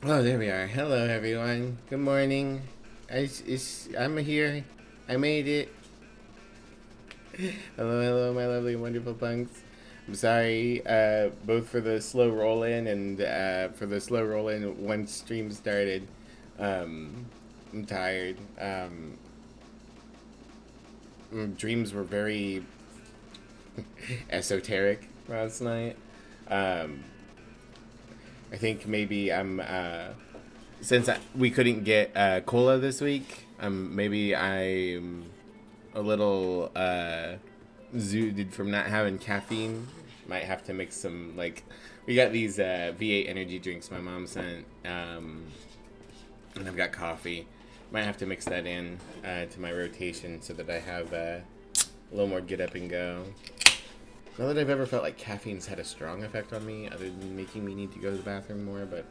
Oh, there we are. Hello, everyone. Good morning. I'm here. I made it. Hello, hello, my lovely, wonderful punks. I'm sorry, both for the slow roll in and for the slow roll in once stream started. Um, I'm tired. Dreams were very esoteric last night. Um, I think maybe we couldn't get cola this week. Maybe I'm a little zooted from not having caffeine. Might have to mix some we got these V8 energy drinks my mom sent, and I've got coffee. Might have to mix that in to my rotation so that I have a little more get up and go. Not that I've ever felt like caffeine's had a strong effect on me, other than making me need to go to the bathroom more, but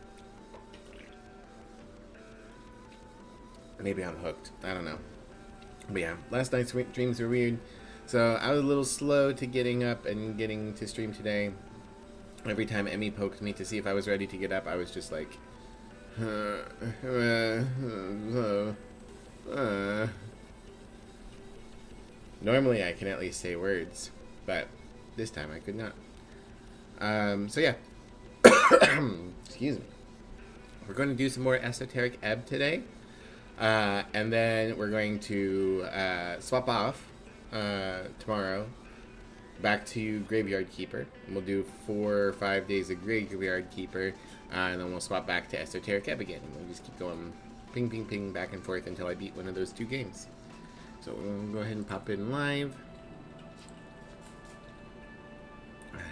maybe I'm hooked. I don't know. But yeah, last night's dreams were weird. So I was a little slow to getting up and getting to stream today. Every time Emmy poked me to see if I was ready to get up, I was just like, Normally I can at least say words, but this time I could not. So yeah. Excuse me. We're going to do some more Esoteric Ebb today. And then we're going to swap off tomorrow back to Graveyard Keeper. And we'll do 4 or 5 days of Graveyard Keeper, and then we'll swap back to Esoteric Ebb again. And we'll just keep going ping, ping, ping, back and forth until I beat one of those 2 games. So we'll go ahead and pop in live.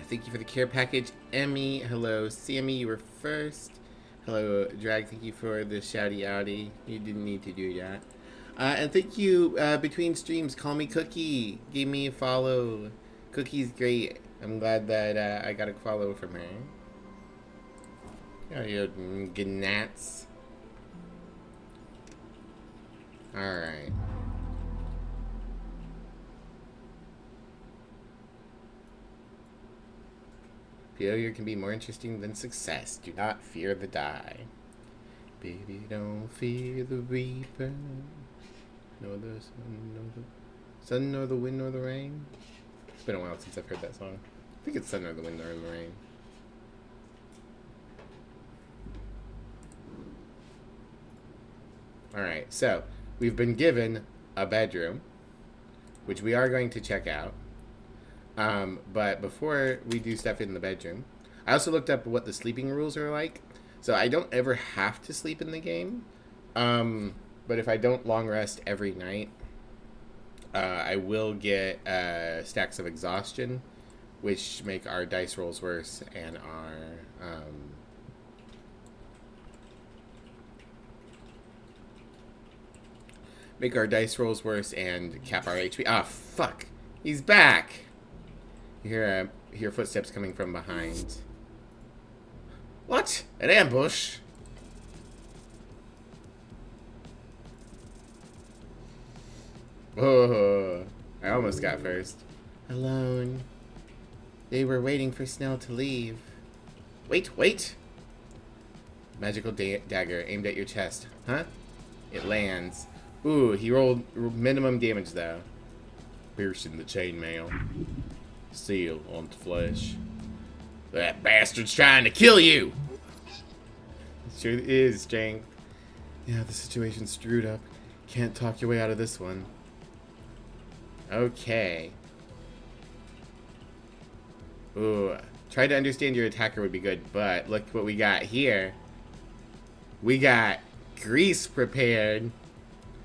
Thank you for the care package, Emmy. Hello, Sammy, you were first. Hello, Drag. Thank you for the shouty outy. You didn't need to do that. And thank you, between streams, Call Me Cookie. Gave me a follow. Cookie's great. I'm glad that I got a follow from her. Oh, you gnats. Alright. Failure can be more interesting than success. Do not fear the die. Baby, don't fear the reaper. Nor the sun, nor the wind, nor the rain. It's been a while since I've heard that song. I think it's sun, nor the wind, nor the rain. Alright, so we've been given a bedroom, which we are going to check out. But before we do stuff in the bedroom, I also looked up what the sleeping rules are like. So I don't ever have to sleep in the game. But if I don't long rest every night, I will get stacks of exhaustion, which make our dice rolls worse and cap our HP. Ah, fuck! He's back. You hear footsteps coming from behind. What? An ambush? Oh, I almost got first. Alone. They were waiting for Snell to leave. Wait! Magical dagger aimed at your chest. Huh? It lands. Ooh, he rolled minimum damage though. Piercing the chainmail. Seal onto flesh. That bastard's trying to kill you! It sure is, strength. Yeah, the situation's screwed up. Can't talk your way out of this one. Okay. Ooh, try to understand your attacker would be good, but look what we got here. We got grease prepared.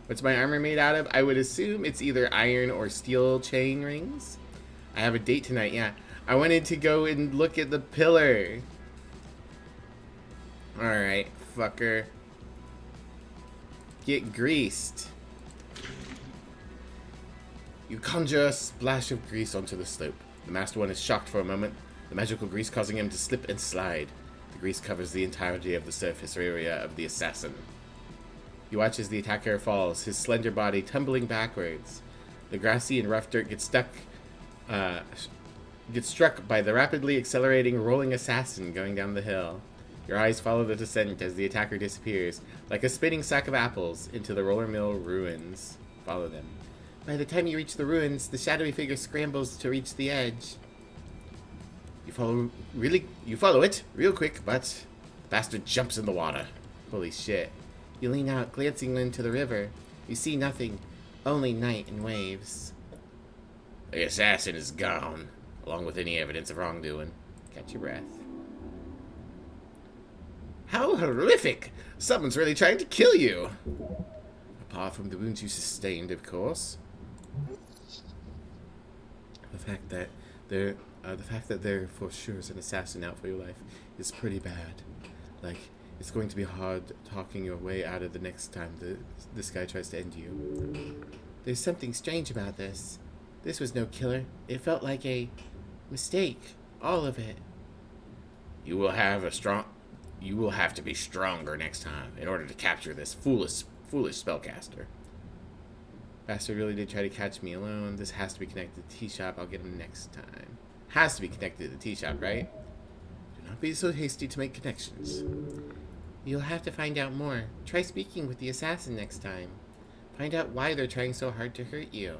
What's my armor made out of? I would assume it's either iron or steel chain rings. I have a date tonight, yeah. I wanted to go and look at the pillar. Alright, fucker. Get greased. You conjure a splash of grease onto the slope. The masked one is shocked for a moment, the magical grease causing him to slip and slide. The grease covers the entirety of the surface area of the assassin. You watch as the attacker falls, his slender body tumbling backwards. The grassy and rough dirt gets struck by the rapidly accelerating rolling assassin going down the hill. Your eyes follow the descent as the attacker disappears, like a spinning sack of apples, into the roller mill ruins. Follow them. By the time you reach the ruins, the shadowy figure scrambles to reach the edge. You follow it real quick, but the bastard jumps in the water. Holy shit. You lean out, glancing into the river. You see nothing, only night and waves. The assassin is gone, along with any evidence of wrongdoing. Catch your breath. How horrific! Someone's really trying to kill you! Apart from the wounds you sustained, of course. The fact that there for sure is an assassin out for your life is pretty bad. Like, it's going to be hard talking your way out of the next time this guy tries to end you. There's something strange about this. This was no killer. It felt like a mistake. All of it. You will have to be stronger next time in order to capture this foolish spellcaster. Bastard really did try to catch me alone. This has to be connected to the tea shop. I'll get him next time. Has to be connected to the tea shop, right? Do not be so hasty to make connections. You'll have to find out more. Try speaking with the assassin next time. Find out why they're trying so hard to hurt you.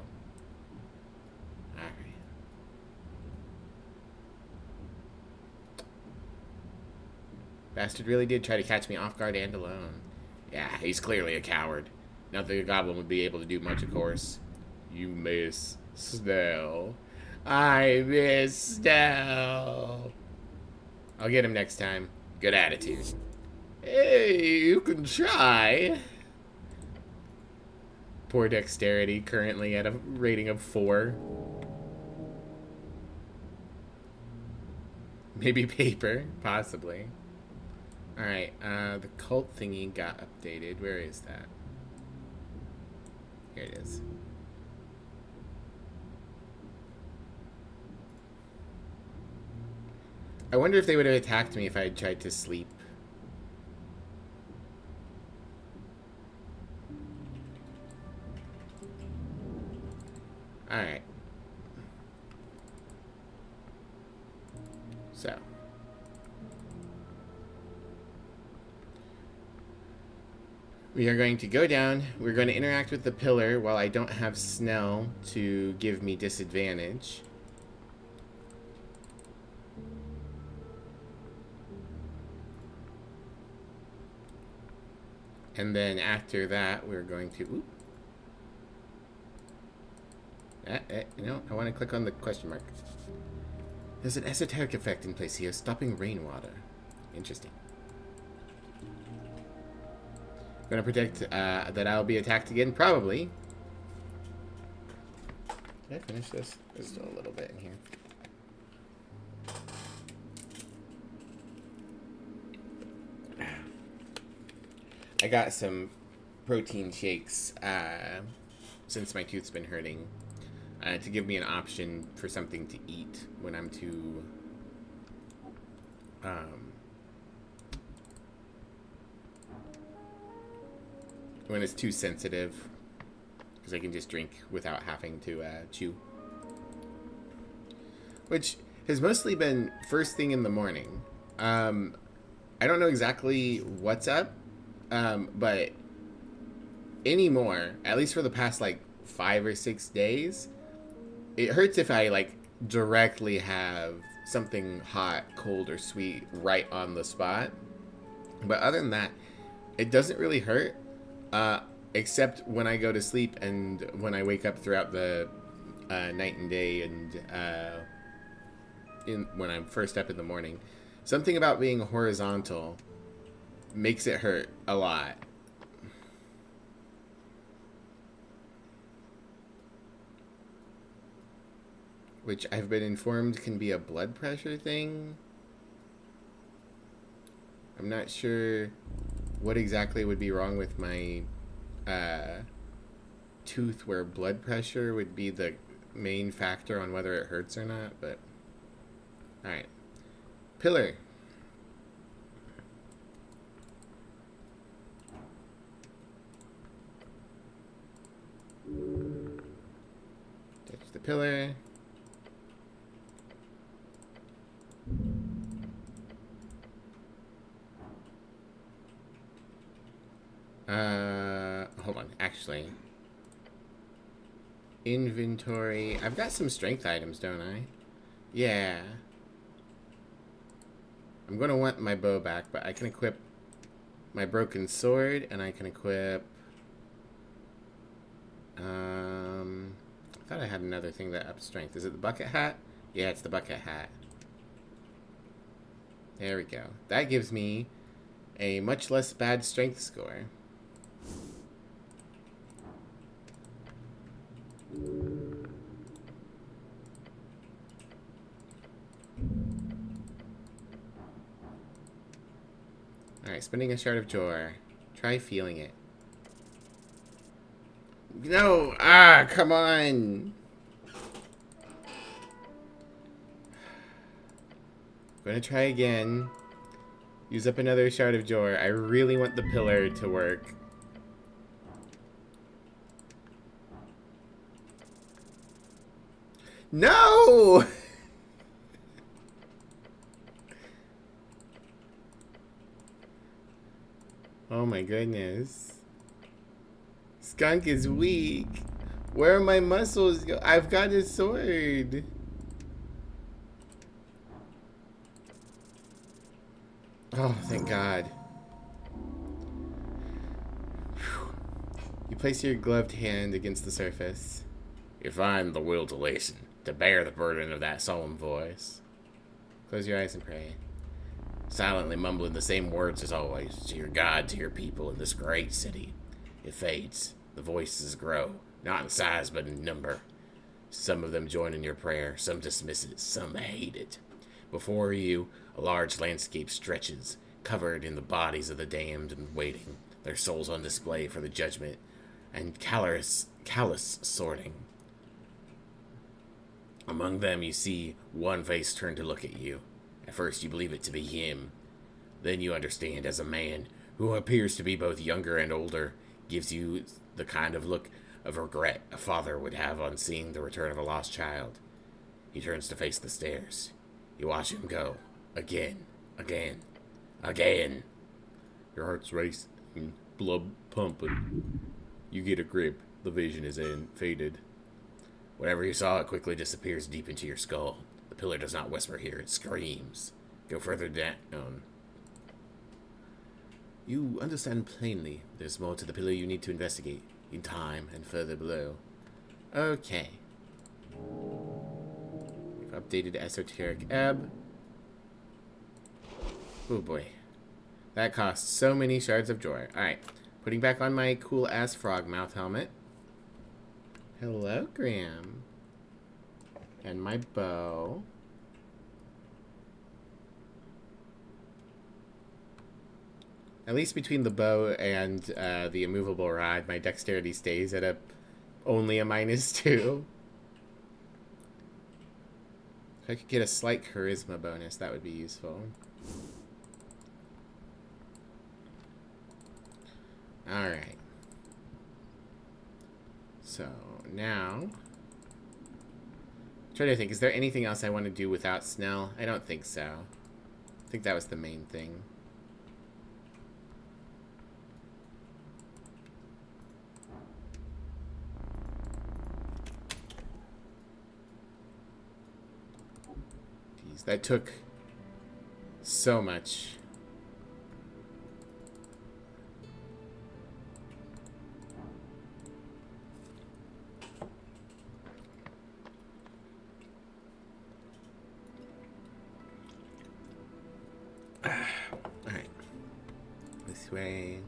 Alright. Bastard really did try to catch me off guard and alone. Yeah, he's clearly a coward. Not that a goblin would be able to do much, of course. You miss Snell. I miss Snell. I'll get him next time. Good attitude. Hey, you can try. Poor dexterity, currently at a rating of 4. Maybe paper, possibly. Alright, the cult thingy got updated. Where is that? Here it is. I wonder if they would have attacked me if I had tried to sleep. Alright. So. We are going to go down. We're going to interact with the pillar while I don't have Snell to give me disadvantage. And then after that, we're going to... No, I want to click on the question mark. There's an esoteric effect in place here, stopping rainwater. Interesting. I'm going to predict that I'll be attacked again, probably. Did I finish this? There's still a little bit in here. I got some protein shakes since my tooth's been hurting to give me an option for something to eat when I'm too when it's too sensitive, because I can just drink without having to chew, which has mostly been first thing in the morning. I don't know exactly what's up. But anymore, at least for the past like 5 or 6 days, it hurts if I like directly have something hot, cold, or sweet right on the spot. But other than that, it doesn't really hurt, except when I go to sleep and when I wake up throughout the night and day, and when I'm first up in the morning. Something about being horizontal makes it hurt a lot. Which I've been informed can be a blood pressure thing. I'm not sure what exactly would be wrong with my tooth where blood pressure would be the main factor on whether it hurts or not, but alright. Pillar. Touch the pillar. Hold on. Actually, inventory. I've got some strength items, don't I? Yeah. I'm gonna want my bow back, but I can equip my broken sword, and I can equip. I thought I had another thing that ups strength. Is it the bucket hat? Yeah, it's the bucket hat. There we go. That gives me a much less bad strength score. Alright, spinning a shard of joy. Try feeling it. No! Ah, come on! Gonna try again. Use up another shard of joy. I really want the pillar to work. No! Oh my goodness. Skunk is weak. Where are my muscles? I've got a sword. Oh, thank God. Whew. You place your gloved hand against the surface. You find the will to listen, to bear the burden of that solemn voice. Close your eyes and pray. Silently mumbling the same words as always, to your God, to your people in this great city. It fades. The voices grow, not in size but in number. Some of them join in your prayer, some dismiss it, some hate it. Before you, a large landscape stretches, covered in the bodies of the damned and waiting, their souls on display for the judgment and callous sorting. Among them you see one face turn to look at you. At first you believe it to be him. Then you understand as a man who appears to be both younger and older gives you the kind of look of regret a father would have on seeing the return of a lost child. He turns to face the stairs. You watch him go. Again. Again. Again. Your heart's racing, blood pumping. You get a grip. The vision is faded. Whatever you saw, it quickly disappears deep into your skull. The pillar does not whisper here, it screams. Go further down. You understand plainly. There's more to the pillar you need to investigate. In time and further below. Okay. We've updated Esoteric Ebb. Oh boy. That costs so many shards of joy. Alright. Putting back on my cool ass frog mouth helmet. Hello, Graham. And my bow. At least between the bow and the immovable rod, my dexterity stays at only a -2. If I could get a slight charisma bonus, that would be useful. Alright. So, now... I'm trying to think, is there anything else I want to do without Snell? I don't think so. I think that was the main thing. Jeez, that took so much. Alright. This way.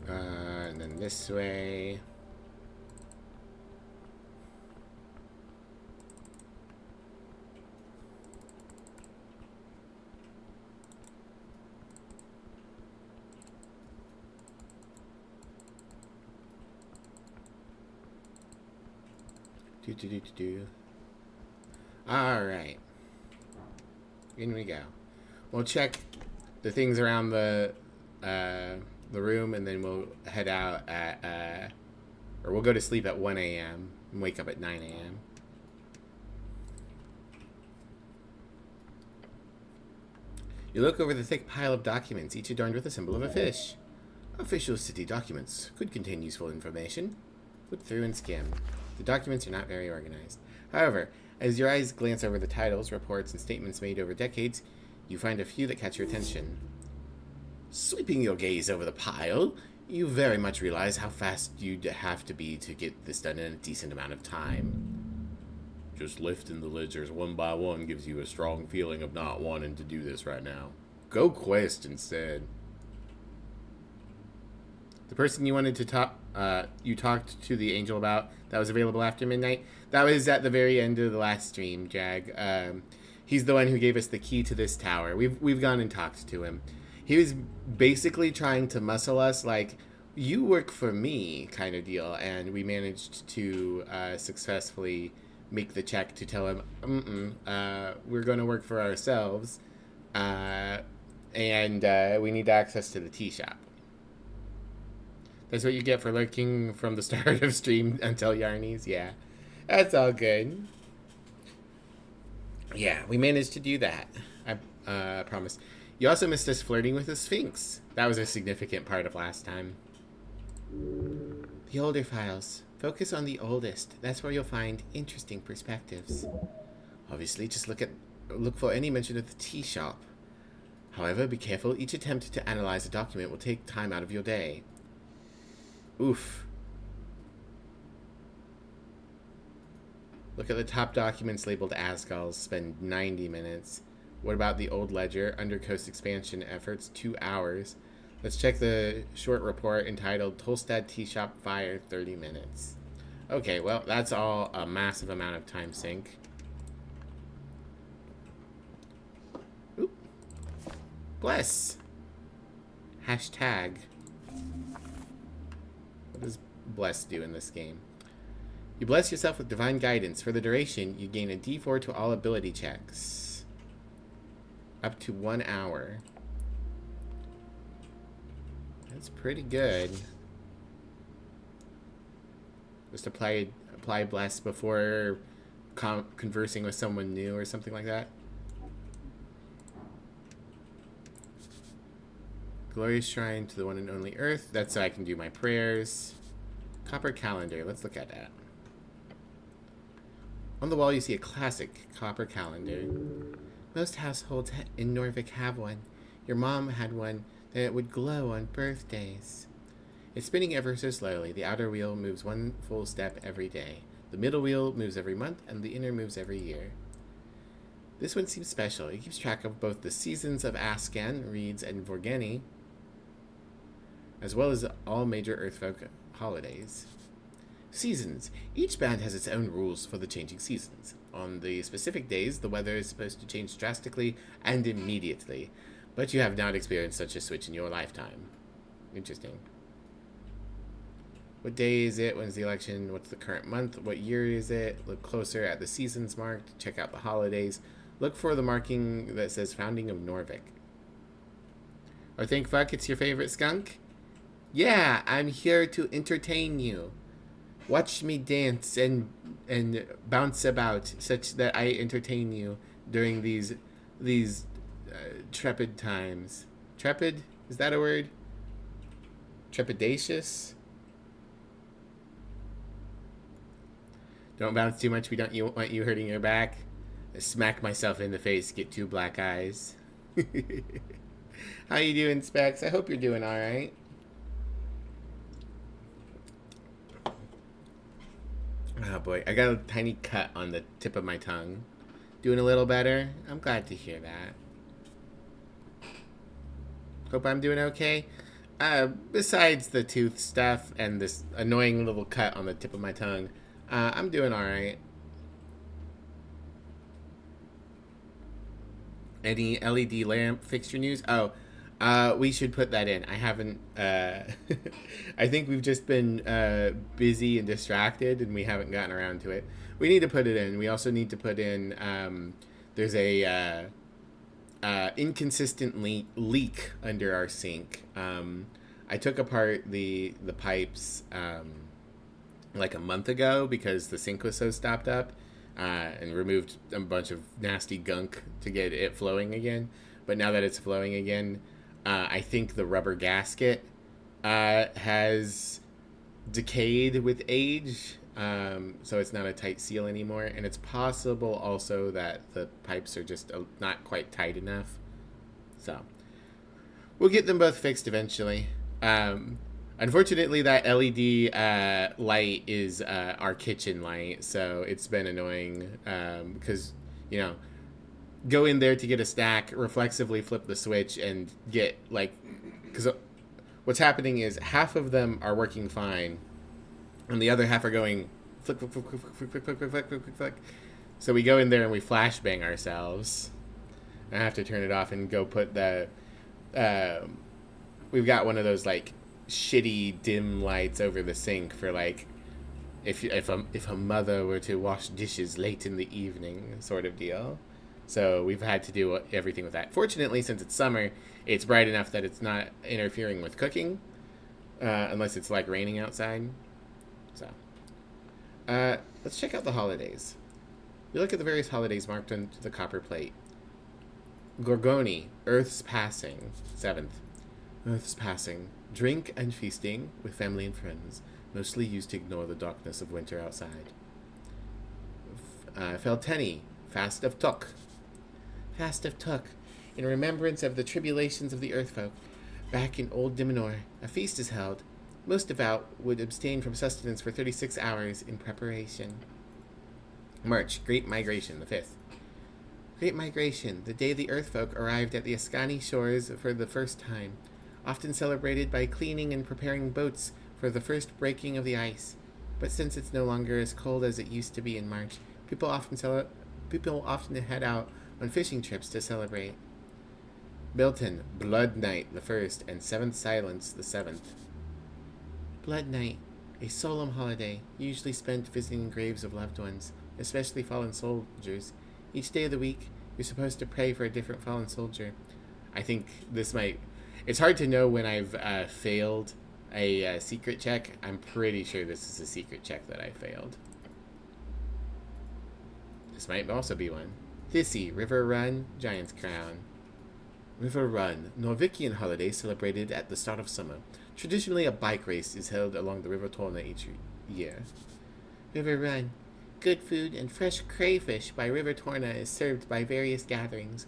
And then this way. Alright. In we go. We'll check the things around the room, and then we'll head out at, or we'll go to sleep at 1 a.m. and wake up at 9 a.m. You look over the thick pile of documents, each adorned with a symbol of a fish. Official city documents could contain useful information. Look through and skim. The documents are not very organized. However, as your eyes glance over the titles, reports, and statements made over decades, you find a few that catch your attention. Sweeping your gaze over the pile, you very much realize how fast you'd have to be to get this done in a decent amount of time. Just lifting the ledgers one by one gives you a strong feeling of not wanting to do this right now. Go quest instead. The person you wanted to talk, you talked to the angel about that was available after midnight, that was at the very end of the last stream, Jag. He's the one who gave us the key to this tower. We've gone and talked to him. He was basically trying to muscle us like, you work for me kind of deal, and we managed to successfully make the check to tell him, we're going to work for ourselves, and we need access to the tea shop. That's what you get for lurking from the start of stream until Yarnies. Yeah, that's all good. Yeah, we managed to do that. I promise. You also missed us flirting with the Sphinx. That was a significant part of last time. The older files. Focus on the oldest. That's where you'll find interesting perspectives. Obviously, just look for any mention of the tea shop. However, be careful. Each attempt to analyze a document will take time out of your day. Oof. Look at the top documents labeled Asgulls. Spend 90 minutes. What about the old ledger? Undercoast expansion efforts, 2 hours. Let's check the short report entitled Tolstad Tea Shop Fire, 30 minutes. Okay, well, that's all a massive amount of time sink. Oop. Bless. Hashtag. What does bless do in this game? You bless yourself with divine guidance. For the duration, you gain a D4 to all ability checks. Up to 1 hour. That's pretty good. Just apply bless before conversing with someone new or something like that. Glorious shrine to the one and only Earth. That's so I can do my prayers. Copper calendar. Let's look at that. On the wall, you see a classic copper calendar. Most households in Norvik have one. Your mom had one that would glow on birthdays. It's spinning ever so slowly. The outer wheel moves one full step every day. The middle wheel moves every month, and the inner moves every year. This one seems special. It keeps track of both the seasons of Ascan, Reeds, and Vorgeni, as well as all major Earthfolk holidays. Seasons. Each band has its own rules for the changing seasons. On the specific days, the weather is supposed to change drastically and immediately, but you have not experienced such a switch in your lifetime. Interesting. What day is it? When's the election? What's the current month? What year is it? Look closer at the seasons marked. Check out the holidays. Look for the marking that says Founding of Norvik. Or think, fuck, it's your favorite skunk? Yeah, I'm here to entertain you. Watch me dance and bounce about such that I entertain you during these trepid times. Trepid? Is that a word? Trepidatious? Don't bounce too much. We don't want you hurting your back. I smack myself in the face. Get 2 black eyes. How you doing, Specs? I hope you're doing all right. Oh boy, I got a tiny cut on the tip of my tongue. Doing a little better? I'm glad to hear that. Hope I'm doing okay. Besides the tooth stuff and this annoying little cut on the tip of my tongue, I'm doing alright. Any LED lamp fixture news? Oh, we should put that in. I haven't, I think we've just been busy and distracted and we haven't gotten around to it. We need to put it in. We also need to put in, there's a inconsistent leak under our sink. I took apart the pipes like a month ago because the sink was so stopped up, and removed a bunch of nasty gunk to get it flowing again. But now that it's flowing again, I think the rubber gasket has decayed with age, so it's not a tight seal anymore. And it's possible also that the pipes are just not quite tight enough. So we'll get them both fixed eventually. Unfortunately, that LED light is our kitchen light, so it's been annoying because, you know, go in there to get a snack, reflexively flip the switch, and get, like, because what's happening is half of them are working fine, and the other half are going flick, flick, flick, flick, flick, flick, flick, flick, flick, flick, flick. So we go in there and we flashbang ourselves. I have to turn it off and go put the... we've got one of those, like, shitty dim lights over the sink for, like, if a mother were to wash dishes late in the evening sort of deal. So we've had to do everything with that. Fortunately, since it's summer, it's bright enough that it's not interfering with cooking, unless it's, like, raining outside. So let's check out the holidays. We look at the various holidays marked on the copper plate. Gorgoni, Earth's Passing, 7th. Earth's Passing. Drink and feasting with family and friends, mostly used to ignore the darkness of winter outside. Felteni, Fast of Tuk. Fast of Tuk. In remembrance of the tribulations of the Earthfolk, back in Old Dimenor, a feast is held. Most devout would abstain from sustenance for 36 hours in preparation. March, Great Migration, the 5th. Great Migration, the day the Earthfolk arrived at the Ascani shores for the first time, often celebrated by cleaning and preparing boats for the first breaking of the ice. But since it's no longer as cold as it used to be in March, people often head out on fishing trips to celebrate. Bilton, Blood Night, the 1st, and 7th Silence, the 7th. Blood Night, a solemn holiday, usually spent visiting graves of loved ones, especially fallen soldiers. Each day of the week, you're supposed to pray for a different fallen soldier. I think this might... It's hard to know when I've failed a secret check. I'm pretty sure this is a secret check that I failed. This might also be one. Thissy, River Run, Giant's Crown. River Run, Norvikian holiday celebrated at the start of summer. Traditionally, a bike race is held along the River Torna each year. River Run. Good food and fresh crayfish by River Torna is served by various gatherings.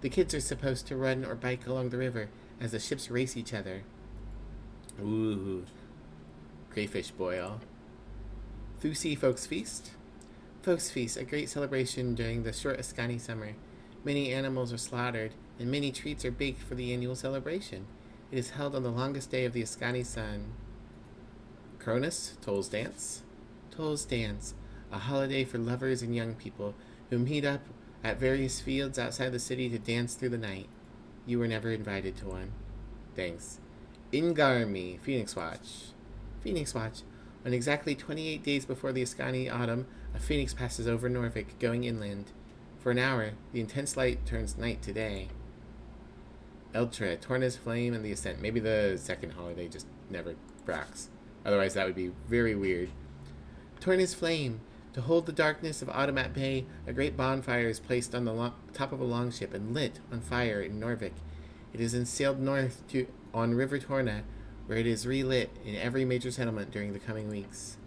The kids are supposed to run or bike along the river as the ships race each other. Ooh. Crayfish boil. Thusi Folks Feast. Folks Feast, a great celebration during the short Ascani summer. Many animals are slaughtered, and many treats are baked for the annual celebration. It is held on the longest day of the Ascani sun. Cronus, Toll's Dance. Toll's Dance, a holiday for lovers and young people who meet up at various fields outside the city to dance through the night. You were never invited to one. Thanks. Ingarmi, Phoenix Watch. Phoenix Watch. On exactly 28 days before the Ascani autumn, a phoenix passes over Norvik, going inland. For an hour, the intense light turns night to day. Eltra, Torna's Flame, and the Ascent. Maybe the second holiday just never bracks. Otherwise, that would be very weird. Torna's Flame. To hold the darkness of autumn at bay, a great bonfire is placed on the top of a longship and lit on fire in Norvik. It is then sailed north on River Torna, where it is relit in every major settlement during the coming weeks.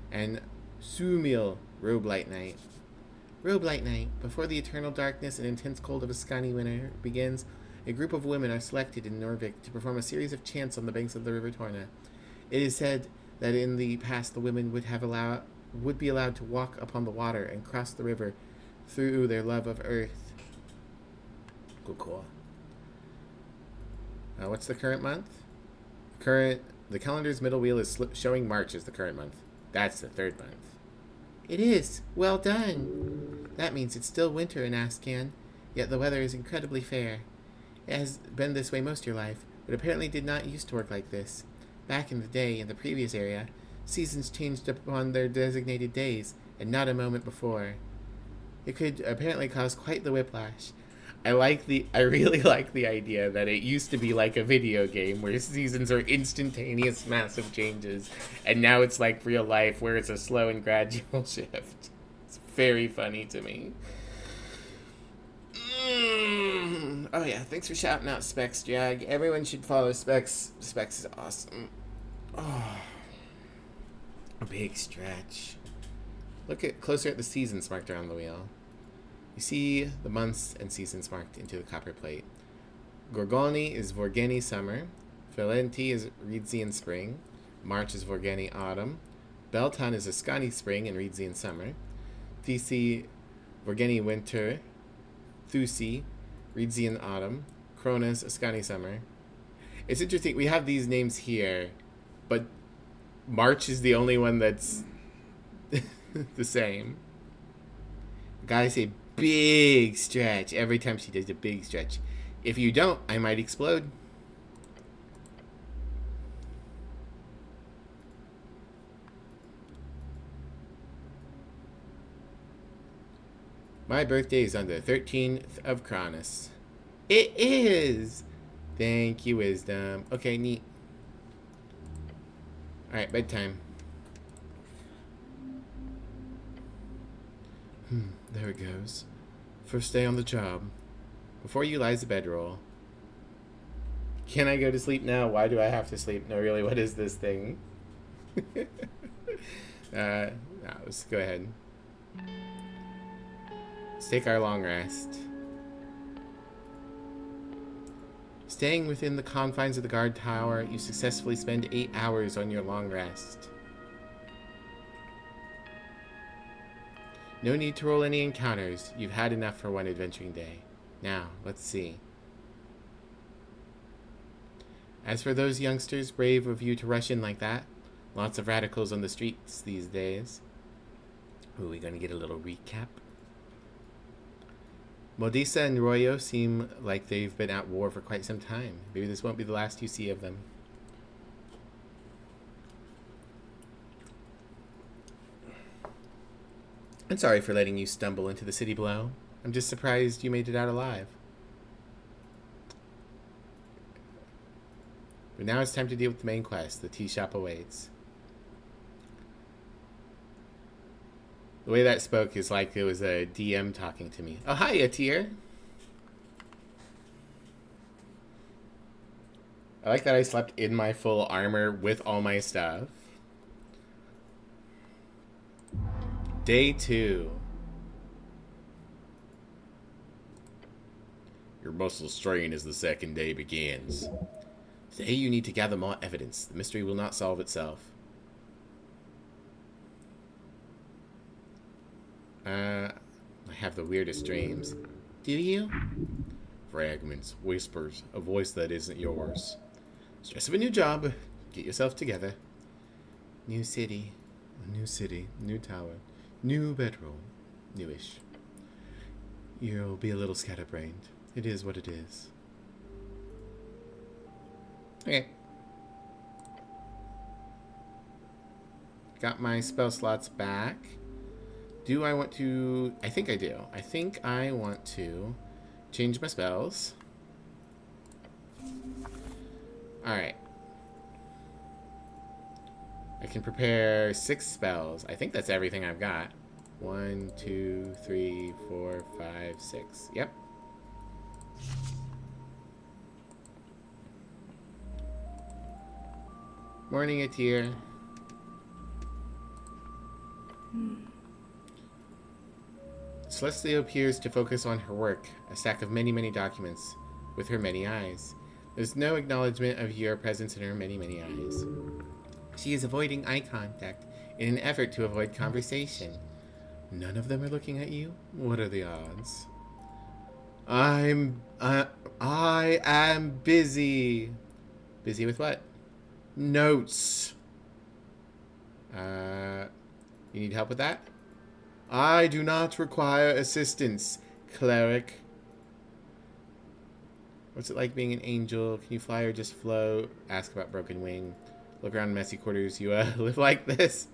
And Sumil, Robe Light Night. Robe Light Night. Before the eternal darkness and intense cold of Ascani winter begins, a group of women are selected in Norvik to perform a series of chants on the banks of the River Torna. It is said that in the past the women would be allowed to walk upon the water and cross the river through their love of earth. Cool. What's the current month? The calendar's middle wheel is showing March as the current month. That's the 3rd month. It is. Well done. That means it's still winter in Ascan, yet the weather is incredibly fair. It has been this way most of your life, but apparently did not used to work like this. Back in the day, in the previous area, seasons changed upon their designated days, and not a moment before. It could apparently cause quite the whiplash. I really like the idea that it used to be like a video game where seasons are instantaneous massive changes, and now it's like real life where it's a slow and gradual shift. It's very funny to me. Oh yeah, thanks for shouting out Specs, Jag. Everyone should follow Specs. Specs is awesome. Oh, a big stretch. Look at closer at the seasons marked around the wheel. You see the months and seasons marked into the copper plate. Gorgoni is Vorgeni summer. Valenti is Reedsian spring. March is Vorgeni autumn. Beltan is Ascani spring and Reedsian summer. Thesi, Vorgeni winter. Thusi, Reedsian autumn. Cronus, Ascani summer. It's interesting. We have these names here, but March is the only one that's the same. Guys say big stretch every time she does a big stretch. If you don't, I might explode. My birthday is on the 13th of Cronus. It is! Thank you, Wisdom. Okay, neat. Alright, bedtime. There it goes. First day on the job. Before you lies the bedroll. Can I go to sleep now? Why do I have to sleep? No, really, what is this thing? No, let's go ahead. Let's take our long rest. Staying within the confines of the guard tower, you successfully spend 8 hours on your long rest. No need to roll any encounters. You've had enough for one adventuring day. Now, let's see. As for those youngsters, brave of you to rush in like that. Lots of radicals on the streets these days. Ooh, we're going to get a little recap. Modisa and Royo seem like they've been at war for quite some time. Maybe this won't be the last you see of them. I'm sorry for letting you stumble into the city below. I'm just surprised you made it out alive. But now it's time to deal with the main quest. The tea shop awaits. The way that spoke is like it was a DM talking to me. Oh, hi, Atir. I like that I slept in my full armor with all my stuff. Day 2. Your muscles strain as the second day begins. Today you need to gather more evidence. The mystery will not solve itself. I have the weirdest dreams. Do you? Fragments, whispers, a voice that isn't yours. Stress of a new job. Get yourself together. New city, new tower, new bedroom, newish. You'll be a little scatterbrained. It is what it is. Okay. Got my spell slots back. Do I want to... I think I do. I think I want to change my spells. Alright. I can prepare 6 spells. I think that's everything I've got. 1, 2, 3, 4, 5, 6. Yep. Morning, Atir. Celestia appears to focus on her work, a stack of many, many documents, with her many eyes. There's no acknowledgement of your presence in her many, many eyes. She is avoiding eye contact in an effort to avoid conversation. None of them are looking at you? What are the odds? I am busy. Busy with what? Notes. You need help with that? I do not require assistance, cleric. What's it like being an angel? Can you fly or just float? Ask about broken wing. Look around messy quarters. You live like this?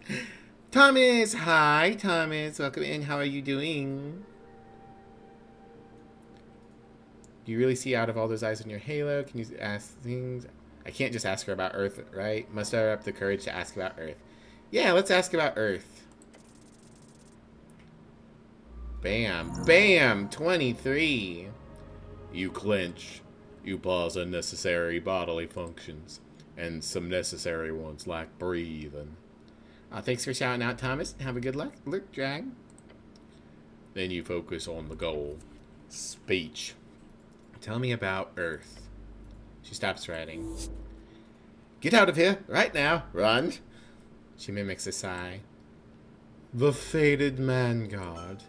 Thomas! Hi, Thomas. Welcome in. How are you doing? Do you really see out of all those eyes on your halo? Can you ask things? I can't just ask her about Earth, right? Must I have the courage to ask about Earth? Yeah, let's ask about Earth. Bam. Bam! 23. You clench. You pause unnecessary bodily functions. And some necessary ones like breathing. Thanks for shouting out, Thomas. Have a good luck. Look, Drag. Then you focus on the goal. Speech. Tell me about Earth. She stops writing. Get out of here, right now. Run. She mimics a sigh. The fated man god.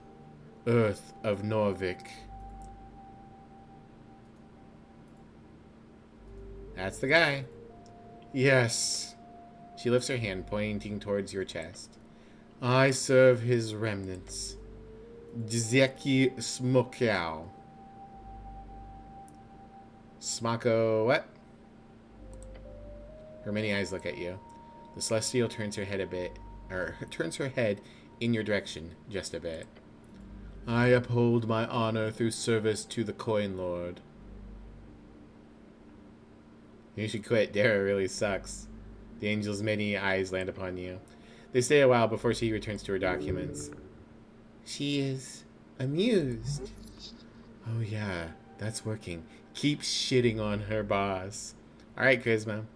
Earth of Norvik. That's the guy. Yes. She lifts her hand, pointing towards your chest. I serve his remnants. Dzeki Smokow. Smako what? Her many eyes look at you. The Celestial turns her head a bit, or turns her head in your direction just a bit. I uphold my honor through service to the Coin Lord. You should quit. Dara really sucks. The angel's many eyes land upon you. They stay a while before she returns to her documents. She is amused. Oh yeah, that's working. Keep shitting on her boss. Alright, Charisma.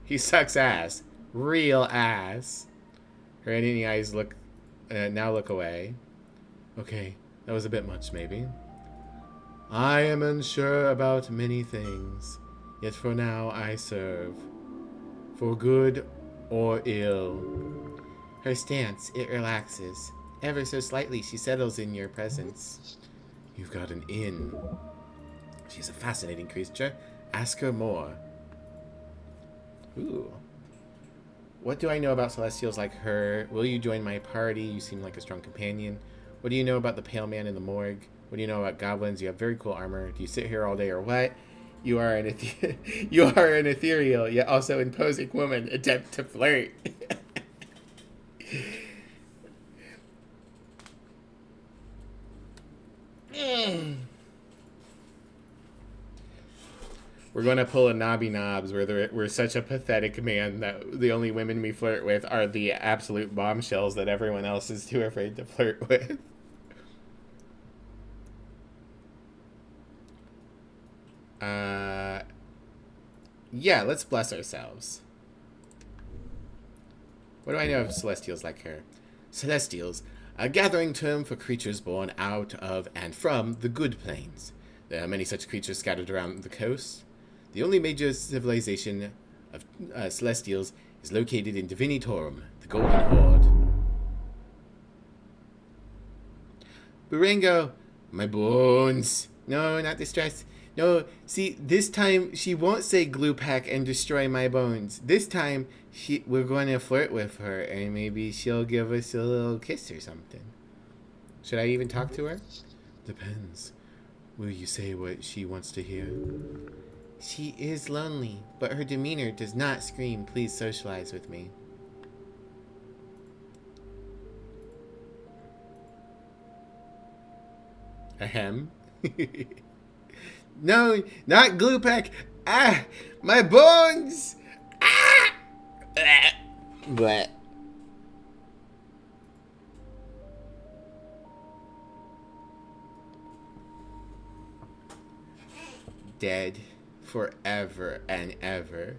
He sucks ass. Real ass. Her any eyes look now look away. Okay, that was a bit much, maybe. I am unsure about many things, yet for now I serve. For good or ill. Her stance, it relaxes. Ever so slightly, she settles in your presence. You've got an in. She's a fascinating creature. Ask her more. Ooh. What do I know about Celestials like her? Will you join my party? You seem like a strong companion. What do you know about the Pale Man in the morgue? What do you know about goblins? You have very cool armor. Do you sit here all day or what? You are an you are an ethereal, yet also imposing woman. Attempt to flirt. We're going to pull a Nobby Knobs where we're such a pathetic man that the only women we flirt with are the absolute bombshells that everyone else is too afraid to flirt with. Yeah, let's bless ourselves. What do I know of Celestials like her? Celestials, a gathering term for creatures born out of and from the Good Plains. There are many such creatures scattered around the coast. The only major civilization of Celestials is located in Divinitorum, the Golden Horde. Burango, my bones. No, not distress. No, see, this time she won't say glue pack and destroy my bones. This time we're going to flirt with her and maybe she'll give us a little kiss or something. Should I even talk to her? Depends. Will you say what she wants to hear? She is lonely, but her demeanor does not scream, please socialize with me. Ahem. No, not glue pack. Ah, my bones. Ah. Bleh. Dead forever and ever.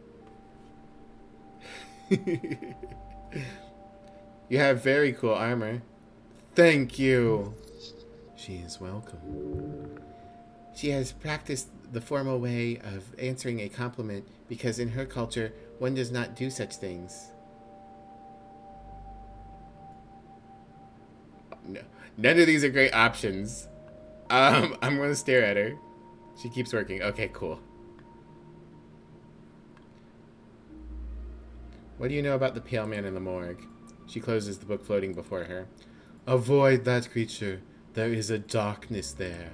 You have very cool armor. Thank you. She is welcome. She has practiced the formal way of answering a compliment because in her culture, one does not do such things. No, none of these are great options. I'm going to stare at her. She keeps working. Okay, cool. What do you know about the Pale Man in the morgue? She closes the book floating before her. Avoid that creature. There is a darkness there.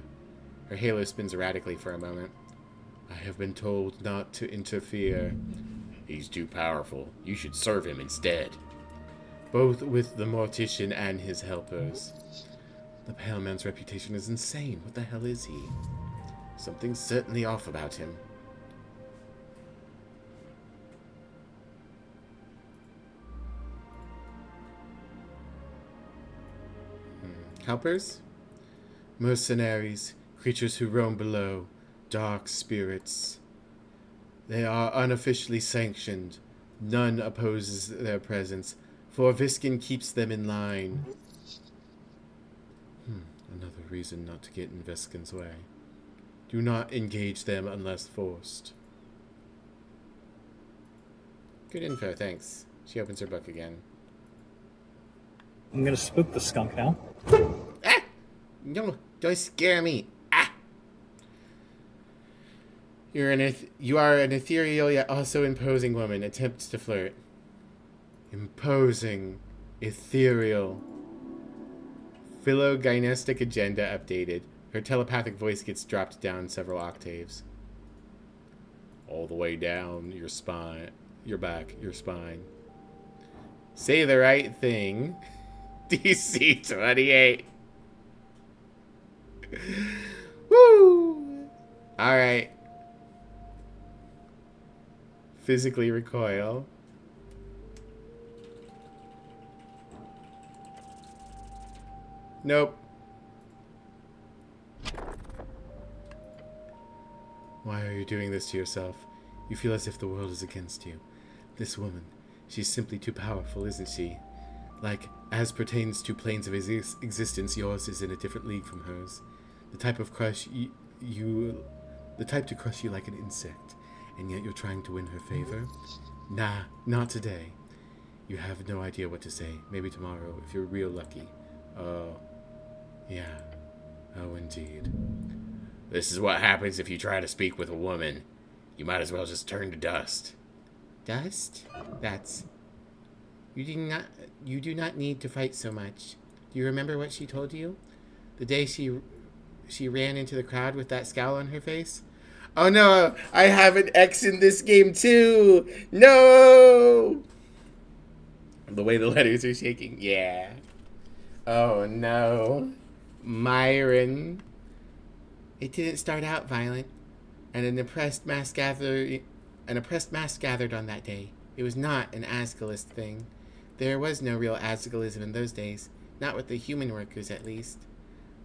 Her halo spins erratically for a moment. I have been told not to interfere. He's too powerful. You should serve him instead. Both with the mortician and his helpers. The Pale Man's reputation is insane. What the hell is he? Something's certainly off about him. Helpers? Mercenaries, creatures who roam below, dark spirits. They are unofficially sanctioned. None opposes their presence, for Viskin keeps them in line. Another reason not to get in Viskin's way. Do not engage them unless forced. Good info, thanks. She opens her book again. I'm gonna spook the skunk now. Ah! No, don't scare me. Ah! You are an ethereal yet also imposing woman. Attempts to flirt. Imposing. Ethereal. Phylogynestic agenda updated. Her telepathic voice gets dropped down several octaves. All the way down your spine. Your back. Your spine. Say the right thing. DC 28. Woo! Alright. Physically recoil. Nope. Why are you doing this to yourself? You feel as if the world is against you. This woman, she's simply too powerful, isn't she? Like, as pertains to planes of existence, yours is in a different league from hers. The type of crush the type to crush you like an insect, and yet you're trying to win her favor? Nah, not today. You have no idea what to say. Maybe tomorrow, if you're real lucky. Oh, yeah. Oh, indeed. This is what happens if you try to speak with a woman. You might as well just turn to dust. Dust? That's... You do not need to fight so much. Do you remember what she told you? The day she ran into the crowd with that scowl on her face? Oh no, I have an X in this game too! No! The way the letters are shaking, yeah. Oh no. Myron. It didn't start out violent, and an oppressed mass gathered on that day. It was not an Asgalist thing. There was no real Asgalism in those days, not with the human workers at least.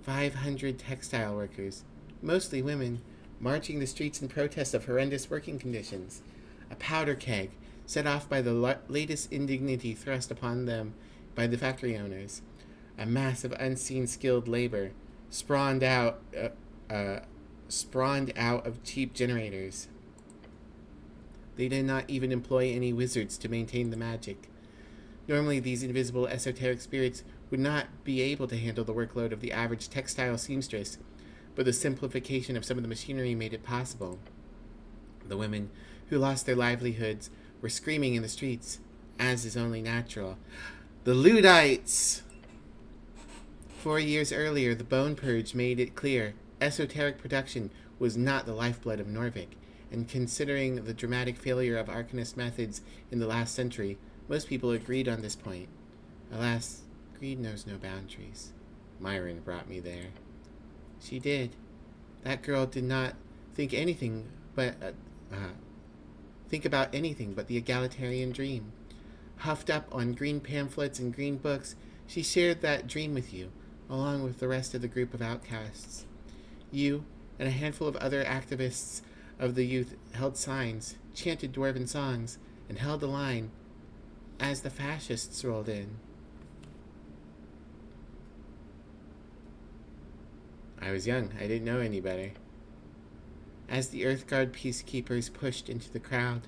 500 textile workers, mostly women, marching the streets in protest of horrendous working conditions. A powder keg, set off by the latest indignity thrust upon them by the factory owners. A mass of unseen skilled labor, spawned out of cheap generators. They did not even employ any wizards to maintain the magic. Normally, these invisible esoteric spirits would not be able to handle the workload of the average textile seamstress, but the simplification of some of the machinery made it possible. The women who lost their livelihoods were screaming in the streets, as is only natural. The Luddites! 4 years earlier, the Bone Purge made it clear esoteric production was not the lifeblood of Norvik, and considering the dramatic failure of Arcanist methods in the last century, most people agreed on this point. Alas, greed knows no boundaries. Myron brought me there. She did. That girl did not think about anything but the egalitarian dream. Huffed up on green pamphlets and green books, she shared that dream with you, along with the rest of the group of outcasts. You and a handful of other activists of the youth held signs, chanted dwarven songs, and held the line as the fascists rolled in. I was young. I didn't know any better. As the Earthguard peacekeepers pushed into the crowd,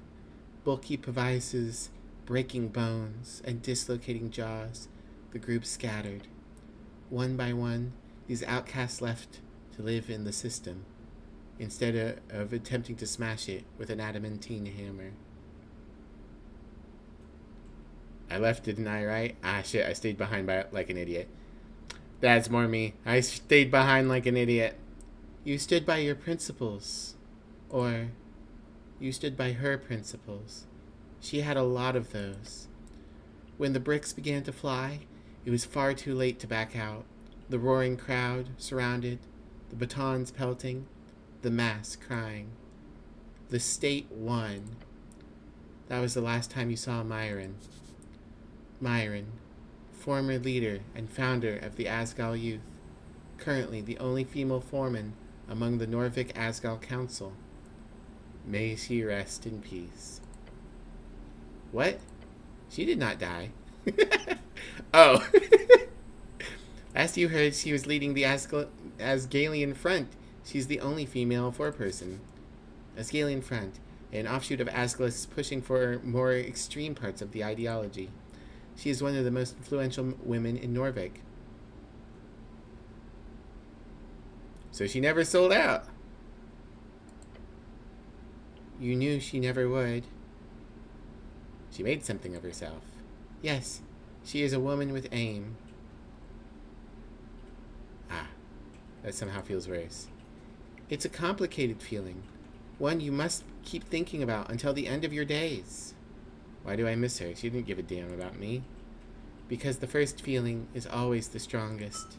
bulky Pt5s breaking bones and dislocating jaws, the group scattered. One by one, these outcasts left to live in the system, instead of attempting to smash it with an adamantine hammer. I left, didn't I, right? Ah, shit, I stayed behind like an idiot. That's more me. I stayed behind like an idiot. You stood by your principles. Or, you stood by her principles. She had a lot of those. When the bricks began to fly, it was far too late to back out. The roaring crowd surrounded, the batons pelting, the mass crying. The state won. That was the last time you saw Myron. Myron, former leader and founder of the Asgal Youth, currently the only female foreman among the Norvik Asgal Council. May she rest in peace. What? She did not die. Oh. Last you heard, she was leading the Asgalian Front. She's the only female foreperson. Asgalian Front, an offshoot of Asgalis pushing for more extreme parts of the ideology. She is one of the most influential women in Norvik. So she never sold out. You knew she never would. She made something of herself. Yes, she is a woman with aim. Ah, that somehow feels worse. It's a complicated feeling. One you must keep thinking about until the end of your days. Why do I miss her? She didn't give a damn about me. Because the first feeling is always the strongest.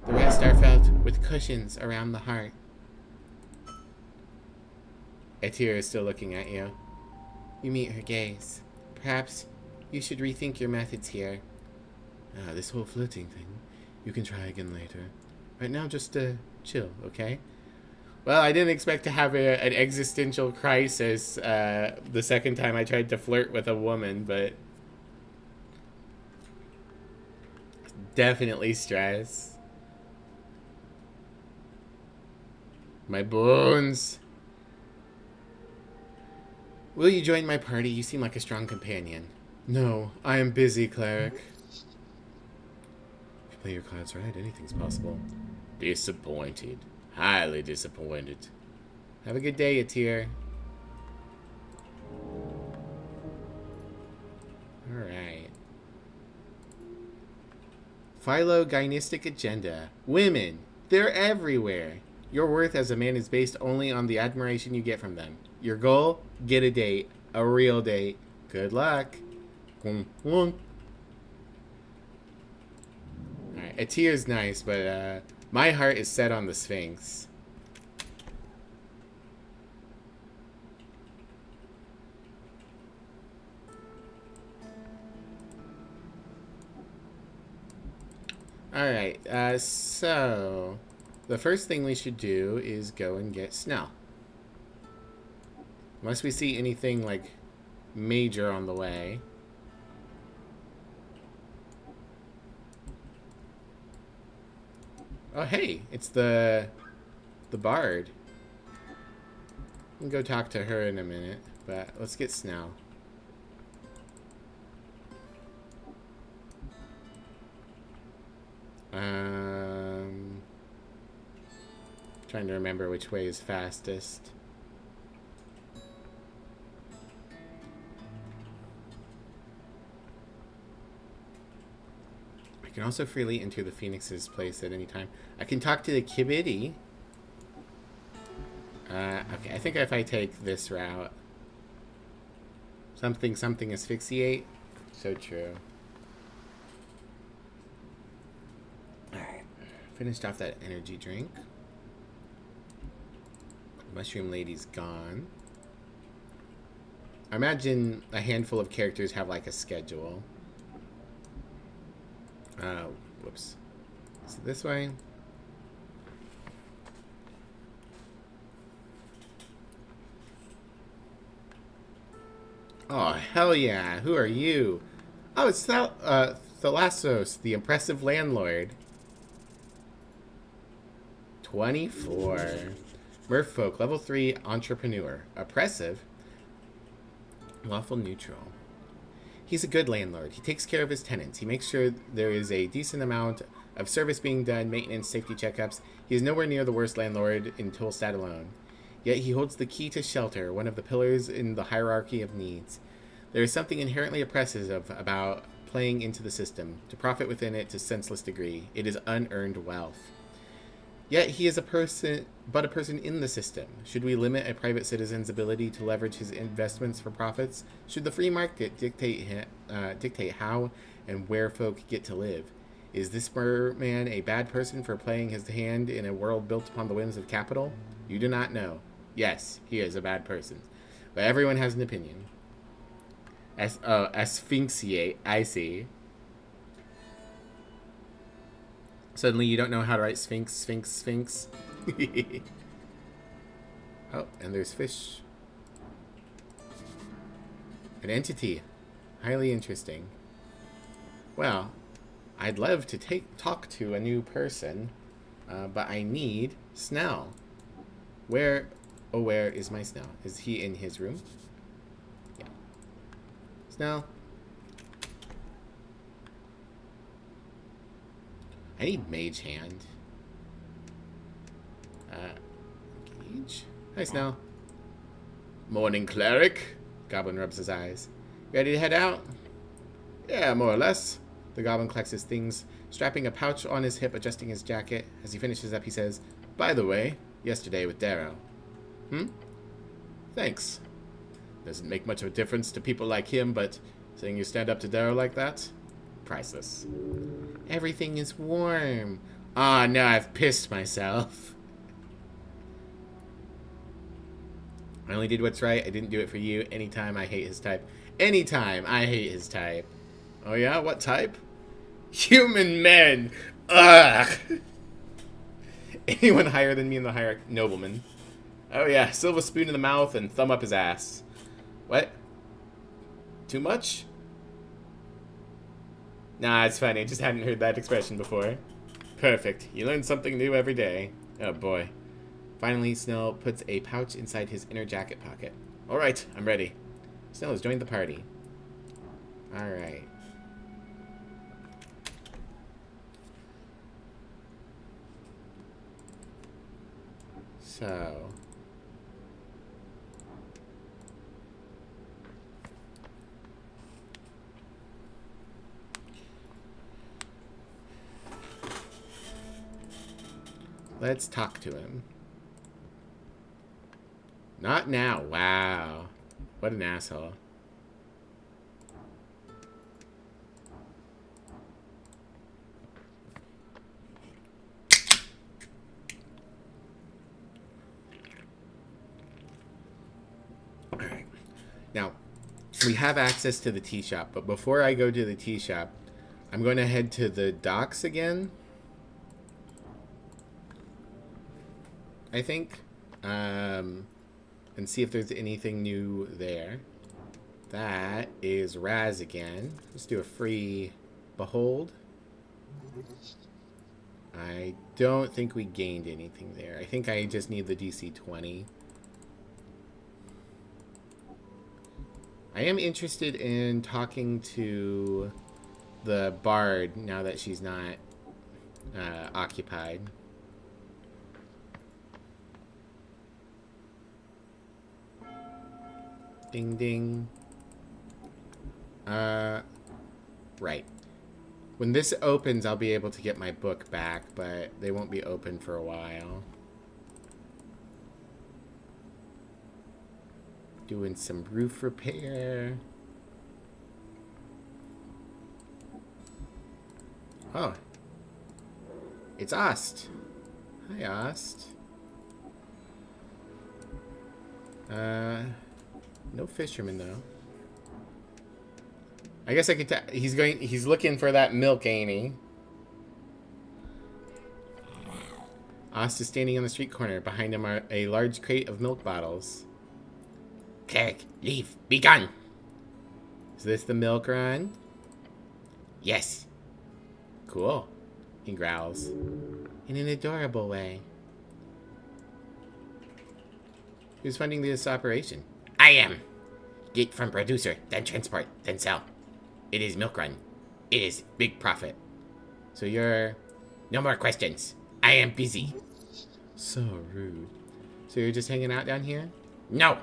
The rest are felt with cushions around the heart. Etir is still looking at you. You meet her gaze. Perhaps you should rethink your methods here. This whole flirting thing. You can try again later. Right now, just chill, okay? Well, I didn't expect to have an existential crisis the second time I tried to flirt with a woman, but definitely stress. My bones. Will you join my party? You seem like a strong companion. No, I am busy, cleric. If you play your cards right, anything's possible. Disappointed. Highly disappointed. Have a good day, Etir. Alright. Phylogynistic agenda. Women. They're everywhere. Your worth as a man is based only on the admiration you get from them. Your goal? Get a date. A real date. Good luck. Alright, Etir's nice, but my heart is set on the Sphinx. Alright, so the first thing we should do is go and get Snell. Unless we see anything like major on the way. Oh hey, it's the bard. We can go talk to her in a minute, but let's get Snell. Trying to remember which way is fastest. I can also freely enter the Phoenix's place at any time. I can talk to the Kibidi. Okay, I think if I take this route. Something asphyxiate. So true. Alright. Finished off that energy drink. Mushroom Lady's gone. I imagine a handful of characters have like a schedule. Whoops. Is it this way? Oh, hell yeah. Who are you? Oh, it's Thalassos, the impressive landlord. 24. Merfolk, level 3 entrepreneur. Oppressive. Lawful neutral. He's a good landlord. He takes care of his tenants. He makes sure there is a decent amount of service being done, maintenance, safety checkups. He is nowhere near the worst landlord in Tolstad alone. Yet he holds the key to shelter, one of the pillars in the hierarchy of needs. There is something inherently oppressive about playing into the system, to profit within it to senseless degree. It is unearned wealth. Yet he is a person in the system. Should we limit a private citizen's ability to leverage his investments for profits? Should the free market dictate how and where folk get to live? Is this merman a bad person for playing his hand in a world built upon the whims of capital? You do not know. Yes, he is a bad person. But everyone has an opinion. Asphyxiate, I see. Suddenly you don't know how to write sphinx. Oh, and there's fish. An entity. Highly interesting. Well, I'd love to talk to a new person, but I need Snell. Where is my Snell? Is he in his room? Yeah. Snell. I need Mage Hand. Gage? Hi, Snell. Morning, Cleric. Goblin rubs his eyes. Ready to head out? Yeah, more or less. The Goblin collects his things, strapping a pouch on his hip, adjusting his jacket. As he finishes up, he says, By the way, yesterday with Darrow. Thanks. Doesn't make much of a difference to people like him, but seeing you stand up to Darrow like that? Priceless. Everything is warm. Ah, now I've pissed myself. I only did what's right. I didn't do it for you. Anytime I hate his type. Anytime I hate his type. Oh yeah? What type? Human men! Ugh! Anyone higher than me in the hierarchy? Nobleman. Oh yeah, silver spoon in the mouth and thumb up his ass. What? Too much? Nah, it's funny. I just hadn't heard that expression before. Perfect. You learn something new every day. Oh boy. Finally, Snell puts a pouch inside his inner jacket pocket. Alright, I'm ready. Snell has joined the party. Alright. So... let's talk to him. Not now. Wow. What an asshole. Alright. Now, we have access to the tea shop, but before I go to the tea shop, I'm going to head to the docks again. I think. And see if there's anything new there. That is Raz again. Let's do a free behold. I don't think we gained anything there. I think I just need the DC 20. I am interested in talking to the bard now that she's not occupied. Ding ding. Right. When this opens, I'll be able to get my book back, but they won't be open for a while. Doing some roof repair. Oh. It's Ost. Hi, Ost. No fisherman, though. I guess I could he's looking for that milk, ain't he? Ost is standing on the street corner. Behind him are a large crate of milk bottles. Cleric, leave. Be gone. Is this the milk run? Yes. Cool. He growls. In an adorable way. Who's funding this operation? I am. Get from producer, then transport, then sell. It is milk run. It is big profit. So you're... No more questions. I am busy. So rude. So you're just hanging out down here? No.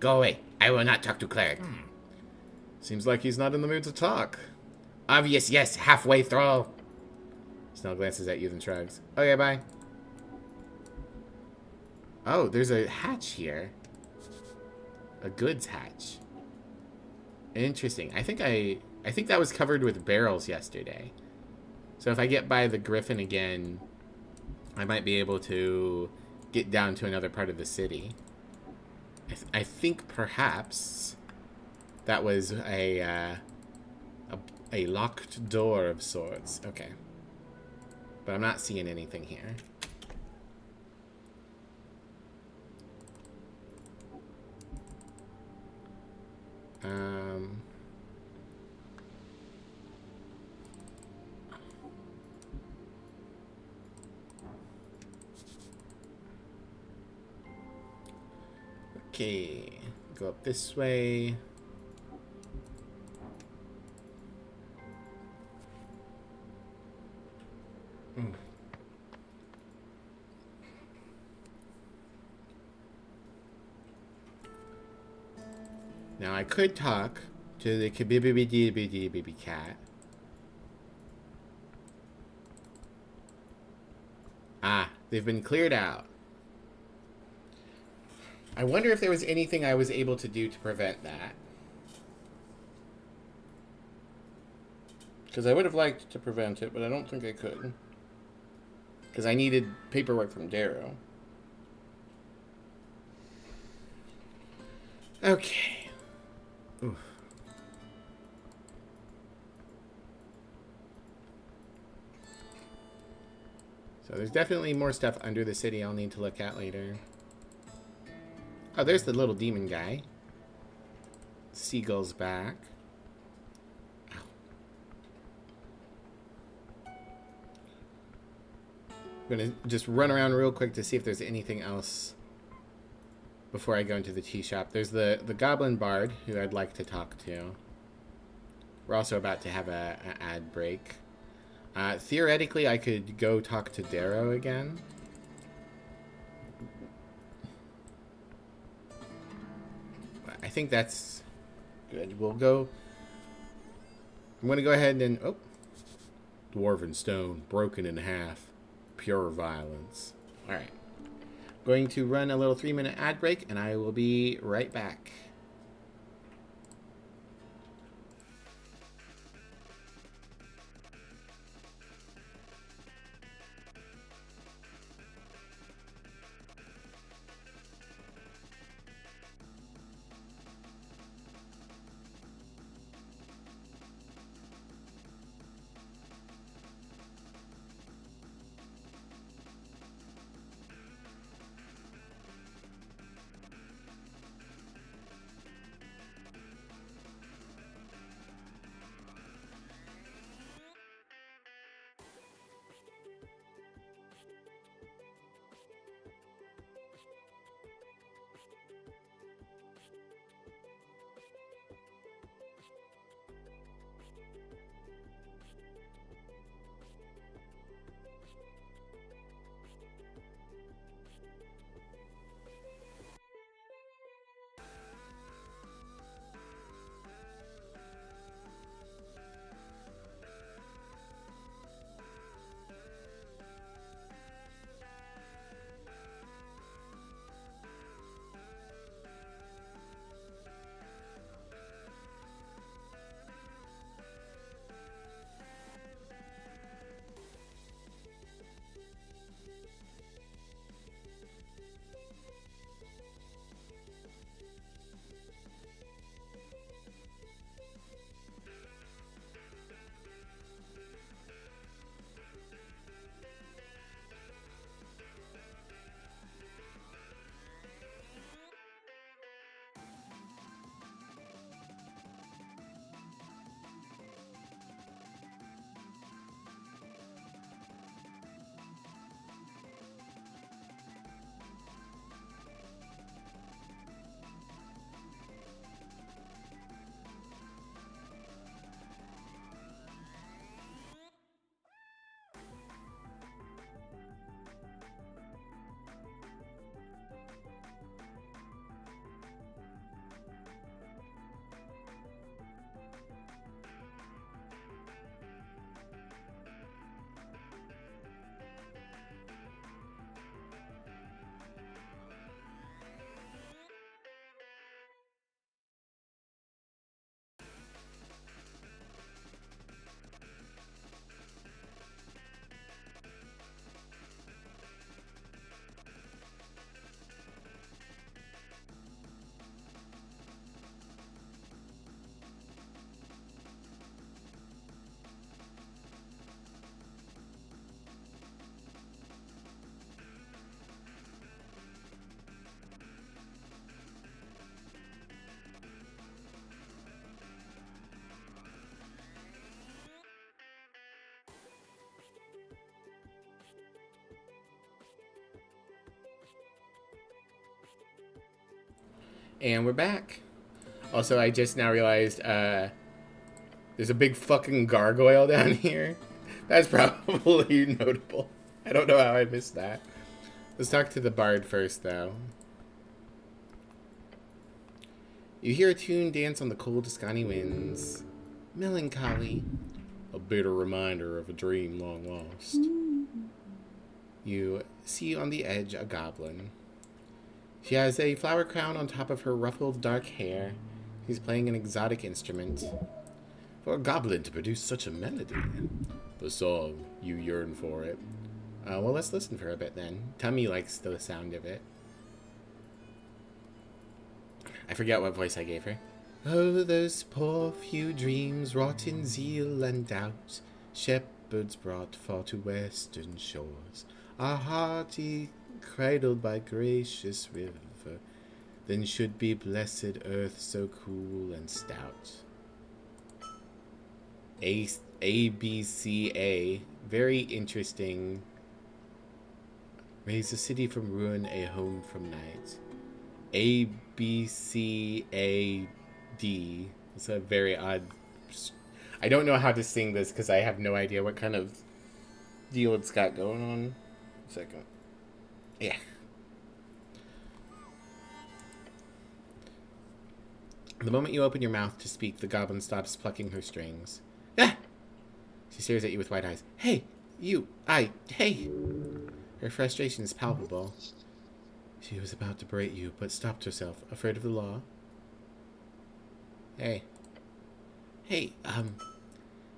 Go away. I will not talk to Cleric. Seems like he's not in the mood to talk. Obvious yes, halfway through. Snell glances at you then shrugs. Okay, bye. Oh, there's a hatch here. A goods hatch. Interesting. I think that was covered with barrels yesterday. So if I get by the griffin again, I might be able to get down to another part of the city. I think perhaps that was a locked door of sorts. Okay. But I'm not seeing anything here. Okay, go up this way. Now I could talk to the baby cat. Ah, they've been cleared out. I wonder if there was anything I was able to do to prevent that. Because I would have liked to prevent it, but I don't think I could. Because I needed paperwork from Darrow. Okay. Oof. So there's definitely more stuff under the city I'll need to look at later. Oh, there's the little demon guy. Seagull's back. Ow. I'm gonna just run around real quick to see if there's anything else before I go into the tea shop. There's the Goblin Bard, who I'd like to talk to. We're also about to have an ad break. Theoretically, I could go talk to Darrow again. I think that's good. We'll go... I'm going to go ahead and... Oh. Dwarven stone, broken in half. Pure violence. Alright. Going to run a little 3-minute ad break, and I will be right back. And we're back. Also, I just now realized there's a big fucking gargoyle down here. That's probably notable. I don't know how I missed that. Let's talk to the bard first, though. You hear a tune dance on the cold Tuscany winds. Melancholy. A bitter reminder of a dream long lost. You see on the edge a goblin. She has a flower crown on top of her ruffled dark hair. She's playing an exotic instrument. For a goblin to produce such a melody. The song, you yearn for it. Well, let's listen for a bit then. Tummy likes the sound of it. I forget what voice I gave her. Oh, those poor few dreams wrought in zeal and doubt, shepherds brought far to western shores, our hearty cradled by gracious river, then should be blessed earth so cool and stout. ABCA, very interesting. Raise a city from ruin, a home from night. ABCAD. It's a very odd. I don't know how to sing this because I have no idea what kind of deal it's got going on. A second. Yeah. The moment you open your mouth to speak, the goblin stops plucking her strings. Ah! She stares at you with wide eyes. Hey! Hey! Her frustration is palpable. She was about to berate you, but stopped herself, afraid of the law. Hey. Hey,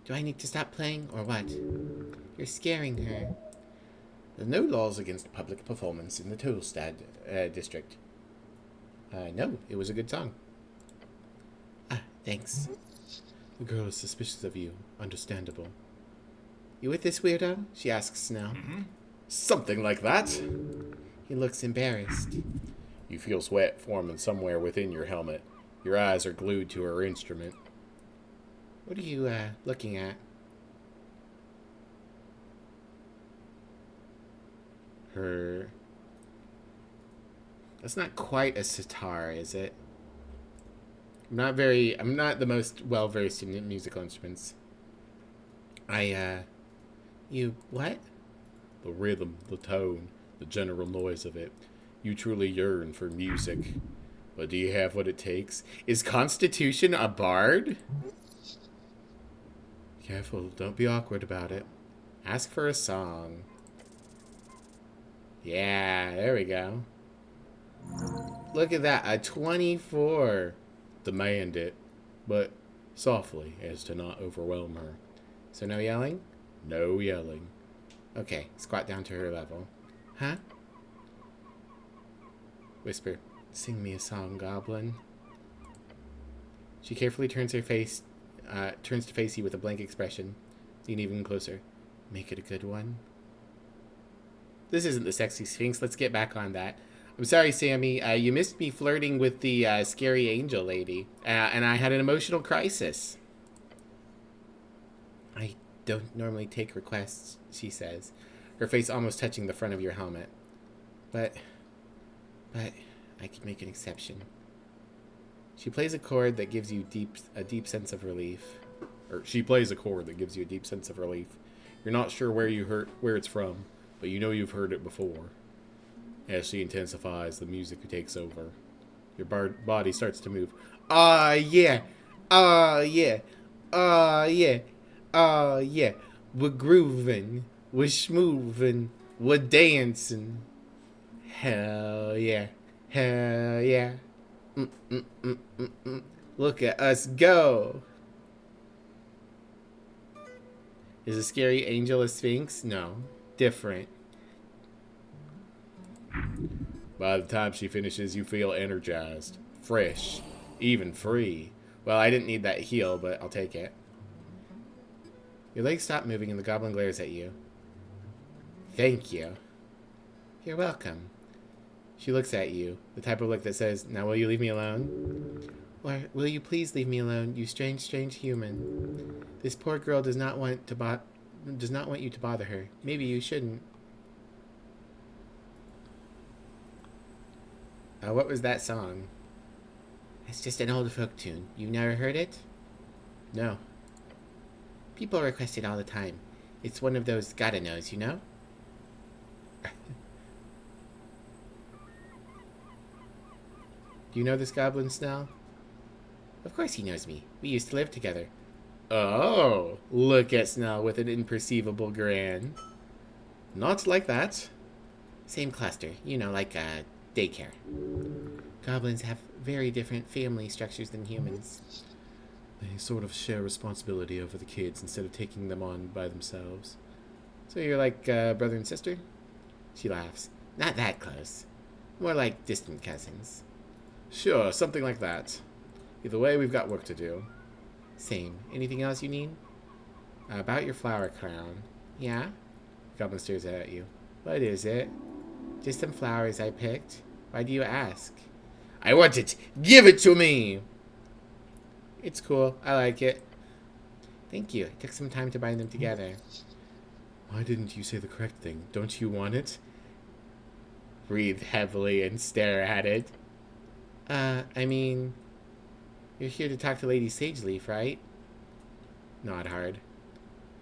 do I need to stop playing, or what? You're scaring her. There are no laws against public performance in the Tolstad district. No, it was a good song. Ah, thanks. The girl is suspicious of you. Understandable. You with this weirdo? She asks now. Something like that. He looks embarrassed. You feel sweat forming somewhere within your helmet. Your eyes are glued to her instrument. What are you, looking at? Her... That's not quite a sitar, is it? I'm not the most well-versed in musical instruments. You, what? The rhythm, the tone, the general noise of it. You truly yearn for music. But do you have what it takes? Is Constitution a bard? Careful, don't be awkward about it. Ask for a song. Yeah, there we go. Look at that, a 24. Demand it, but softly as to not overwhelm her. So no yelling? No yelling. Okay, squat down to her level. Huh? Whisper. Sing me a song, goblin. She carefully turns to face you with a blank expression. Lean even closer. Make it a good one. This isn't the sexy sphinx. Let's get back on that. I'm sorry, Sammy. You missed me flirting with the scary angel lady. And I had an emotional crisis. I don't normally take requests, she says, her face almost touching the front of your helmet. But I could make an exception. She plays a chord that gives you a deep sense of relief. She plays a chord that gives you a deep sense of relief. You're not sure where it's from, but you know you've heard it before. As she intensifies, the music takes over. Your body starts to move. Ah, yeah. Ah, yeah. Ah, yeah. Ah, yeah. We're grooving. We're schmooving. We're dancing. Hell yeah. Hell yeah. Look at us go. Is a scary angel a sphinx? No. Different. By the time she finishes, you feel energized, fresh, even free. Well, I didn't need that heal, but I'll take it. Your legs stop moving and the goblin glares at you. Thank you. You're welcome. She looks at you, the type of look that says, now will you leave me alone? Or will you please leave me alone, you strange, strange human? This poor girl does not want you to bother her. Maybe you shouldn't. What was that song? It's just an old folk tune. You've never heard it? No. People request it all the time. It's one of those gotta knows, you know? Do you know this goblin, Snell? Of course he knows me. We used to live together. Oh, look at Snell with an imperceivable grin. Not like that. Same cluster, you know, like daycare. Goblins have very different family structures than humans. They sort of share responsibility over the kids instead of taking them on by themselves. So you're like brother and sister? She laughs. Not that close. More like distant cousins. Sure, something like that. Either way, we've got work to do. Same. Anything else you need? About your flower crown. Yeah? Goblin stares at you. What is it? Just some flowers I picked. Why do you ask? I want it! Give it to me! It's cool. I like it. Thank you. It took some time to bind them together. Why didn't you say the correct thing? Don't you want it? Breathe heavily and stare at it. I mean... You're here to talk to Lady Sageleaf, right? Nod hard.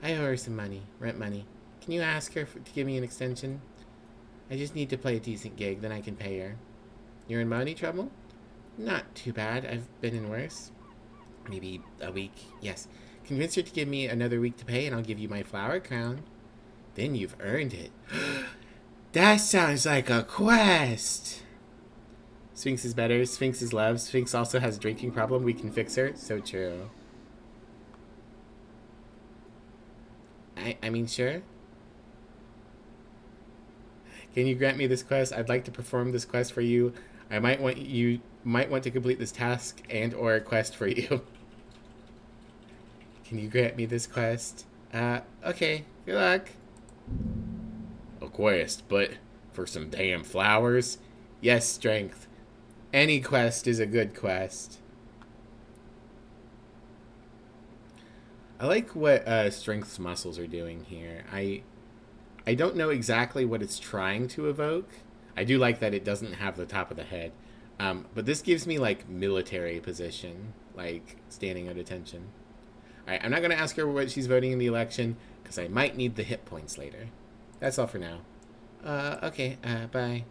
I owe her some money. Rent money. Can you ask her to give me an extension? I just need to play a decent gig, then I can pay her. You're in money trouble? Not too bad. I've been in worse. Maybe a week. Yes. Convince her to give me another week to pay, and I'll give you my flower crown. Then you've earned it. That sounds like a quest! Sphinx is better. Sphinx is love. Sphinx also has a drinking problem. We can fix her. So true. I mean, sure. Can you grant me this quest? I'd like to perform this quest for you. I might want to complete this task and or a quest for you. Can you grant me this quest? Okay. Good luck. A quest, but for some damn flowers? Yes, strength. Any quest is a good quest. I like what Strength's muscles are doing here. I don't know exactly what it's trying to evoke. I do like that it doesn't have the top of the head. But this gives me, like, military position. Like, standing at attention. Alright, I'm not going to ask her what she's voting in the election, because I might need the hit points later. That's all for now. Okay, bye.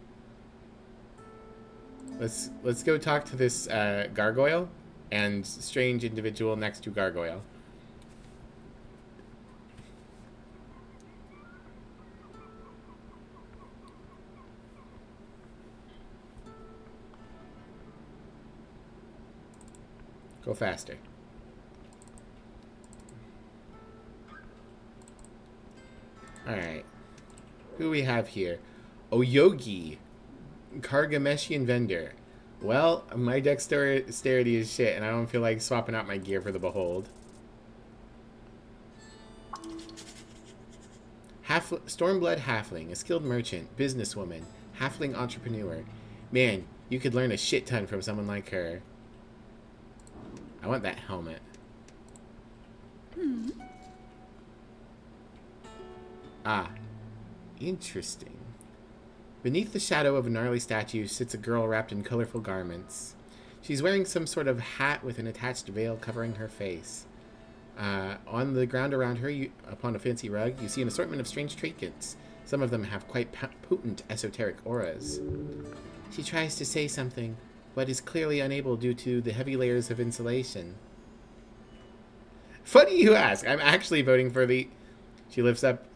Let's go talk to this gargoyle and strange individual next to gargoyle. Go faster. Alright. Who do we have here? Oyogi. Kargameshian vendor. Well, my dexterity is shit, and I don't feel like swapping out my gear for the behold. Stormblood Halfling, a skilled merchant, businesswoman, halfling entrepreneur. Man, you could learn a shit ton from someone like her. I want that helmet. Ah, interesting. Beneath the shadow of a gnarly statue sits a girl wrapped in colorful garments. She's wearing some sort of hat with an attached veil covering her face. On the ground around her, upon a fancy rug, you see an assortment of strange trinkets. Some of them have quite potent esoteric auras. She tries to say something, but is clearly unable due to the heavy layers of insulation. Funny you ask. I'm actually voting for the... She lifts up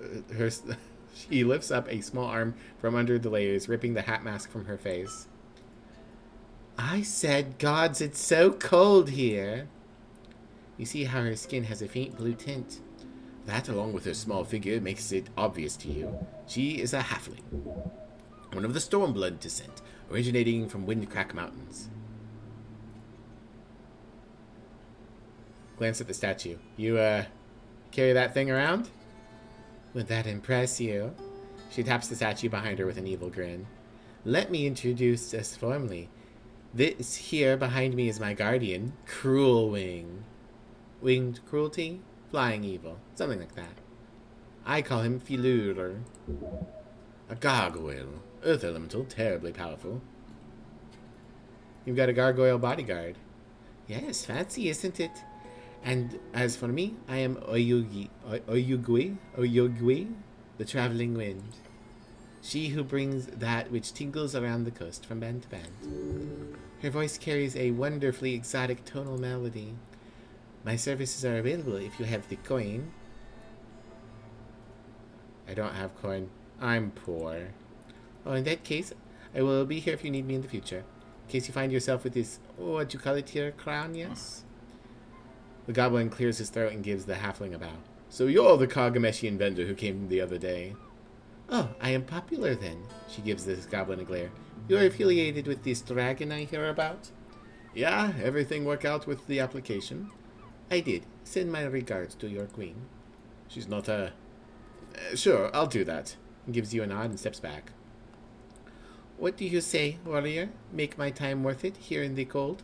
She lifts up a small arm from under the layers, ripping the hat mask from her face. I said, gods, it's so cold here. You see how her skin has a faint blue tint. That, along with her small figure, makes it obvious to you. She is a halfling. One of the Stormblood descent, originating from Windcrack Mountains. Glance at the statue. You, carry that thing around? Would that impress you? She taps the statue behind her with an evil grin. Let me introduce us formally. This here behind me is my guardian, Cruel Wing. Winged cruelty? Flying evil. Something like that. I call him Filur. A gargoyle. Earth elemental, terribly powerful. You've got a gargoyle bodyguard. Yes, fancy, isn't it? And as for me, I am Oyugui, the traveling wind. She who brings that which tingles around the coast from band to band. Her voice carries a wonderfully exotic tonal melody. My services are available if you have the coin. I don't have coin. I'm poor. Oh, in that case, I will be here if you need me in the future. In case you find yourself with this, what you call it here, crown, yes? The goblin clears his throat and gives the halfling a bow. So you're the Kagameshian vendor who came the other day. Oh, I am popular then, she gives this goblin a glare. You're affiliated with this dragon I hear about? Yeah, everything worked out with the application. I did. Send my regards to your queen. She's not a... Sure, I'll do that. He gives you a nod and steps back. What do you say, warrior? Make my time worth it here in the cold?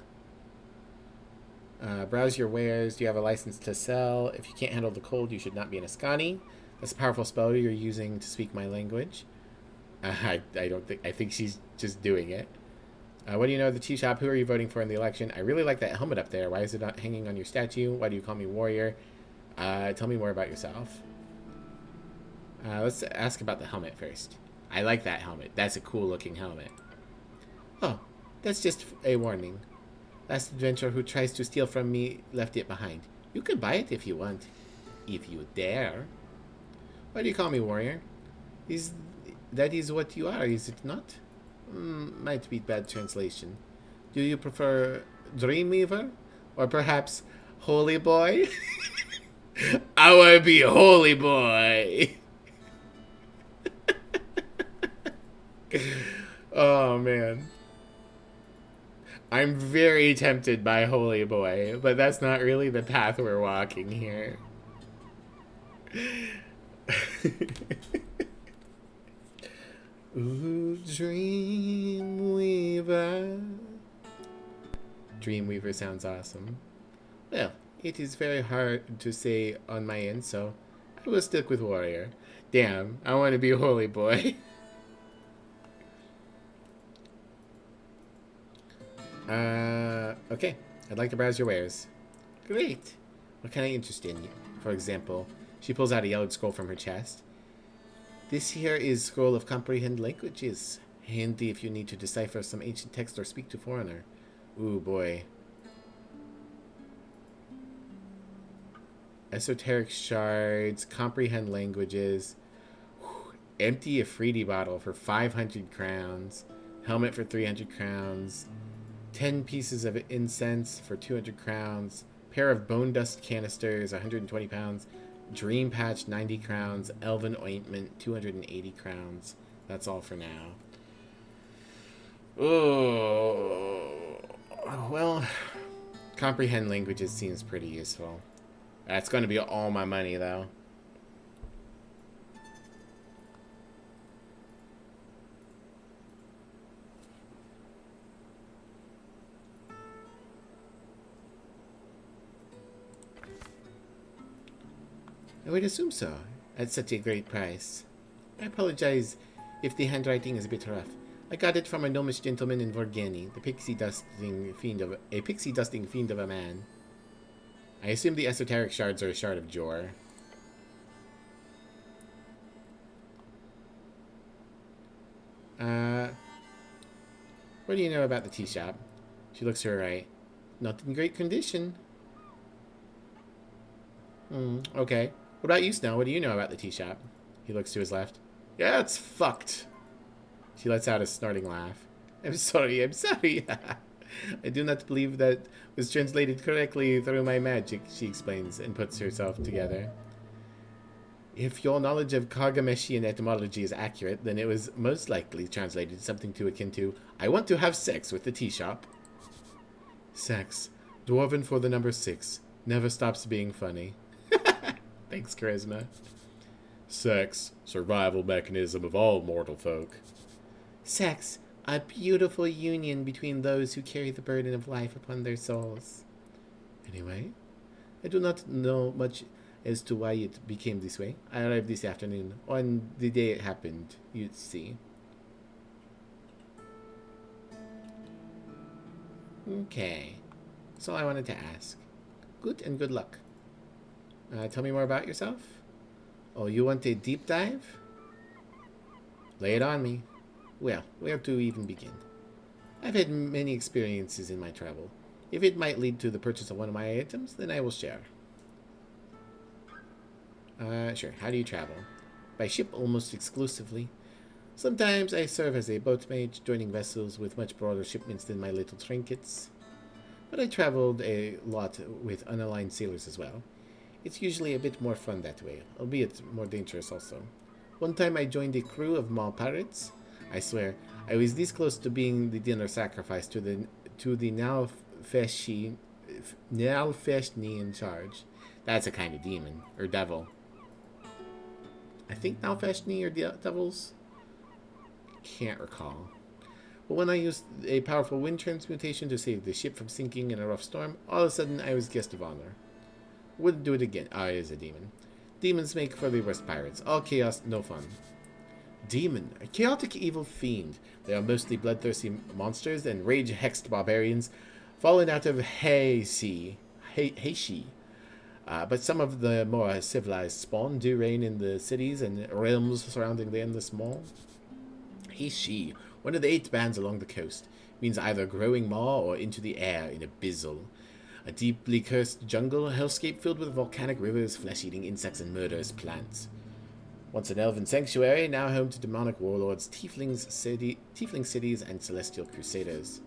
Browse your wares. Do you have a license to sell? If you can't handle the cold, you should not be an Ascani. That's a powerful spell you're using to speak my language. I don't think... I think she's just doing it. What do you know of the tea shop? Who are you voting for in the election? I really like that helmet up there. Why is it not hanging on your statue? Why do you call me warrior? Tell me more about yourself. Let's ask about the helmet first. I like that helmet. That's a cool looking helmet. Oh, that's just a warning. Last adventurer who tries to steal from me left it behind. You can buy it if you want. If you dare. Why do you call me warrior? That is what you are, is it not? Might be bad translation. Do you prefer Dreamweaver? Or perhaps Holy Boy? I want to be Holy Boy! Oh, man. I'm very tempted by Holy Boy, but that's not really the path we're walking here. Ooh, Dreamweaver. Dreamweaver sounds awesome. Well, it is very hard to say on my end, so I will stick with warrior. Damn, I want to be Holy Boy. Okay. I'd like to browse your wares. Great. What can I interest in? For example, she pulls out a yellowed scroll from her chest. This here is Scroll of Comprehend Languages. Handy if you need to decipher some ancient text or speak to foreigner. Ooh, boy. Esoteric Shards, Comprehend Languages. Whew. Empty Afridi bottle for 500 crowns. Helmet for 300 crowns. 10 pieces of incense for 200 crowns. Pair of bone dust canisters, 120 pounds. Dream patch, 90 crowns. Elven ointment, 280 crowns. That's all for now. Oh, well, comprehend languages seems pretty useful. That's going to be all my money, though. I would assume so, at such a great price. I apologize if the handwriting is a bit rough. I got it from a gnomish gentleman in Vorgani, the pixie dusting fiend of a man. I assume the esoteric shards are a shard of Jor. What do you know about the tea shop? She looks to her right. Not in great condition. Okay. What about you, Snow? What do you know about the tea shop? He looks to his left. Yeah, it's fucked. She lets out a snorting laugh. I'm sorry. I do not believe that was translated correctly through my magic, she explains, and puts herself together. If your knowledge of Kagameshian etymology is accurate, then it was most likely translated something to akin to, I want to have sex with the tea shop. Sex. Dwarven for the number 6. Never stops being funny. Thanks, Charisma. Sex. Survival mechanism of all mortal folk. Sex. A beautiful union between those who carry the burden of life upon their souls. Anyway, I do not know much as to why it became this way. I arrived this afternoon, on the day it happened, you see. Okay. That's all I wanted to ask. Good and good luck. Tell me more about yourself. Oh, you want a deep dive? Lay it on me. Well, where to even begin? I've had many experiences in my travel. If it might lead to the purchase of one of my items, then I will share. Sure. How do you travel? By ship almost exclusively. Sometimes I serve as a boat mage, joining vessels with much broader shipments than my little trinkets. But I traveled a lot with unaligned sailors as well. It's usually a bit more fun that way, albeit more dangerous also. One time I joined a crew of mall pirates. I swear, I was this close to being the dinner sacrifice to the Nalfeshni in charge. That's a kind of demon, or devil. I think Nalfeshni are devils? Can't recall. But when I used a powerful wind transmutation to save the ship from sinking in a rough storm, all of a sudden I was guest of honor. Wouldn't do it again. Ah, it is a demon. Demons make for the worst pirates. All chaos, no fun. Demon, a chaotic evil fiend. They are mostly bloodthirsty monsters and rage-hexed barbarians fallen out of Heishi. But some of the more civilized spawn do reign in the cities and realms surrounding the endless mall. Heishi, one of the 8 bands along the coast, means either growing maw or into the air in abyssal. A deeply cursed jungle, a hellscape filled with volcanic rivers, flesh-eating insects, and murderous plants. Once an elven sanctuary, now home to demonic warlords, tiefling cities, and celestial crusaders.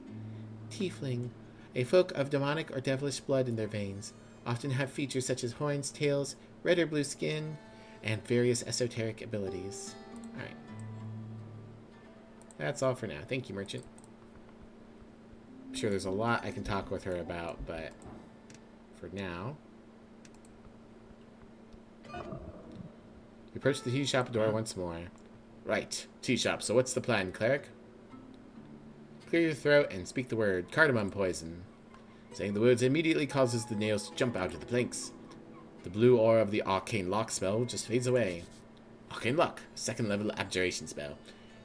Tiefling, a folk of demonic or devilish blood in their veins, often have features such as horns, tails, red or blue skin, and various esoteric abilities. Alright. That's all for now. Thank you, merchant. I'm sure there's a lot I can talk with her about, but for now... We approach the tea shop door once more. Right. Tea shop. So what's the plan, cleric? Clear your throat and speak the word. Cardamom poison. Saying the words immediately causes the nails to jump out of the planks. The blue aura of the arcane lock spell just fades away. Arcane lock. 2nd level abjuration spell.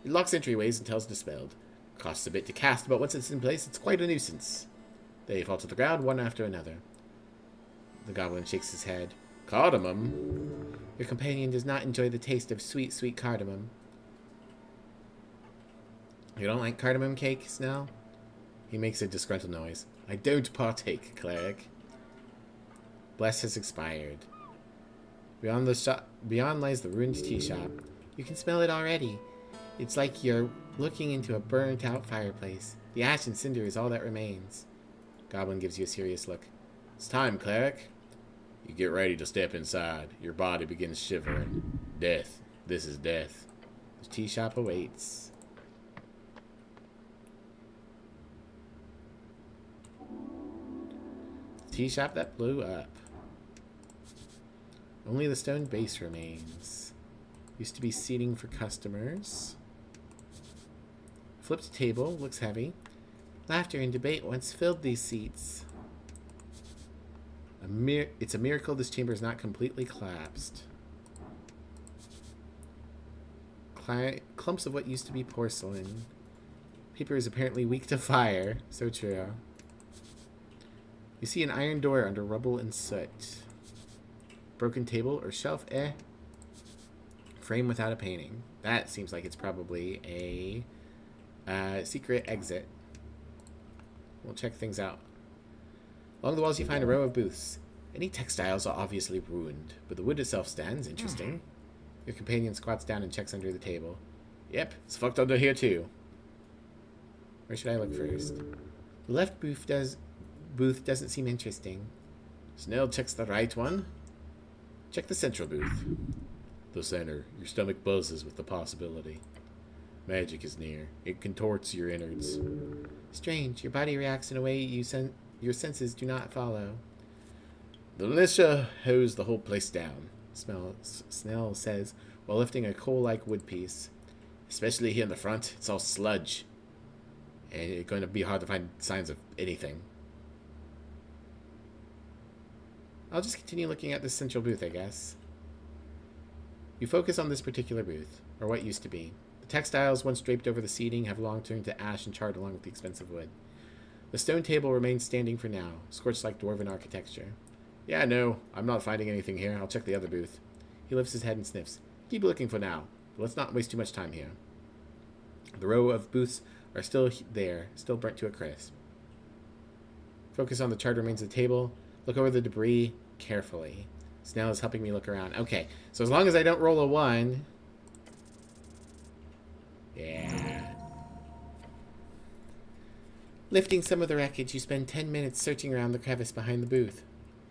It locks entryways until it's dispelled. Costs a bit to cast, but once it's in place, it's quite a nuisance. They fall to the ground one after another. The goblin shakes his head. Cardamom? Your companion does not enjoy the taste of sweet, sweet cardamom. You don't like cardamom cake, Snell? He makes a disgruntled noise. I don't partake, cleric. Bless has expired. Beyond lies the ruined tea shop. You can smell it already. It's like you're looking into a burnt-out fireplace. The ash and cinder is all that remains. Goblin gives you a serious look. It's time, cleric. You get ready to step inside. Your body begins shivering. Death. This is death. The tea shop awaits. The tea shop that blew up. Only the stone base remains. Used to be seating for customers. Flipped table, looks heavy. Laughter and debate once filled these seats. It's a miracle this chamber is not completely collapsed. Clumps of what used to be porcelain. Paper is apparently weak to fire. So true. You see an iron door under rubble and soot. Broken table or shelf, Frame without a painting. That seems like it's probably a secret exit. We'll check things out. Along the walls you find a row of booths. Any textiles are obviously ruined, but the wood itself stands. Interesting. Your companion squats down and checks under the table. Yep, it's fucked under here too. Where should I look first? The left booth doesn't seem interesting. Snell checks the right one. Check the central booth. The center. Your stomach buzzes with the possibility. Magic is near. It contorts your innards. Strange. Your body reacts in a way your senses do not follow. The militia hose the whole place down, Snell says, while lifting a coal-like wood piece. Especially here in the front, it's all sludge. And it's going to be hard to find signs of anything. I'll just continue looking at this central booth, I guess. You focus on this particular booth, or what used to be. The textiles once draped over the seating have long turned to ash and charred along with the expensive wood. The stone table remains standing for now, scorched like dwarven architecture. Yeah, no, I'm not finding anything here. I'll check the other booth. He lifts his head and sniffs. Keep looking for now. But let's not waste too much time here. The row of booths are still there, still burnt to a crisp. Focus on the charred remains of the table. Look over the debris carefully. Snell is helping me look around. Okay, so as long as I don't roll a 1... Yeah. Lifting some of the wreckage, you spend 10 minutes searching around the crevice behind the booth.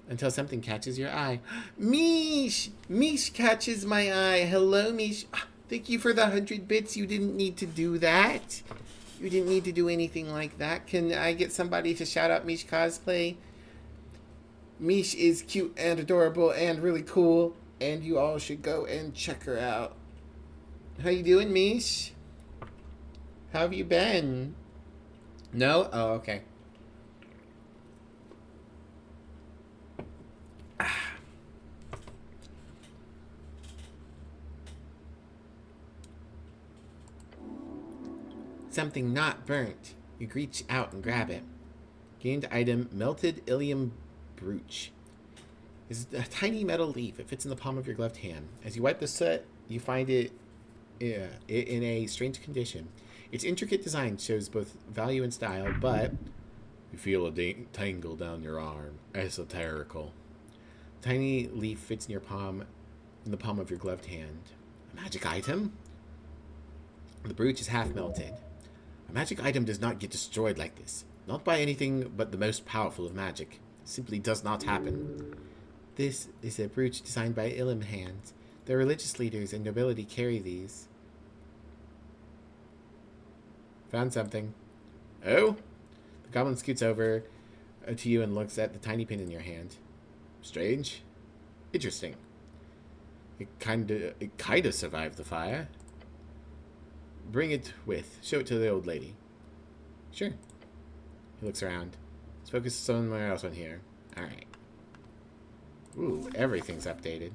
Until something catches your eye. Mish! Mish catches my eye. Hello, Mish. Thank you for the 100 bits. You didn't need to do that. You didn't need to do anything like that. Can I get somebody to shout out Mish Cosplay? Mish is cute and adorable and really cool. And you all should go and check her out. How you doing, Mish? How have you been? No? Oh, okay. Something not burnt. You reach out and grab it. Gained item, melted Elysium brooch. It's a tiny metal leaf. It fits in the palm of your gloved hand. As you wipe the soot, you find it in a strange condition. Its intricate design shows both value and style, but you feel a tangle down your arm. Esoterical. Tiny leaf fits in your palm, in the palm of your gloved hand. A magic item? The brooch is half melted. A magic item does not get destroyed like this. Not by anything but the most powerful of magic. It simply does not happen. This is a brooch designed by Illim hands. The religious leaders and nobility carry these. Found something. Oh? The goblin scoots over to you and looks at the tiny pin in your hand. Strange. Interesting. It kinda survived the fire. Bring it with. Show it to the old lady. Sure. He looks around. Let's focus somewhere else on here. Alright. Ooh, everything's updated.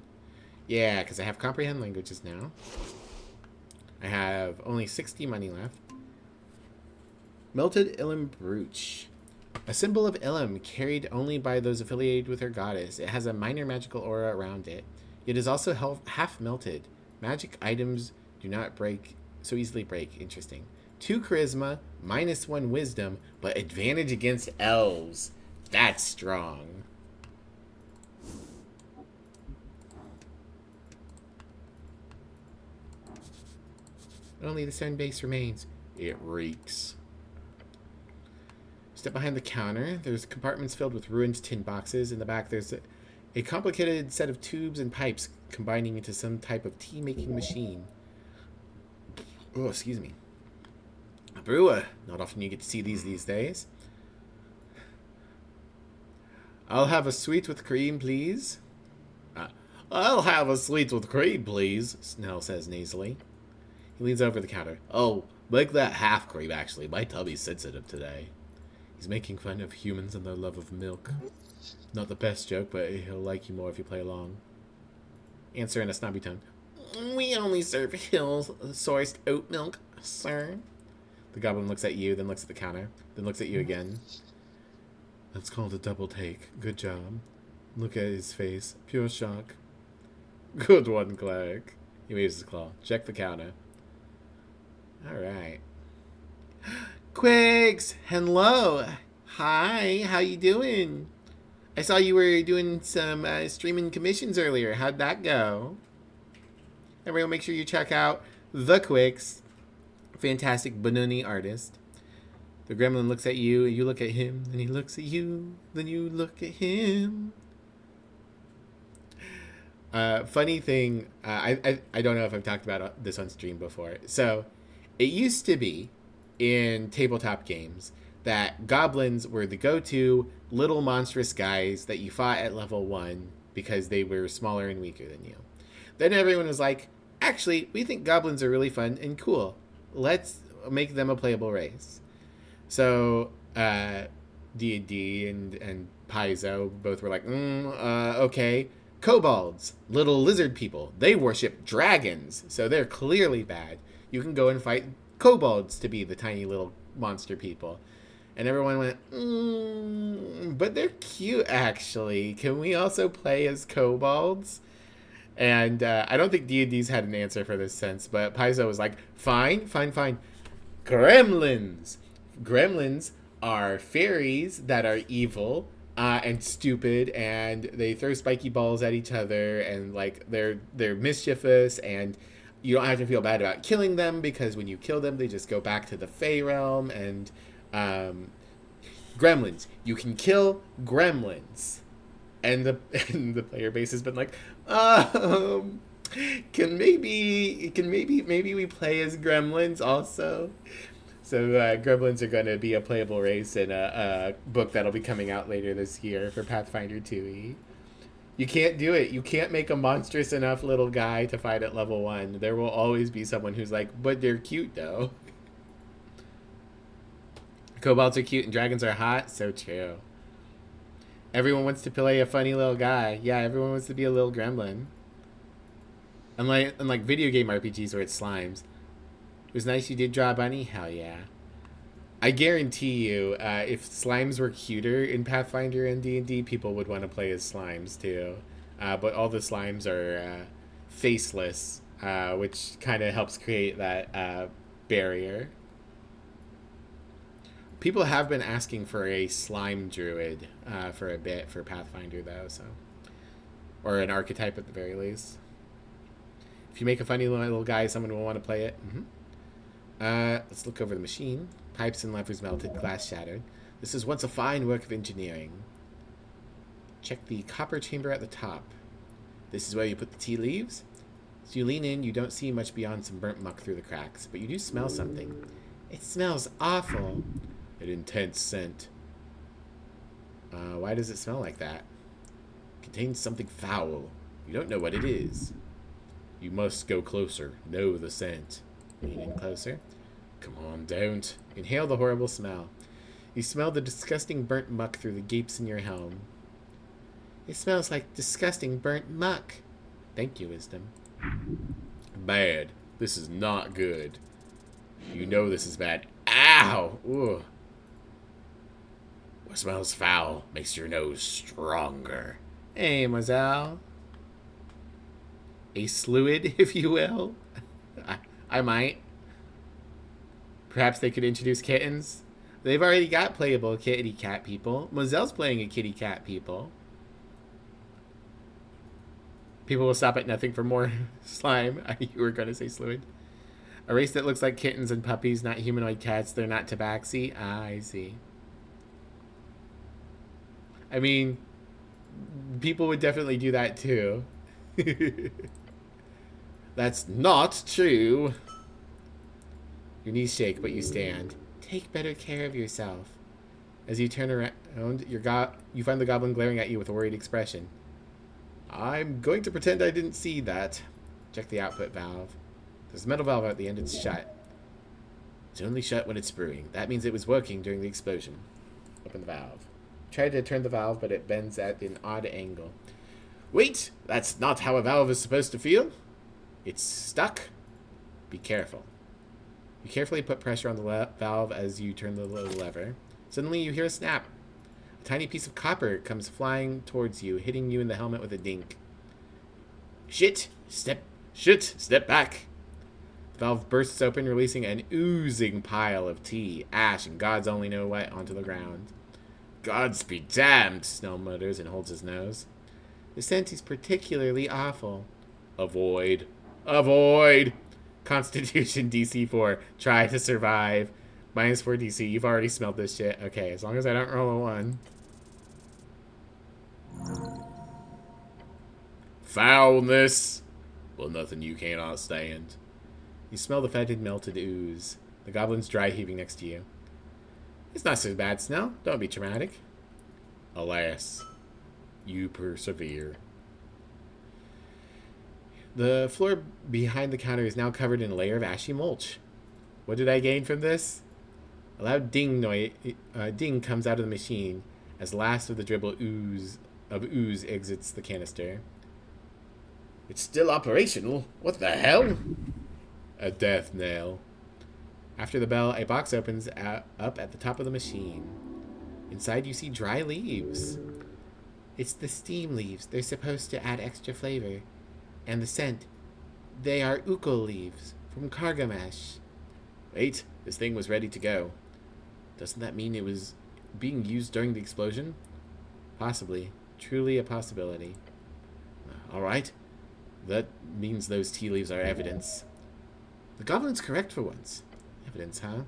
Yeah, because I have comprehend languages now. I have only 60 money left. Melted Illim brooch. A symbol of Illim carried only by those affiliated with her goddess. It has a minor magical aura around it. It is also half melted. Magic items do not so easily break. Interesting. 2 charisma, -1 wisdom, but advantage against elves. That's strong. Only the stone base remains. It reeks. Step behind the counter. There's compartments filled with ruined tin boxes. In the back, there's a complicated set of tubes and pipes combining into some type of tea-making machine. Oh, excuse me. A brewer. Not often you get to see these days. I'll have a sweet with cream, please. I'll have a sweet with cream, please, Snell says nasally. He leans over the counter. Oh, make that half cream, actually. My tummy's sensitive today. He's making fun of humans and their love of milk. Not the best joke, but he'll like you more if you play along. Answer in a snobby tone. We only serve hill-sourced oat milk, sir. The goblin looks at you, then looks at the counter, then looks at you again. That's called a double take. Good job. Look at his face. Pure shock. Good one, cleric. He waves his claw. Check the counter. Alright. Quigs! Hello! Hi, how you doing? I saw you were doing some streaming commissions earlier. How'd that go? Everyone make sure you check out The Quicks. Fantastic Benoni artist. The gremlin looks at you, you look at him, then he looks at you, then you look at him. Funny thing, I don't know if I've talked about this on stream before. So, it used to be in tabletop games that goblins were the go-to little monstrous guys that you fought at level 1 because they were smaller and weaker than you. Then everyone was like, actually, we think goblins are really fun and cool. Let's make them a playable race. So, D&D and Paizo both were like, okay. Kobolds, little lizard people, they worship dragons, so they're clearly bad. You can go and fight kobolds to be the tiny little monster people. And everyone went, but they're cute, actually. Can we also play as kobolds? And I don't think D&D's had an answer for this since, but Paizo was like, fine. Gremlins. Gremlins are fairies that are evil and stupid, and they throw spiky balls at each other, and like they're mischievous, and you don't have to feel bad about killing them, because when you kill them, they just go back to the Fey realm. And gremlins, you can kill gremlins. And the player base has been like, can maybe we play as gremlins also? So gremlins are going to be a playable race in a book that'll be coming out later this year for Pathfinder 2e. You can't do it. You can't make a monstrous enough little guy to fight at level 1. There will always be someone who's like, but they're cute though. Kobolds are cute and dragons are hot. So true. Everyone wants to play a funny little guy. Yeah, everyone wants to be a little gremlin. Unlike video game RPGs where it's slimes. It was nice you did draw a bunny. Hell yeah. I guarantee you, if slimes were cuter in Pathfinder and D&D, people would want to play as slimes too. But all the slimes are faceless, which kind of helps create that barrier. People have been asking for a slime druid for a bit for Pathfinder, though, so. Or an archetype at the very least. If you make a funny little guy, someone will want to play it. Let's look over the machine. Pipes and levers melted, glass shattered. This is once a fine work of engineering. Check the copper chamber at the top. This is where you put the tea leaves. As you lean in, you don't see much beyond some burnt muck through the cracks, but you do smell something. It smells awful. An intense scent. Why does it smell like that? It contains something foul. You don't know what it is. You must go closer. Know the scent. Lean in closer. Come on, don't. Inhale the horrible smell. You smell the disgusting burnt muck through the gapes in your helm. It smells like disgusting burnt muck. Thank you, Wisdom. Bad. This is not good. You know this is bad. Ow! Ooh. What smells foul makes your nose stronger. Hey, Mazel. A fluid, if you will. I might. Perhaps they could introduce kittens. They've already got playable kitty cat people. Mazel's playing a kitty cat people. People will stop at nothing for more slime. You were going to say fluid. A race that looks like kittens and puppies, not humanoid cats. They're not tabaxi. Ah, I see. I mean, people would definitely do that too. That's not true. Your knees shake, but you stand. Take better care of yourself. As you turn around, you find the goblin glaring at you with a worried expression. I'm going to pretend I didn't see that. Check the output valve. There's a metal valve at the end. It's shut. It's only shut when it's brewing. That means it was working during the explosion. Open the valve. Try to turn the valve, but it bends at an odd angle. Wait! That's not how a valve is supposed to feel. It's stuck. Be careful. You carefully put pressure on the valve as you turn the little lever. Suddenly you hear a snap. A tiny piece of copper comes flying towards you, hitting you in the helmet with a dink. Shit! Step back! The valve bursts open, releasing an oozing pile of tea, ash, and gods only know what onto the ground. Gods be damned, Snell mutters and holds his nose. The scent is particularly awful. Avoid. Constitution DC 4. Try to survive. -4 DC. You've already smelled this shit. Okay, as long as I don't roll a 1. Foulness. Well, nothing you cannot stand. You smell the fetid, melted ooze. The goblin's dry heaving next to you. It's not so bad, Snell. Don't be traumatic. Alas, you persevere. The floor behind the counter is now covered in a layer of ashy mulch. What did I gain from this? A loud ding comes out of the machine as the last of the dribble ooze exits the canister. It's still operational. What the hell? A death knell. After the bell, a box opens up at the top of the machine. Inside, you see dry leaves. It's the steam leaves. They're supposed to add extra flavor. And the scent. They are ukol leaves from Kargamash. Wait, this thing was ready to go. Doesn't that mean it was being used during the explosion? Possibly. Truly a possibility. Alright. That means those tea leaves are evidence. The goblin's correct for once. Evidence, huh?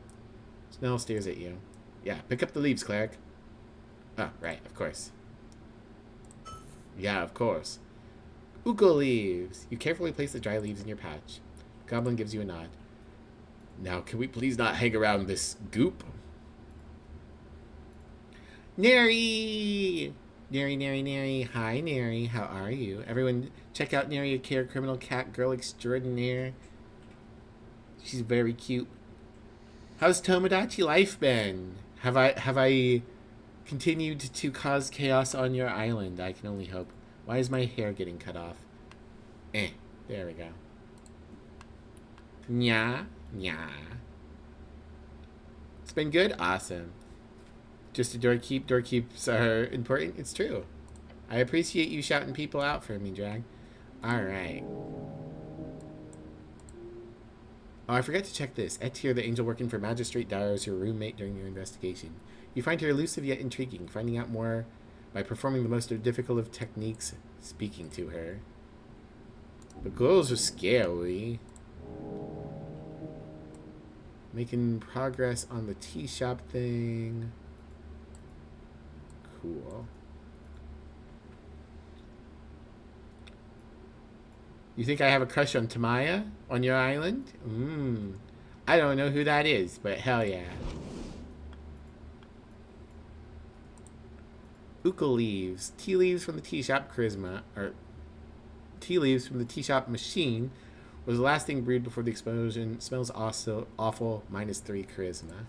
Snell stares at you. Yeah, pick up the leaves, cleric. Oh, right, of course. Yeah, of course. Ukol leaves. You carefully place the dry leaves in your pouch. Goblin gives you a nod. Now, can we please not hang around this goop? Neri! Neri, Neri, Neri. Hi, Neri. How are you? Everyone, check out Neri, a care criminal cat girl extraordinaire. She's very cute. How's Tomodachi life been? Have I continued to cause chaos on your island? I can only hope. Why is my hair getting cut off? There we go. Nya, nya. It's been good? Awesome. Just a doorkeep. Doorkeeps are important. It's true. I appreciate you shouting people out for me, Drag. Alright. Oh, I forgot to check this. Etir, the angel working for Magistrate Dara, is your roommate during your investigation. You find her elusive yet intriguing, finding out more by performing the most difficult of techniques, speaking to her. The girls are scary. Making progress on the tea shop thing. Cool. You think I have a crush on Tamaya on your island? I don't know who that is, but hell yeah. Ukol leaves. Tea leaves from the tea shop charisma, or tea leaves from the tea shop machine was the last thing brewed before the explosion. Smells also awful. -3 charisma.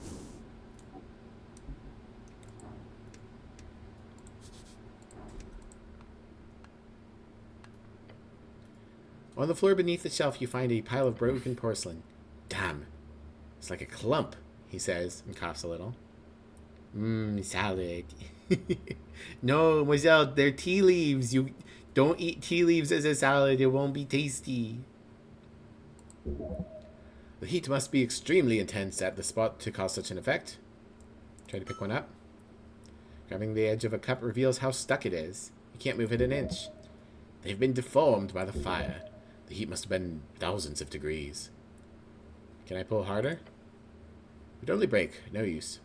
On the floor beneath the shelf, you find a pile of broken porcelain. Damn. It's like a clump, he says, and coughs a little. Salad. No, Moselle, they're tea leaves. You don't eat tea leaves as a salad. It won't be tasty. The heat must be extremely intense at the spot to cause such an effect. Try to pick one up. Grabbing the edge of a cup reveals how stuck it is. You can't move it an inch. They've been deformed by the fire. The heat must have been thousands of degrees. Can I pull harder? It would only break. No use.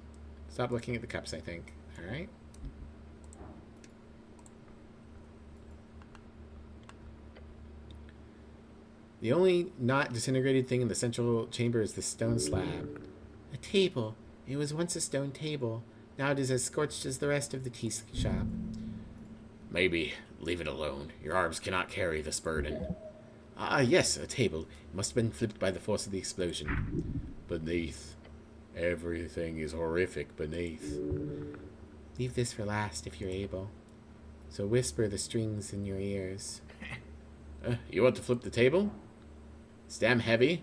Stop looking at the cups, I think. Alright. The only not disintegrated thing in the central chamber is the stone slab. A table. It was once a stone table. Now it is as scorched as the rest of the tea shop. Maybe. Leave it alone. Your arms cannot carry this burden. Ah, yes, a table. It must have been flipped by the force of the explosion. Beneath. Everything is horrific beneath. Leave this for last if you're able. So whisper the strings in your ears. You want to flip the table? It's damn heavy,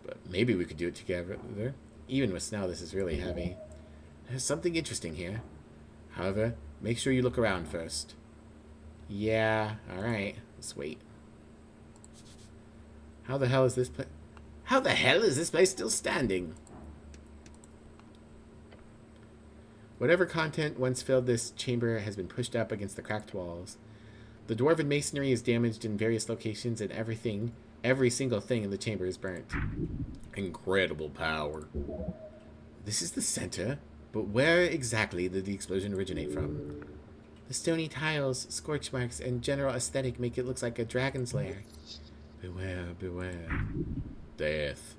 but maybe we could do it together. Even with snow, this is really heavy. There's something interesting here. However, make sure you look around first. Yeah, alright. Let's wait. How the hell is this place? How the hell is this place still standing? Whatever content once filled this chamber has been pushed up against the cracked walls. The dwarven masonry is damaged in various locations, and every single thing in the chamber is burnt. Incredible power. This is the center, but where exactly did the explosion originate from? The stony tiles, scorch marks, and general aesthetic make it look like a dragon's lair. Beware, beware. Death.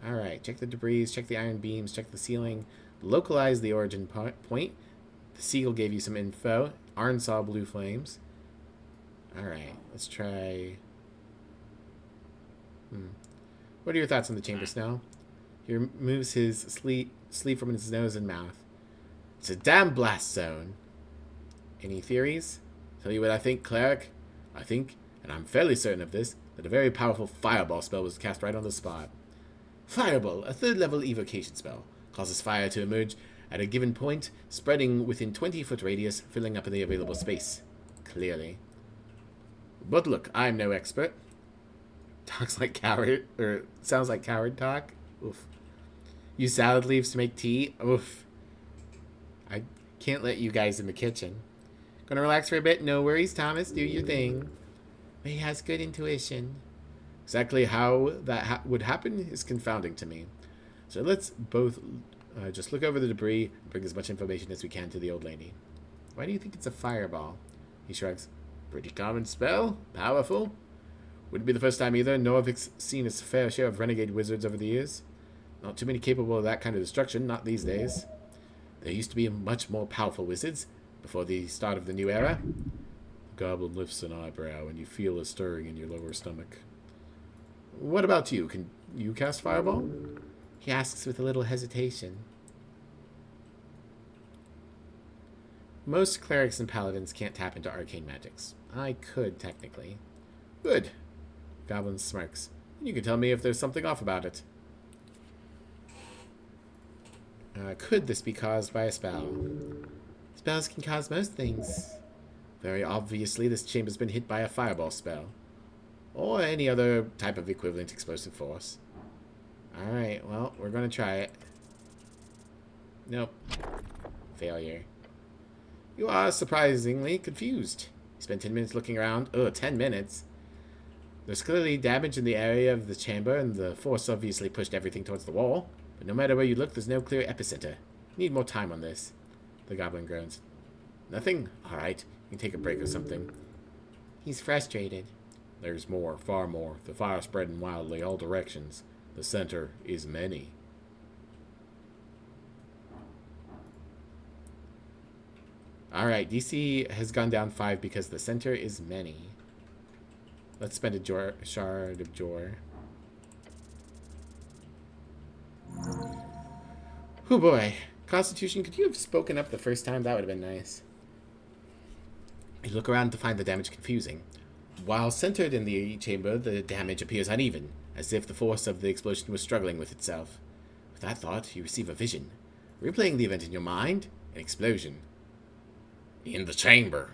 Alright, check the debris, check the iron beams, check the ceiling. Localize the origin point. The seagull gave you some info. Arn saw blue flames. Alright, let's try... What are your thoughts on the chamber, Snow? He removes his sleeve from his nose and mouth. It's a damn blast zone. Any theories? Tell you what I think, cleric. I think, and I'm fairly certain of this, that a very powerful fireball spell was cast right on the spot. Fireball, a third-level evocation spell. Causes fire to emerge at a given point, spreading within 20-foot radius, filling up the available space. Clearly. But look, I'm no expert. Talks like coward, or sounds like coward talk. Oof. Use salad leaves to make tea. Oof. I can't let you guys in the kitchen. Gonna relax for a bit? No worries, Thomas. Do your thing. But he has good intuition. Exactly how that would happen is confounding to me. So let's both just look over the debris and bring as much information as we can to the old lady. Why do you think it's a fireball? He shrugs. Pretty common spell. Powerful. Wouldn't be the first time either, nor have seen a fair share of renegade wizards over the years. Not too many capable of that kind of destruction, not these days. There used to be much more powerful wizards before the start of the new era. The goblin lifts an eyebrow, and you feel a stirring in your lower stomach. What about you? Can you cast Fireball? He asks with a little hesitation. Most clerics and paladins can't tap into arcane magics. I could, technically. Good. Goblin smirks. You can tell me if there's something off about it. Could this be caused by a spell? Spells can cause most things. Very obviously, this chamber's been hit by a fireball spell. Or any other type of equivalent explosive force. Alright, well, we're gonna try it. Nope. Failure. You are surprisingly confused. You spent 10 minutes looking around. 10 minutes? There's clearly damage in the area of the chamber, and the force obviously pushed everything towards the wall. But no matter where you look, there's no clear epicenter. Need more time on this. The goblin groans. Nothing? Alright, you can take a break or something. He's frustrated. There's more, far more. The fire spreading wildly all directions. The center is many. Alright, DC has gone down 5 because the center is many. Let's spend a shard of Jor. Oh boy. Constitution, could you have spoken up the first time? That would have been nice. You look around to find the damage confusing. While centered in the chamber, the damage appears uneven, as if the force of the explosion was struggling with itself. With that thought, you receive a vision. Replaying the event in your mind, an explosion. In the chamber.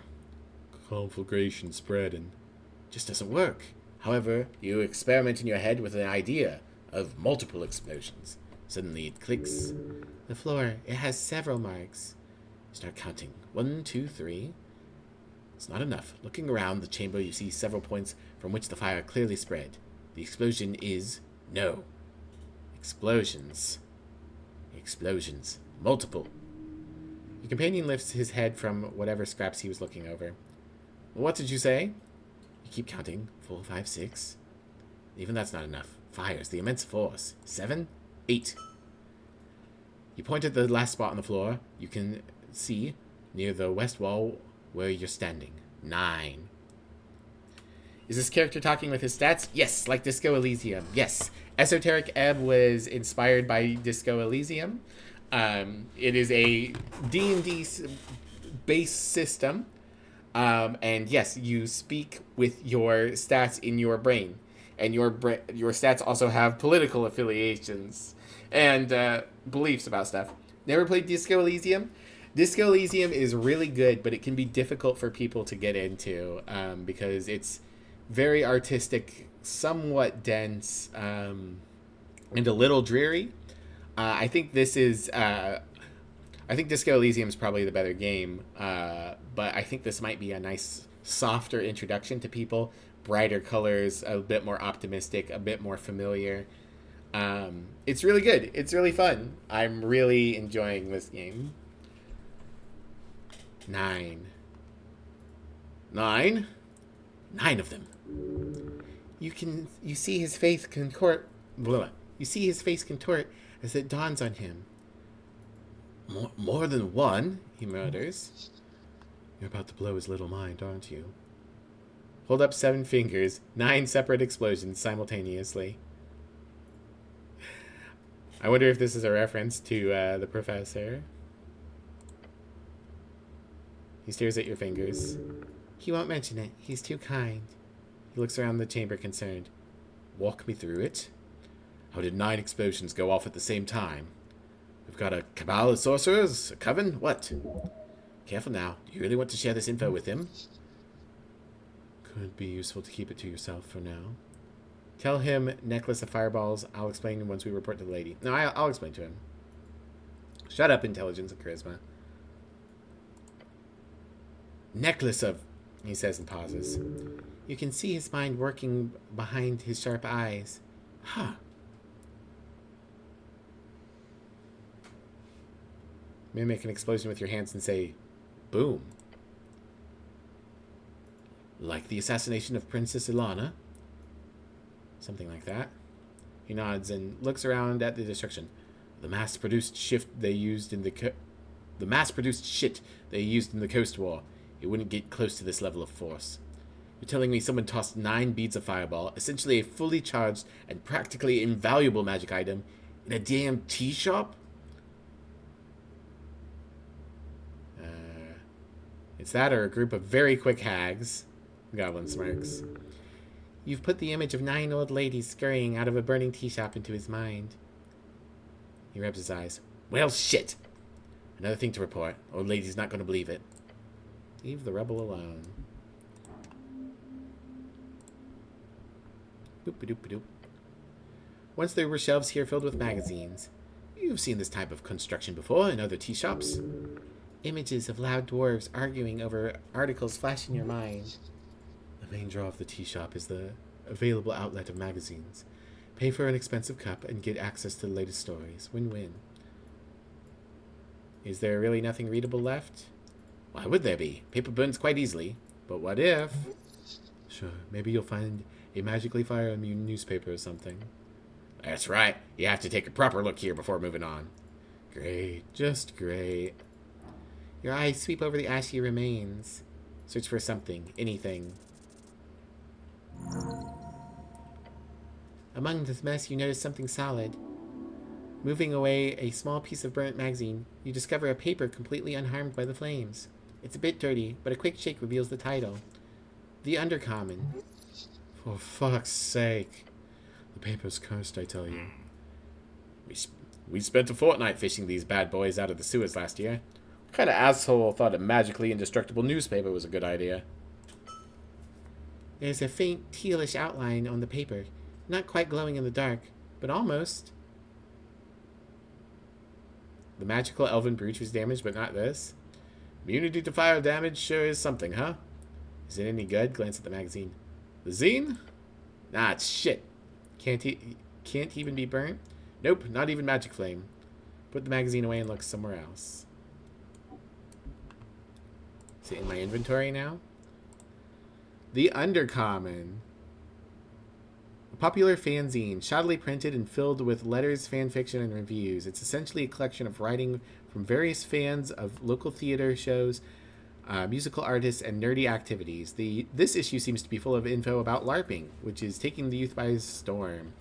Conflagration spreading. Just doesn't work. However, you experiment in your head with an idea of multiple explosions. Suddenly it clicks. The floor, it has several marks. Start counting. 1, 2, 3. It's not enough. Looking around the chamber, you see several points from which the fire clearly spread. The explosion is no. Explosions. Explosions. Multiple. Your companion lifts his head from whatever scraps he was looking over. What did you say? You keep counting. 4, 5, 6. Even that's not enough. Fires. The immense force. 7, 8. You point at the last spot on the floor. You can see near the west wall where you're standing. 9. Is this character talking with his stats? Yes, like Disco Elysium. Yes. Esoteric Ebb was inspired by Disco Elysium. It is a D&D base system. And yes, you speak with your stats in your brain. And your stats also have political affiliations and beliefs about stuff. Never played Disco Elysium? Disco Elysium is really good, but it can be difficult for people to get into because it's very artistic, somewhat dense, and a little dreary. I think Disco Elysium is probably the better game, but I think this might be a nice, softer introduction to people. Brighter colors, a bit more optimistic, a bit more familiar. It's really good. It's really fun. I'm really enjoying this game. 9. 9? 9 of them. You see his face contort. Blah. You see his face contort as it dawns on him. More than one, he mutters. You're about to blow his little mind, aren't you? Hold up 7 fingers. 9 separate explosions simultaneously. I wonder if this is a reference to the professor. He stares at your fingers. He won't mention it. He's too kind. He looks around the chamber concerned. Walk me through it. How did 9 explosions go off at the same time? We've got a cabal of sorcerers? A coven? What? Careful now. Do you really want to share this info with him? Could be useful to keep it to yourself for now. Tell him necklace of fireballs. I'll explain once we report to the lady. No, I'll explain to him. Shut up, intelligence and charisma. Necklace of... He says and pauses. You can see his mind working behind his sharp eyes. Huh. Mimic an explosion with your hands and say, boom. Like the assassination of Princess Ilana? Something like that. He nods and looks around at the destruction. The mass-produced shit they used in the Coast War. It wouldn't get close to this level of force. You're telling me someone tossed 9 beads of fireball, essentially a fully charged and practically invaluable magic item, in a damn tea shop? It's that or a group of very quick hags. Goblin smirks. You've put the image of 9 old ladies scurrying out of a burning tea shop into his mind. He rubs his eyes. Well, shit! Another thing to report. Old lady's not going to believe it. Leave the rebel alone. Boop-a-doop-a-doop. Once there were shelves here filled with magazines. You've seen this type of construction before in other tea shops. Images of loud dwarves arguing over articles flash in your mind. The main draw of the tea shop is the available outlet of magazines. Pay for an expensive cup and get access to the latest stories. Win-win. Is there really nothing readable left? Why would there be? Paper burns quite easily. But what if? Sure, maybe you'll find a magically fire-immune newspaper or something. That's right. You have to take a proper look here before moving on. Great. Just great. Your eyes sweep over the ashy remains. Search for something. Anything. Among this mess, you notice something solid. Moving away a small piece of burnt magazine, you discover a paper completely unharmed by the flames. It's a bit dirty, but a quick shake reveals the title. The Undercommon. For fuck's sake. The paper's cursed, I tell you. We spent a fortnight fishing these bad boys out of the sewers last year. What kind of asshole thought a magically indestructible newspaper was a good idea? There's a faint tealish outline on the paper. Not quite glowing in the dark, but almost. The magical elven brooch was damaged, but not this. Immunity to fire damage sure is something, huh? Is it any good? Glance at the magazine. The zine? Nah, it's shit. Can't even be burnt? Nope, not even magic flame. Put the magazine away and look somewhere else. Is it in my inventory now? The Undercommon. A popular fanzine, shoddily printed and filled with letters, fan fiction, and reviews. It's essentially a collection of writing from various fans of local theater shows, musical artists, and nerdy activities. This issue seems to be full of info about LARPing, which is taking the youth by storm.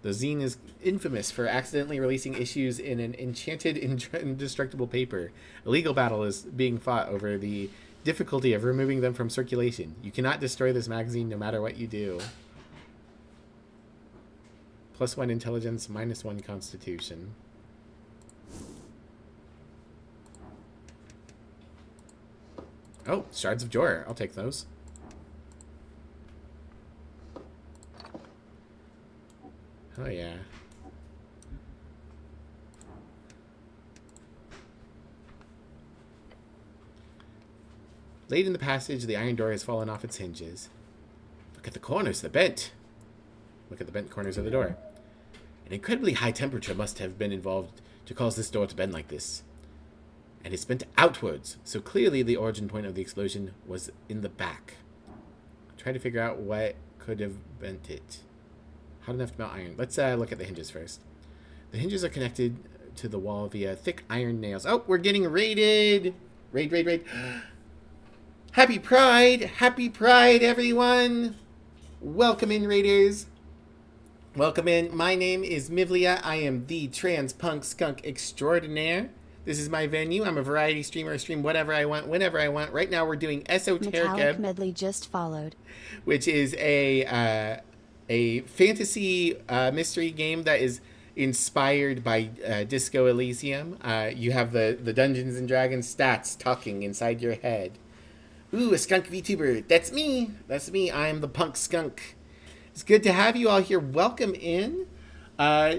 The zine is infamous for accidentally releasing issues in an enchanted, indestructible paper. A legal battle is being fought over the difficulty of removing them from circulation. You cannot destroy this magazine no matter what you do. +1 intelligence, -1 constitution. Oh, shards of Jor. I'll take those. Oh, yeah. Late in the passage, the iron door has fallen off its hinges. Look at the corners, they're bent. Look at the bent corners of the door. An incredibly high temperature must have been involved to cause this door to bend like this. And it's bent outwards, so clearly the origin point of the explosion was in the back. Try to figure out what could have bent it. Hot enough to melt iron. Let's look at the hinges first. The hinges are connected to the wall via thick iron nails. Oh, we're getting raided! Raid. Happy Pride! Happy Pride, everyone! Welcome in, raiders. Welcome in. My name is Mivlia. I am the trans punk skunk extraordinaire. This is my venue. I'm a variety streamer. I stream whatever I want, whenever I want. Right now we're doing Esoteric Metallic Medley just followed. which is a a fantasy mystery game that is inspired by Disco Elysium. You have the Dungeons and Dragons stats talking inside your head. Ooh, a skunk VTuber. That's me. That's me. I am the punk skunk. It's good to have you all here. Welcome in.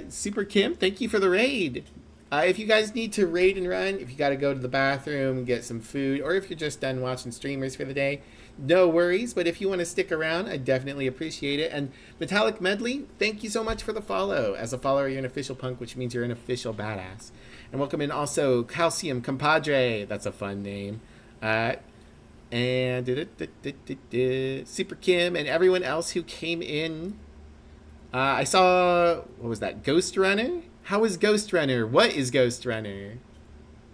Super Kim, thank you for the raid. If you guys need to raid and run, if you got to go to the bathroom, get some food, or if you're just done watching streamers for the day, no worries. But if you want to stick around, I definitely appreciate it. And Metallic Medley, thank you so much for the follow. As a follower, you're an official punk, which means you're an official badass. And welcome in also Calcium Compadre. That's a fun name. And Super Kim and everyone else who came in. I saw, what was that, Ghost Runner? How is Ghost Runner? What is Ghost Runner?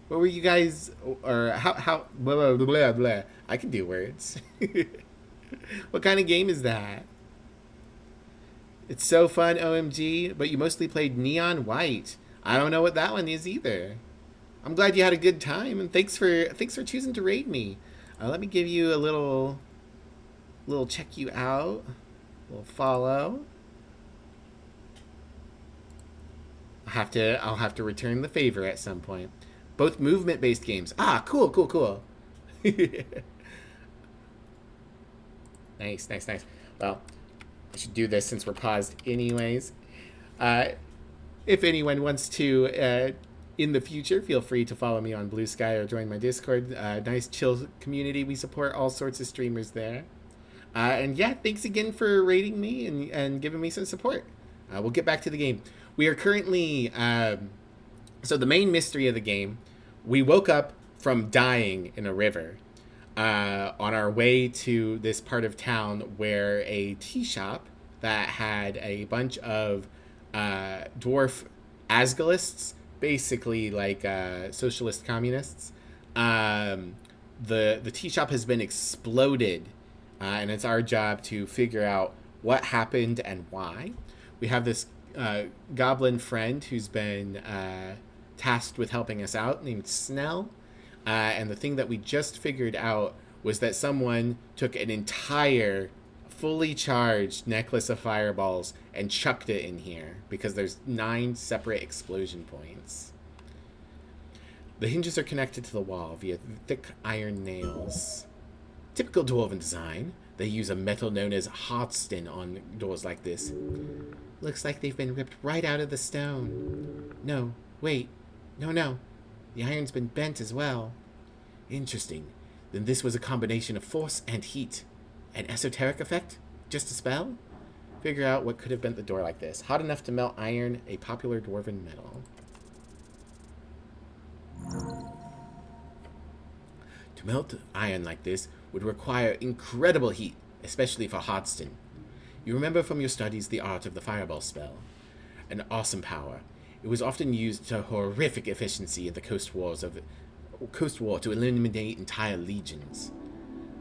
What were you guys, or how, blah, blah, blah, blah. I can do words. What kind of game is that? It's so fun, OMG, but you mostly played Neon White. I don't know what that one is either. I'm glad you had a good time, and thanks for choosing to raid me. Let me give you a little check you out, a little follow. I'll have to return the favor at some point. Both movement-based games. Ah, cool. Nice. Well, I should do this since we're paused anyways. If anyone wants to, in the future, feel free to follow me on Blue Sky or join my Discord. Nice, chill community. We support all sorts of streamers there. And yeah, thanks again for rating me and giving me some support. We'll get back to the game. We are currently... so the main mystery of the game, we woke up from dying in a river on our way to this part of town where a tea shop that had a bunch of dwarf Asgalists, basically like socialist communists. The tea shop has been exploded, and it's our job to figure out what happened and why. We have this goblin friend who's been tasked with helping us out, named Snell. And the thing that we just figured out was that someone took an entire fully charged necklace of fireballs and chucked it in here because there's 9 separate explosion points. The hinges are connected to the wall via thick iron nails. Typical dwarven design. They use a metal known as hardston on doors like this. Looks like they've been ripped right out of the stone. No, wait. No. The iron's been bent as well. Interesting. Then this was a combination of force and heat. An esoteric effect? Just a spell? Figure out what could have bent the door like this. Hot enough to melt iron, a popular dwarven metal. To melt iron like this would require incredible heat, especially for hardston. You remember from your studies the art of the fireball spell. An awesome power. It was often used to horrific efficiency in the Coast War to eliminate entire legions.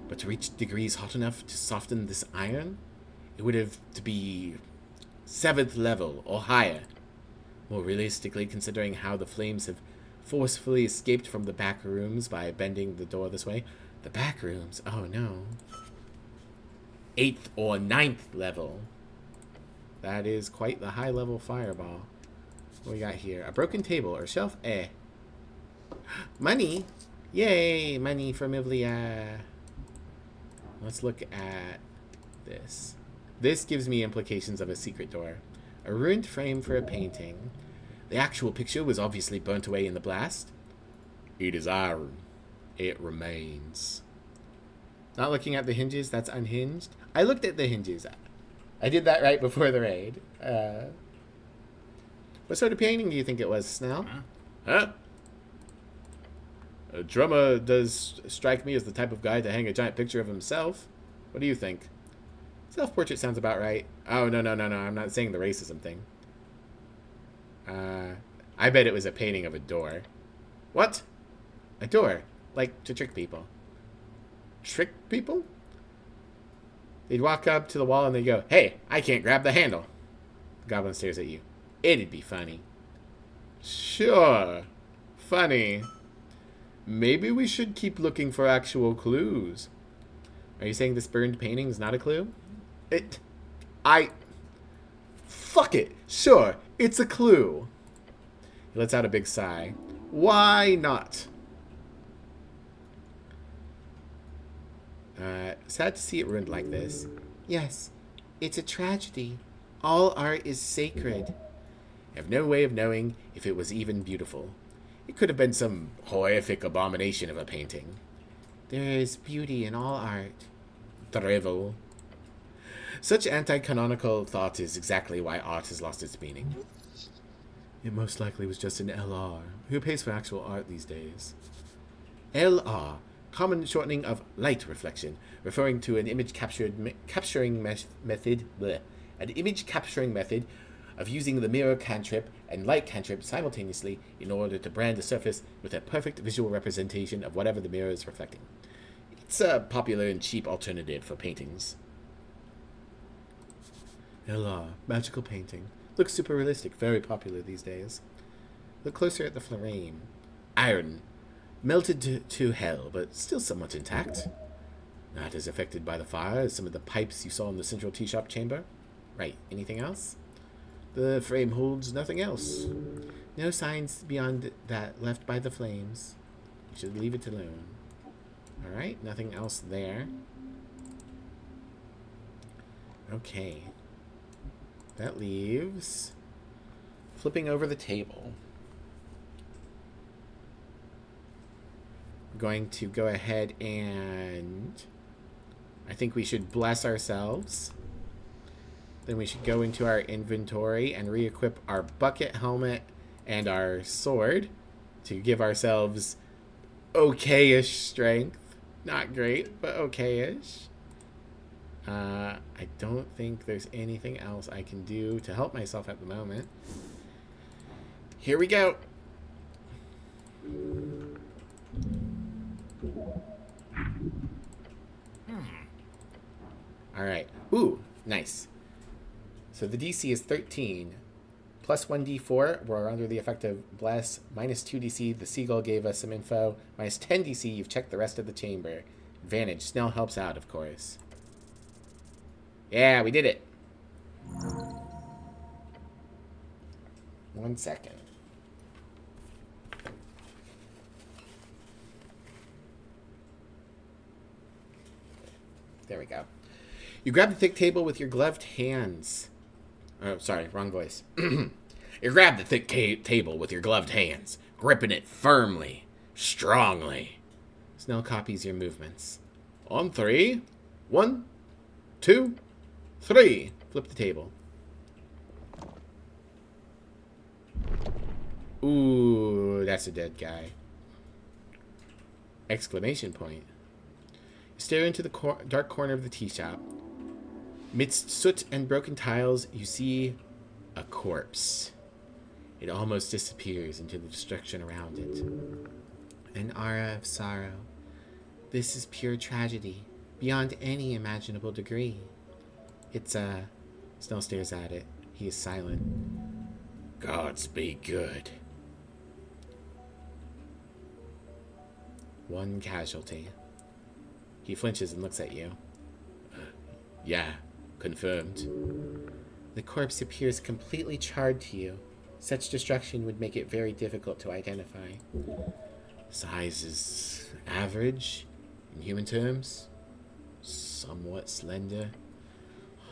But to reach degrees hot enough to soften this iron, it would have to be 7th level or higher. More realistically, considering how the flames have forcefully escaped from the back rooms by bending the door this way. The back rooms? Oh no. 8th or 9th level. That is quite the high level fireball. What we got here? A broken table or shelf? Money! Yay! Money from Ivlia. Let's look at this. This gives me implications of a secret door. A ruined frame for a painting. The actual picture was obviously burnt away in the blast. It is iron. It remains. Not looking at the hinges, that's unhinged. I looked at the hinges. I did that right before the raid. What sort of painting do you think it was, Snell? Huh? A drummer does strike me as the type of guy to hang a giant picture of himself. What do you think? Self-portrait sounds about right. Oh, no. I'm not saying the racism thing. I bet it was a painting of a door. What? A door? Like, to trick people. Trick people? They'd walk up to the wall and they'd go, "Hey, I can't grab the handle." The goblin stares at you. It'd be funny. Sure. Funny. Maybe we should keep looking for actual clues. Are you saying this burned painting's not a clue? Fuck it. Sure, it's a clue. He lets out a big sigh. Why not? Sad to see it ruined like this. Yes, it's a tragedy. All art is sacred. I have no way of knowing if it was even beautiful. It could have been some horrific abomination of a painting. There is beauty in all art. Drivel. Such anti-canonical thought is exactly why art has lost its meaning. It most likely was just an LR. Who pays for actual art these days? LR, common shortening of light reflection, referring to an image capturing method. Bleh, an image capturing method of using the mirror cantrip and light cantrip simultaneously in order to brand a surface with a perfect visual representation of whatever the mirror is reflecting. It's a popular and cheap alternative for paintings. LR, magical painting. Looks super realistic, very popular these days. Look closer at the flame. Iron. Melted to hell, but still somewhat intact. Not as affected by the fire as some of the pipes you saw in the central tea shop chamber. Right, anything else? The frame holds nothing else. No signs beyond that left by the flames. You should leave it alone. Alright, nothing else there. Okay. That leaves flipping over the table. We're going to go ahead and I think we should bless ourselves. Then we should go into our inventory and re-equip our bucket helmet and our sword to give ourselves okay-ish strength. Not great, but okay-ish. I don't think there's anything else I can do to help myself at the moment. Here we go. Alright. Ooh, nice. So the DC is 13. Plus 1d4, we're under the effect of Bless. Minus 2 DC, the seagull gave us some info. Minus 10 DC, you've checked the rest of the chamber. Advantage, Snell helps out, of course. Yeah, we did it. 1 second. There we go. You grab the thick table with your gloved hands. Oh, sorry, wrong voice. You grab the thick table with your gloved hands, gripping it firmly, strongly. Snell copies your movements. On 3. 1, 2, 3. Flip the table. Ooh, that's a dead guy. Exclamation point. You stare into the dark corner of the tea shop. Midst soot and broken tiles, you see a corpse. It almost disappears into the destruction around it. An aura of sorrow. This is pure tragedy, beyond any imaginable degree. It's Snell stares at it. He is silent. Gods be good. 1 casualty. He flinches and looks at you. Yeah, confirmed. The corpse appears completely charred to you. Such destruction would make it very difficult to identify. Size is average, in human terms. Somewhat slender.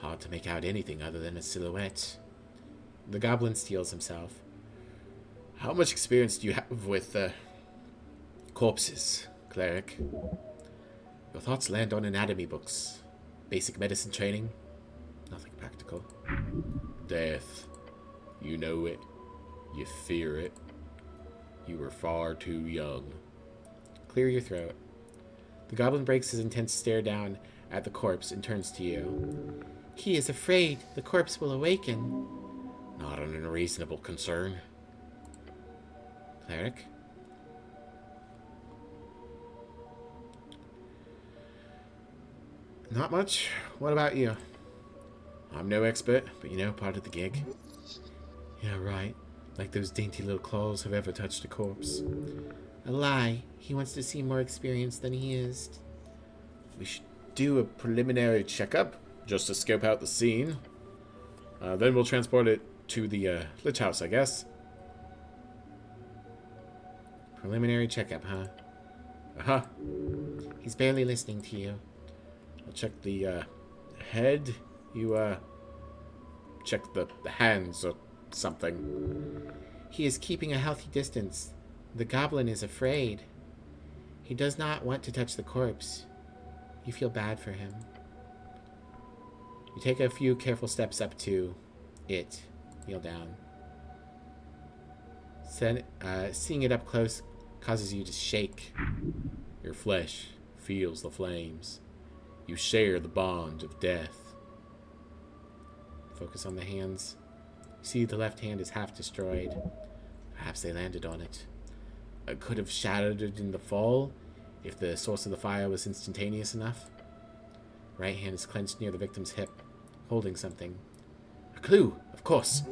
Hard to make out anything other than a silhouette. The goblin steels himself. How much experience do you have with corpses, cleric? Your thoughts land on anatomy books. Basic medicine training. Nothing practical. Death. You know it. You fear it. You were far too young. Clear your throat. The goblin breaks his intense stare down at the corpse and turns to you. He is afraid the corpse will awaken. Not an unreasonable concern. Cleric? Not much. What about you? I'm no expert, but you know, part of the gig. Yeah, right. Like those dainty little claws have ever touched a corpse. A lie. He wants to seem more experienced than he is. We should do a preliminary checkup, just to scope out the scene. Then we'll transport it to the Lich House, I guess. Preliminary checkup, huh? Uh-huh. He's barely listening to you. I'll check the head. You check the hands or something. He is keeping a healthy distance. The goblin is afraid. He does not want to touch the corpse. You feel bad for him. You take a few careful steps up to it. Kneel down. Seeing it up close causes you to shake. Your flesh feels the flames. You share the bond of death. Focus on the hands. You see the left hand is half destroyed. Perhaps they landed on it. It could have shattered it in the fall if the source of the fire was instantaneous enough. Right hand is clenched near the victim's hip, holding something. A clue, of course.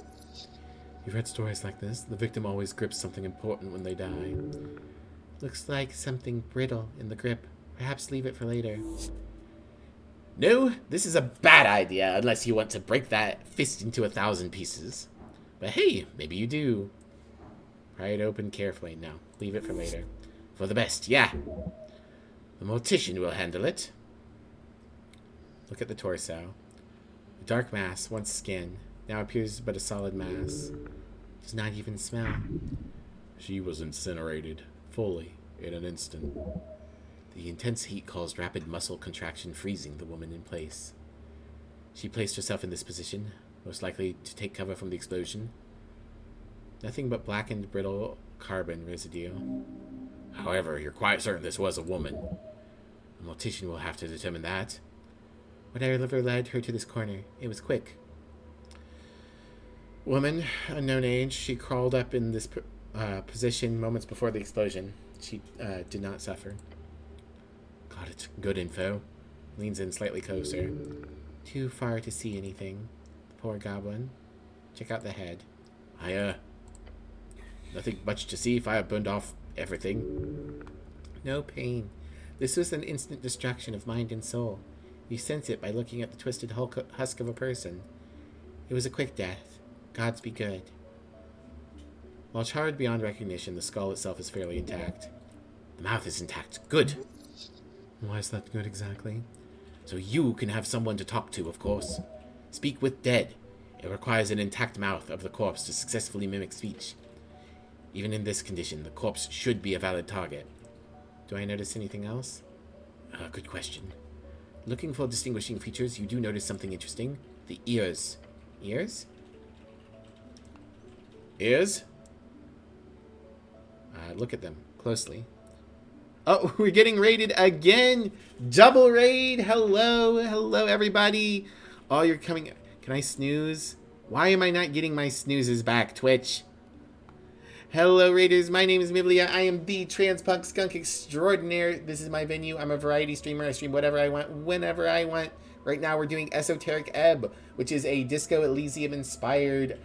You've read stories like this. The victim always grips something important when they die. Looks like something brittle in the grip. Perhaps leave it for later. No, this is a bad idea unless you want to break that fist into 1,000 pieces. But hey, maybe you do. Pry it open carefully. No, leave it for later. For the best, yeah. The mortician will handle it. Look at the torso. The dark mass, once skin, now appears but a solid mass. Does not even smell. She was incinerated, fully, in an instant. The intense heat caused rapid muscle contraction, freezing the woman in place. She placed herself in this position, most likely to take cover from the explosion. Nothing but blackened, brittle carbon residue. However, you're quite certain this was a woman. A mortician will have to determine that. Whatever led her to this corner, it was quick. Woman, unknown age, she crawled up in this position moments before the explosion. She did not suffer. Got it. Good info. Leans in slightly closer. Too far to see anything. The poor goblin. Check out the head. Nothing much to see. Fire burned off everything. No pain. This was an instant destruction of mind and soul. You sense it by looking at the twisted husk of a person. It was a quick death. Gods be good. While charred beyond recognition, the skull itself is fairly intact. The mouth is intact. Good. Why is that good exactly? So you can have someone to talk to, of course. Speak with dead. It requires an intact mouth of the corpse to successfully mimic speech. Even in this condition, the corpse should be a valid target. Do I notice anything else? Good question. Looking for distinguishing features, you do notice something interesting. The ears. Ears? Ears? Look at them closely. Oh, we're getting raided again! Double raid! Hello, hello everybody! Oh, you're coming... Can I snooze? Why am I not getting my snoozes back, Twitch? Hello, Raiders. My name is Miblia. I am the Transpunk Skunk Extraordinaire. This is my venue. I'm a variety streamer. I stream whatever I want, whenever I want. Right now, we're doing Esoteric Ebb, which is a Disco Elysium-inspired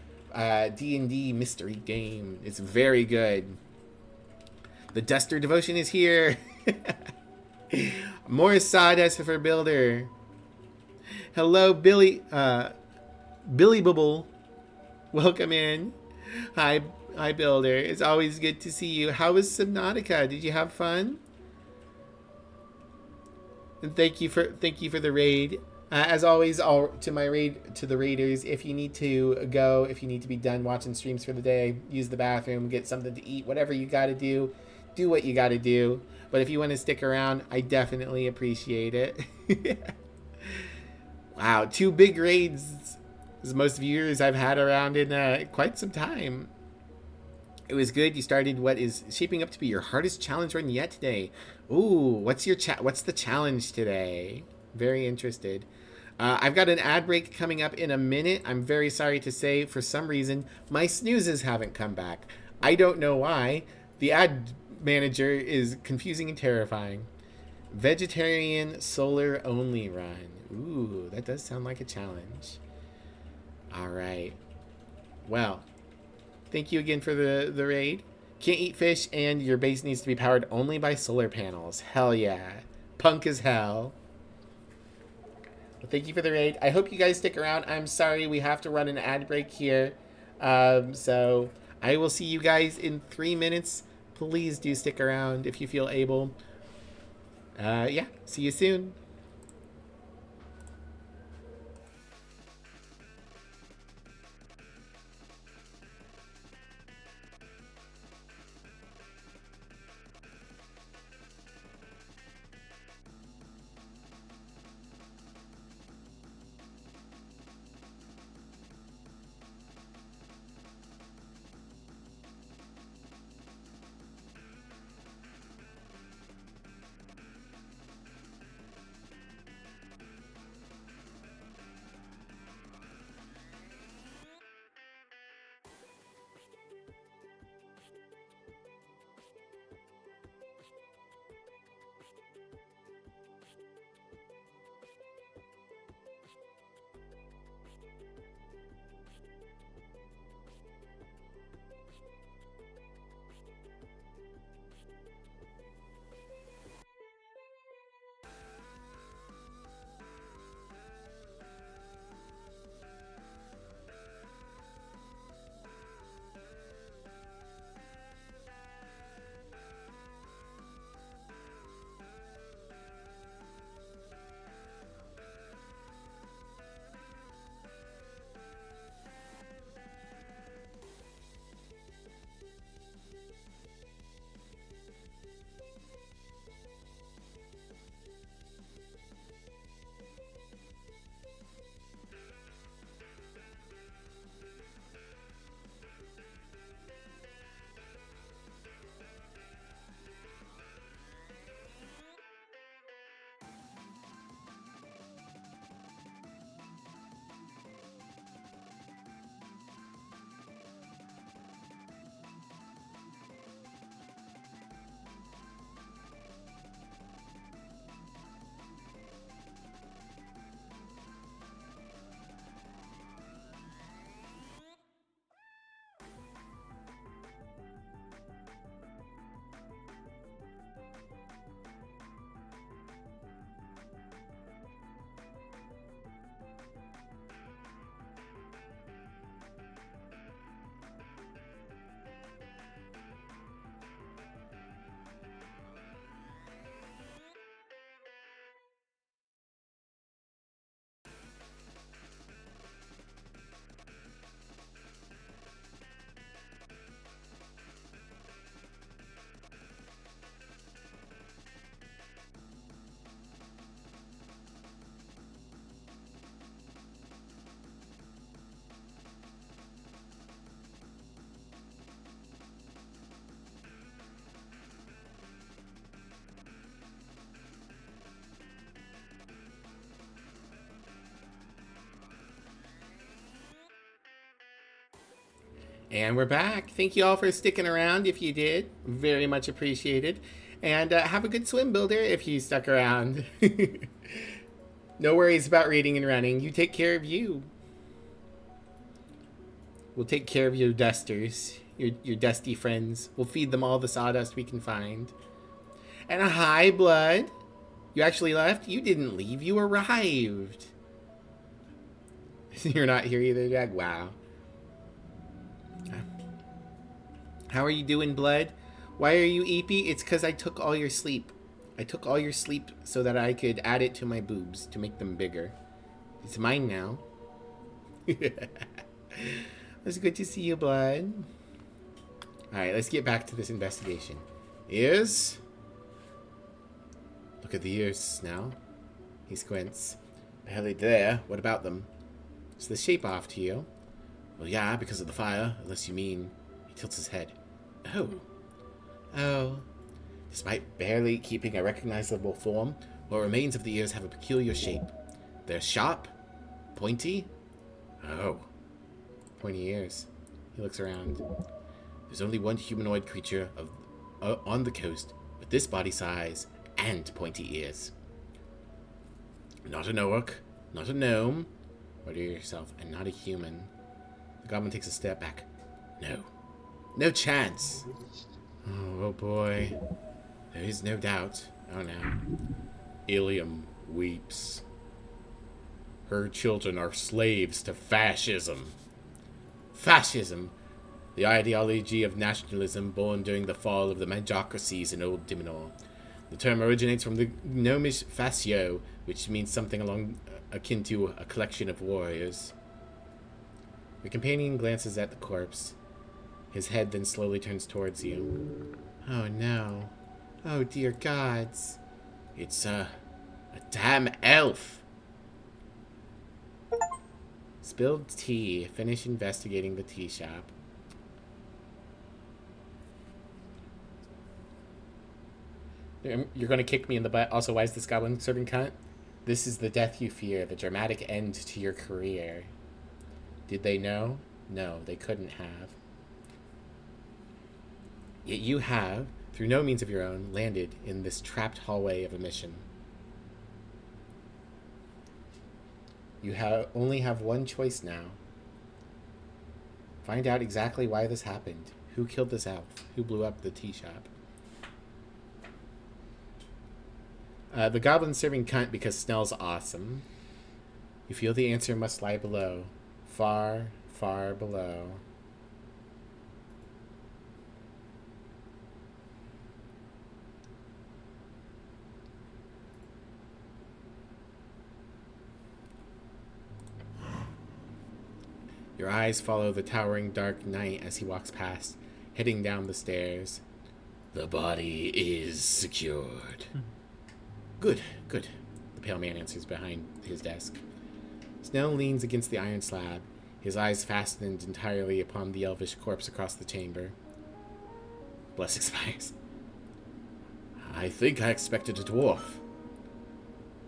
D&D mystery game. It's very good. The Duster Devotion is here. More sawdust for Builder. Hello, Billy Bubble. Welcome in. Hi, Builder. It's always good to see you. How was Subnautica? Did you have fun? And thank you for the raid. As always, to the raiders, if you need to go, if you need to be done watching streams for the day, use the bathroom, get something to eat, whatever you got to do what you got to do. But if you want to stick around, I definitely appreciate it. Wow, 2 big raids. This is the most viewers I've had around in quite some time. It was good. You started what is shaping up to be your hardest challenge run yet today. Ooh, what's the challenge today? Very interested. I've got an ad break coming up in a minute. I'm very sorry to say, for some reason, my snoozes haven't come back. I don't know why. The ad manager is confusing and terrifying. Vegetarian solar only run. Ooh, that does sound like a challenge. All right. Well, thank you again for the raid. Can't eat fish, and your base needs to be powered only by solar panels. Hell yeah. Punk as hell. Well, thank you for the raid. I hope you guys stick around. I'm sorry we have to run an ad break here. So I will see you guys in 3 minutes. Please do stick around if you feel able. Yeah, see you soon. And we're back. Thank you all for sticking around if you did. Very much appreciated. And have a good swim, Builder, if you stuck around. No worries about reading and running. You take care of you. We'll take care of your dusters, your dusty friends. We'll feed them all the sawdust we can find. And a hi, Blood. You actually left? You didn't leave. You arrived. You're not here either, Jack? Wow. How are you doing, Blood? Why are you eepy? It's because I took all your sleep. I took all your sleep so that I could add it to my boobs to make them bigger. It's mine now. It's good to see you, Blood. Alright, let's get back to this investigation. Ears? Look at the ears now. He squints. Barely there. What about them? Is the shape off to you? Well, yeah, because of the fire, unless you mean... He tilts his head. Oh. Oh. Despite barely keeping a recognizable form, what remains of the ears have a peculiar shape. They're sharp, pointy. Oh. Pointy ears. He looks around. There's only one humanoid creature on the coast with this body size and pointy ears. Not an orc, not a gnome, order yourself, and not a human. The goblin takes a step back. No. No chance. Oh boy. There is no doubt. Oh no. Elysium weeps. Her children are slaves to fascism. Fascism, the ideology of nationalism born during the fall of the magocracies in Old Dimenor. The term originates from the gnomish fascio, which means something akin to a collection of warriors. Your companion glances at the corpse. His head then slowly turns towards you. Oh no. Oh dear gods. It's a damn elf. Spilled tea. Finish investigating the tea shop. You're going to kick me in the butt. Also, why is this goblin serving cunt? This is the death you fear, the dramatic end to your career. Did they know? No, they couldn't have. Yet you have, through no means of your own, landed in this trapped hallway of a mission. You only have one choice now. Find out exactly why this happened. Who killed this elf? Who blew up the tea shop? The goblin's serving cunt because Snell's awesome. You feel the answer must lie below. Far, far below. Your eyes follow the towering dark knight as he walks past, heading down the stairs. The body is secured. Good, good, the pale man answers behind his desk. Snell leans against the iron slab, his eyes fastened entirely upon the elvish corpse across the chamber. Bless expires. I think I expected a dwarf.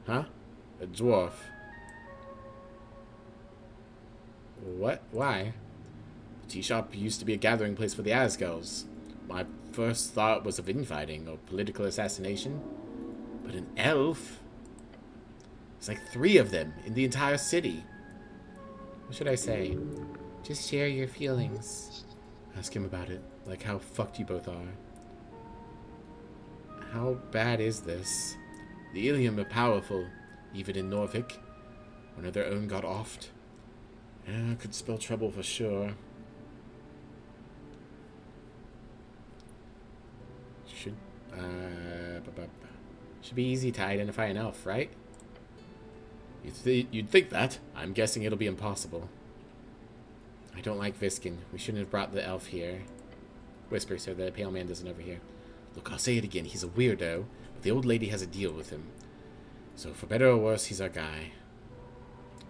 Huh? A dwarf. What? Why? The tea shop used to be a gathering place for the Asgulls. My first thought was of infighting or political assassination. But an elf? There's like 3 of them in the entire city. What should I say? Just share your feelings. Ask him about it. Like how fucked you both are. How bad is this? The Elysium are powerful, even in Norvik. One of their own got offed. Yeah, could spell trouble for sure. Should be easy to identify an elf, right? You'd think that. I'm guessing it'll be impossible. I don't like Viskin. We shouldn't have brought the elf here. Whisper so the pale man doesn't overhear. Look, I'll say it again. He's a weirdo, but the old lady has a deal with him. So for better or worse, he's our guy.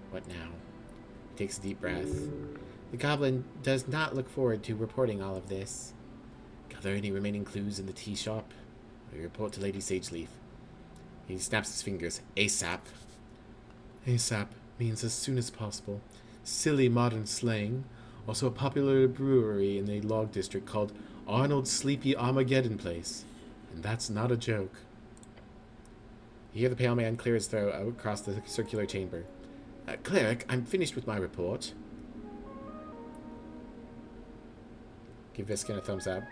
What now? He takes a deep breath. The goblin does not look forward to reporting all of this. Gather any remaining clues in the tea shop. We report to Lady Sageleaf. He snaps his fingers. ASAP. ASAP means as soon as possible. Silly modern slang. Also a popular brewery in the log district called Arnold's Sleepy Armageddon Place. And that's not a joke. You hear the pale man clear his throat out across the circular chamber. Cleric, I'm finished with my report. Give Viskin a thumbs up.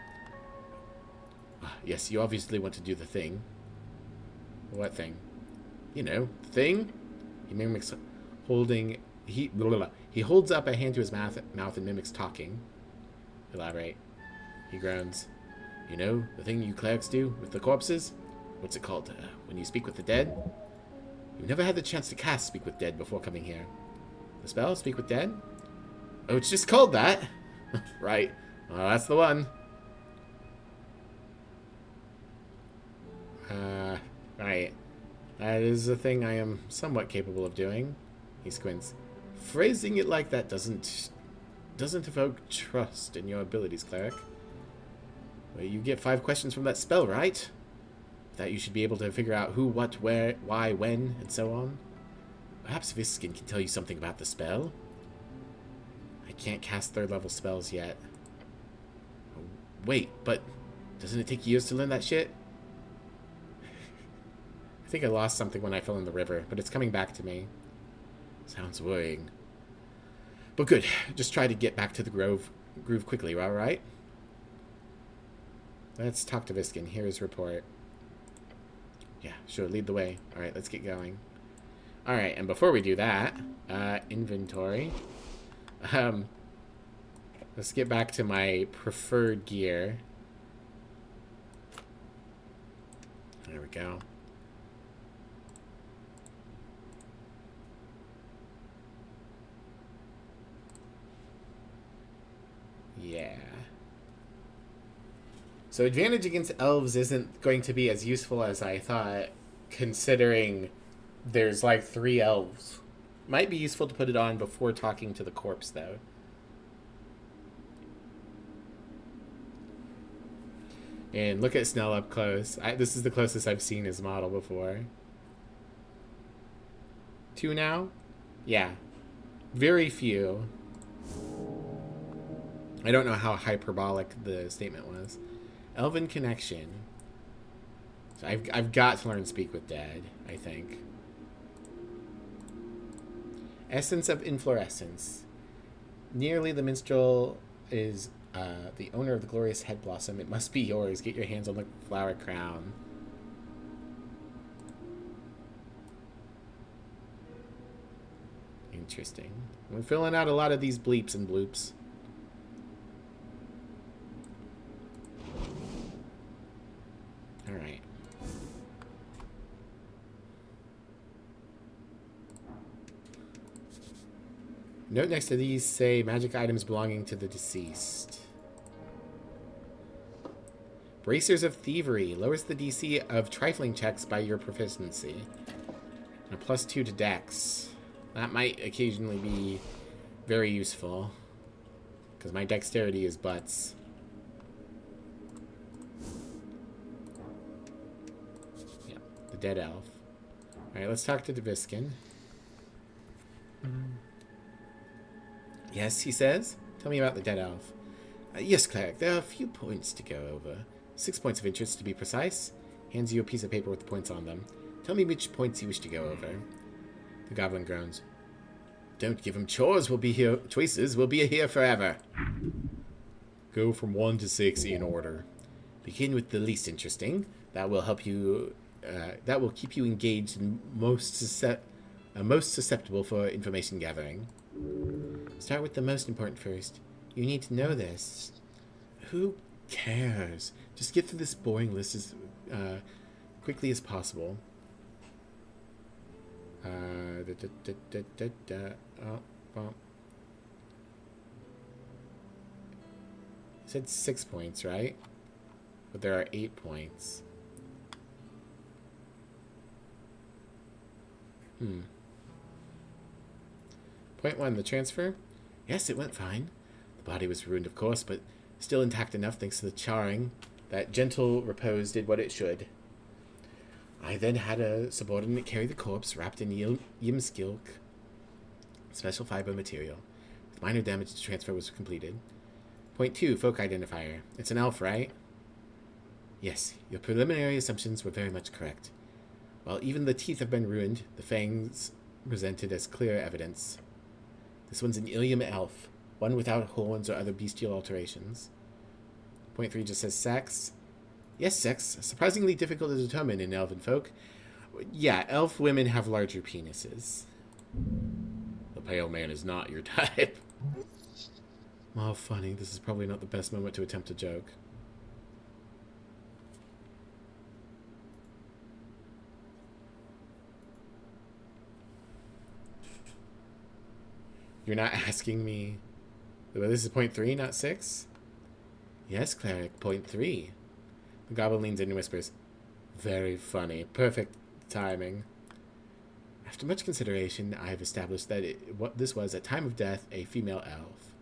Yes, you obviously want to do the thing. What thing? You know, the thing? He mimics holding... He holds up a hand to his mouth and mimics talking. Elaborate. He groans. You know, the thing you clerics do with the corpses? What's it called? When you speak with the dead? You've never had the chance to cast Speak with Dead before coming here. The spell, Speak with Dead? Oh, it's just called that? Right. Well, that's the one. Right. That is a thing I am somewhat capable of doing. He squints. Phrasing it like that doesn't evoke trust in your abilities, cleric. Well, you get 5 questions from that spell, right? That you should be able to figure out who, what, where, why, when, and so on. Perhaps Viskin can tell you something about the spell. I can't cast 3rd level spells yet. Oh, wait, but doesn't it take years to learn that shit? I think I lost something when I fell in the river, but it's coming back to me. Sounds worrying. But good, just try to get back to the groove quickly, alright? Let's talk to Viskin. Hear his report. Yeah, sure, lead the way. Alright, let's get going. Alright, and before we do that, inventory. Let's get back to my preferred gear. There we go. Yeah. So advantage against elves isn't going to be as useful as I thought, considering there's like 3 elves. Might be useful to put it on before talking to the corpse, though. And look at Snell up close. This is the closest I've seen his model before. 2 now? Yeah. Very few. I don't know how hyperbolic the statement was. Elven connection. So I've got to learn Speak with Dead, I think. Essence of Inflorescence. Nearly the minstrel is the owner of the glorious head blossom. It must be yours. Get your hands on the flower crown. Interesting. We're filling out a lot of these bleeps and bloops. Alright. Note next to these say magic items belonging to the deceased. Bracers of Thievery lowers the DC of trifling checks by your proficiency. And a +2 to Dex. That might occasionally be very useful, because my dexterity is butts. Yeah, the dead elf. Alright, let's talk to Deviskin. Yes, he says. Tell me about the dead elf. Yes, cleric, there are a few points to go over. 6 points of interest, to be precise. Hands you a piece of paper with the points on them. Tell me which points you wish to go over. The goblin groans. Don't give him chores. We'll be here. Choices. We'll be here forever. Go from 1 to 6 in order. Begin with the least interesting. That will help you. That will keep you engaged and most susceptible for information gathering. Start with the most important first. You need to know this. Who cares? Just get through this boring list as quickly as possible. It said 6 points, right? But there are 8 points. Point 1, the transfer. Yes, it went fine. The body was ruined, of course, but still intact enough thanks to the charring. That gentle repose did what it should. I then had a subordinate carry the corpse wrapped in yimskilk, special fiber material. With minor damage, the transfer was completed. Point 2, folk identifier. It's an elf, right? Yes, your preliminary assumptions were very much correct. While even the teeth have been ruined, the fangs presented as clear evidence. This one's an Elysium elf, one without horns or other bestial alterations. Point 3 just says sex. Yes, sex. Surprisingly difficult to determine in elven folk. Yeah, elf women have larger penises. The pale man is not your type. Well, funny. This is probably not the best moment to attempt a joke. You're not asking me... Well, this is point 3, not 6? Yes, cleric, point 3. The goblin leans in and whispers, very funny. Perfect timing. After much consideration, I have established that this was, at time of death, a female elf.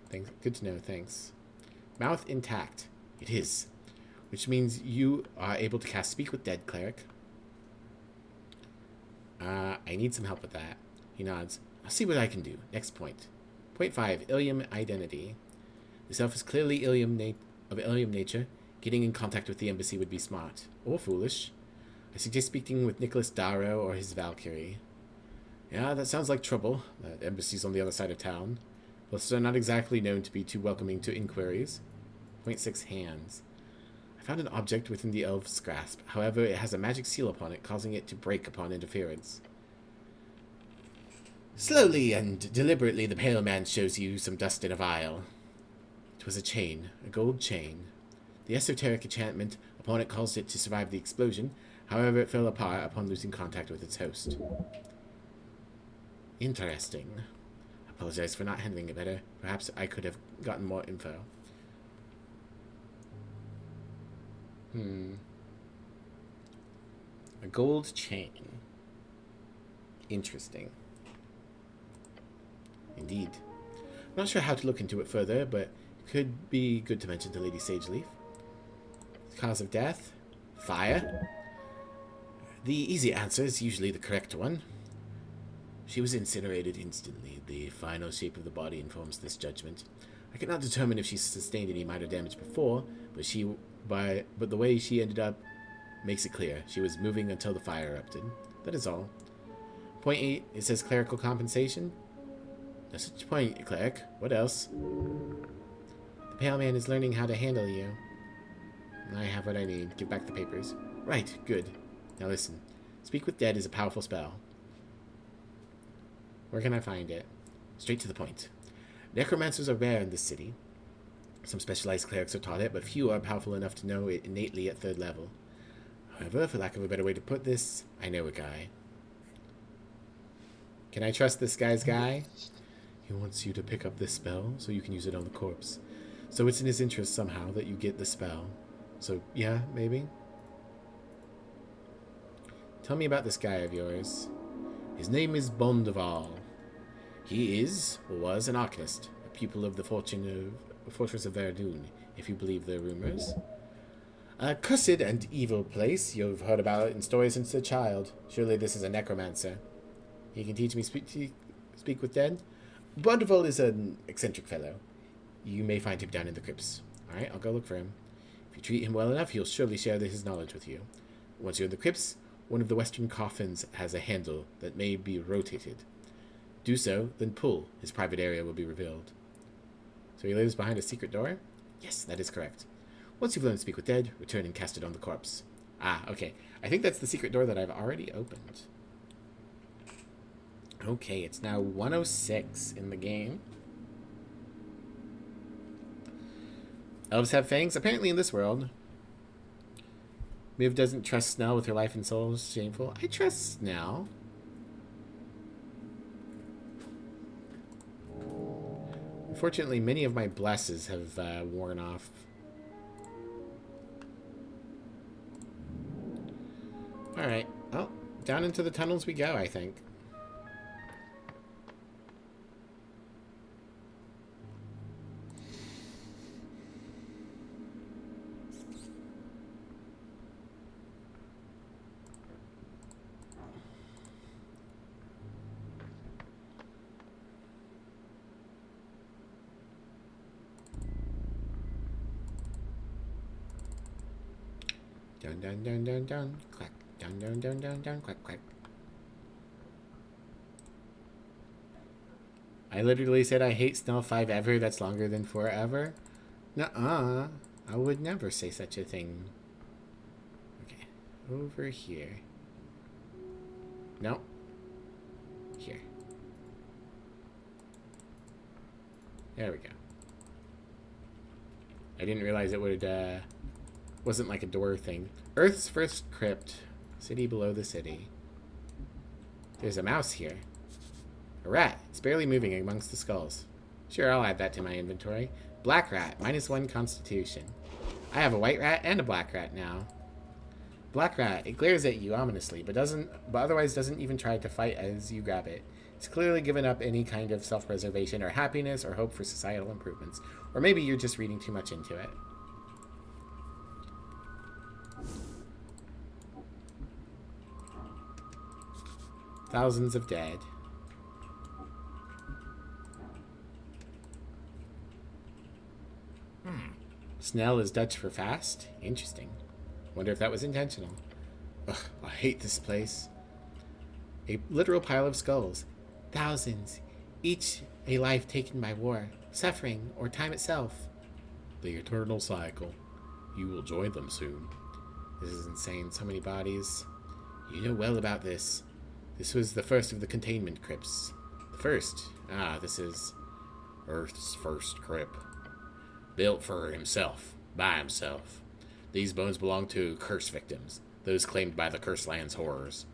Thanks. Good to know, thanks. Mouth intact. It is. Which means you are able to cast Speak with Dead, cleric. I need some help with that. He nods. I'll see what I can do. Next point. Point 5, Elysium identity. This elf is clearly of Elysium nature. Getting in contact with the embassy would be smart. Or foolish. I suggest speaking with Nicholas Darrow or his Valkyrie. Yeah, that sounds like trouble. That embassy's on the other side of town. Plus, they're not exactly known to be too welcoming to inquiries. Point 6, hands. I found an object within the elf's grasp. However, it has a magic seal upon it, causing it to break upon interference. Slowly and deliberately, the pale man shows you some dust in a vial. It was a chain, a gold chain. The esoteric enchantment upon it caused it to survive the explosion. However, it fell apart upon losing contact with its host. Interesting. I apologize for not handling it better. Perhaps I could have gotten more info. A gold chain. Interesting. Indeed. I'm not sure how to look into it further, but it could be good to mention to Lady Sageleaf. Cause of death? Fire? The easy answer is usually the correct one. She was incinerated instantly. The final shape of the body informs this judgment. I cannot determine if she sustained any minor damage before, but the way she ended up makes it clear. She was moving until the fire erupted. That is all. Point 8, it says clerical compensation. No such point, cleric. What else? The pale man is learning how to handle you. I have what I need. Give back the papers. Right, good. Now listen. Speak with Dead is a powerful spell. Where can I find it? Straight to the point. Necromancers are rare in this city. Some specialized clerics are taught it, but few are powerful enough to know it innately at 3rd level. However, for lack of a better way to put this, I know a guy. Can I trust this guy's guy? He wants you to pick up this spell so you can use it on the corpse. So it's in his interest somehow that you get the spell. So, yeah, maybe? Tell me about this guy of yours. His name is Bondeval. He is, or was, an arcanist, a pupil of the Fortress of Verdun, if you believe their rumors. A cursed and evil place. You've heard about it in stories since a child. Surely this is a necromancer. He can teach me speak with dead. Bondeval is an eccentric fellow. You may find him down in the crypts. Alright, I'll go look for him. If you treat him well enough, he'll surely share his knowledge with you. Once you're in the crypts, one of the western coffins has a handle that may be rotated. Do so, then pull. His private area will be revealed. So he lives behind a secret door? Yes, that is correct. Once you've learned to speak with dead, return and cast it on the corpse. Ah, okay. I think that's the secret door that I've already opened. Okay, it's now 106 in the game. Elves have fangs? Apparently in this world. Miv doesn't trust Snell with her life and soul. Is shameful. I trust Snell. Unfortunately, many of my blesses have worn off. Alright. Well, down into the tunnels we go, I think. Dun dun dun dun dun. Quack. Dun dun dun dun dun. Quack quack. I literally said I hate Snell 5 ever. That's longer than forever. Nuh-uh. I would never say such a thing. Okay. Over here. No. Here. There we go. I didn't realize it would, wasn't like a door thing. Earth's first crypt. City below the city. There's a mouse here. A rat. It's barely moving amongst the skulls. Sure, I'll add that to my inventory. Black rat. -1 constitution. I have a white rat and a black rat now. Black rat. It glares at you ominously, but otherwise doesn't even try to fight as you grab it. It's clearly given up any kind of self-preservation or happiness or hope for societal improvements. Or maybe you're just reading too much into it. Thousands of dead. Snell is Dutch for fast? Interesting. Wonder if that was intentional. Ugh, I hate this place. A literal pile of skulls. Thousands. Each a life taken by war, suffering, or time itself. The eternal cycle. You will join them soon. This is insane. So many bodies. You know well about this. This was the first of the containment crypts. First, this is Earth's first crypt. Built for himself, by himself. These bones belong to curse victims, those claimed by the Cursed Land's horrors.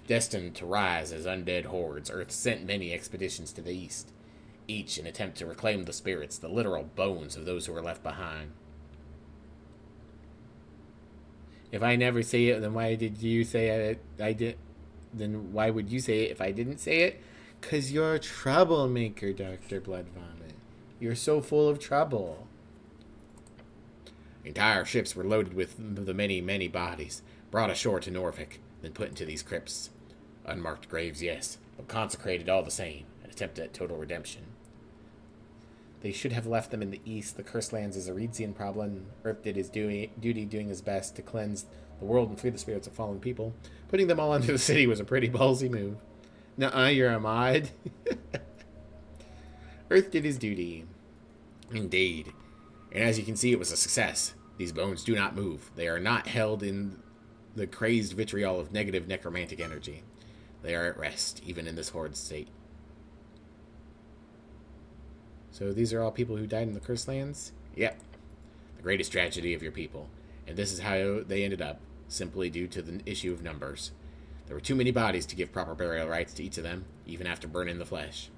Destined to rise as undead hordes, Earth sent many expeditions to the east, each in attempt to reclaim the spirits, the literal bones of those who were left behind. If I never say it, then why did you say it? Then why would you say it if I didn't say it? 'Cause you're a troublemaker, Dr. Blood Vomit. You're so full of trouble. Entire ships were loaded with the many, many bodies, brought ashore to Norfolk, then put into these crypts. Unmarked graves, yes, but consecrated all the same, an attempt at total redemption. They should have left them in the east. The Cursed Lands is a Reedsian problem. Earth did his duty, doing his best to cleanse the world and free the spirits of fallen people. Putting them all into the city was a pretty ballsy move. Nuh-uh, you're a mod. Earth did his duty. Indeed. And as you can see, it was a success. These bones do not move. They are not held in the crazed vitriol of negative necromantic energy. They are at rest, even in this horrid state. So these are all people who died in the Cursed Lands? Yep. The greatest tragedy of your people. And this is how they ended up, simply due to the issue of numbers. There were too many bodies to give proper burial rites to each of them, even after burning the flesh.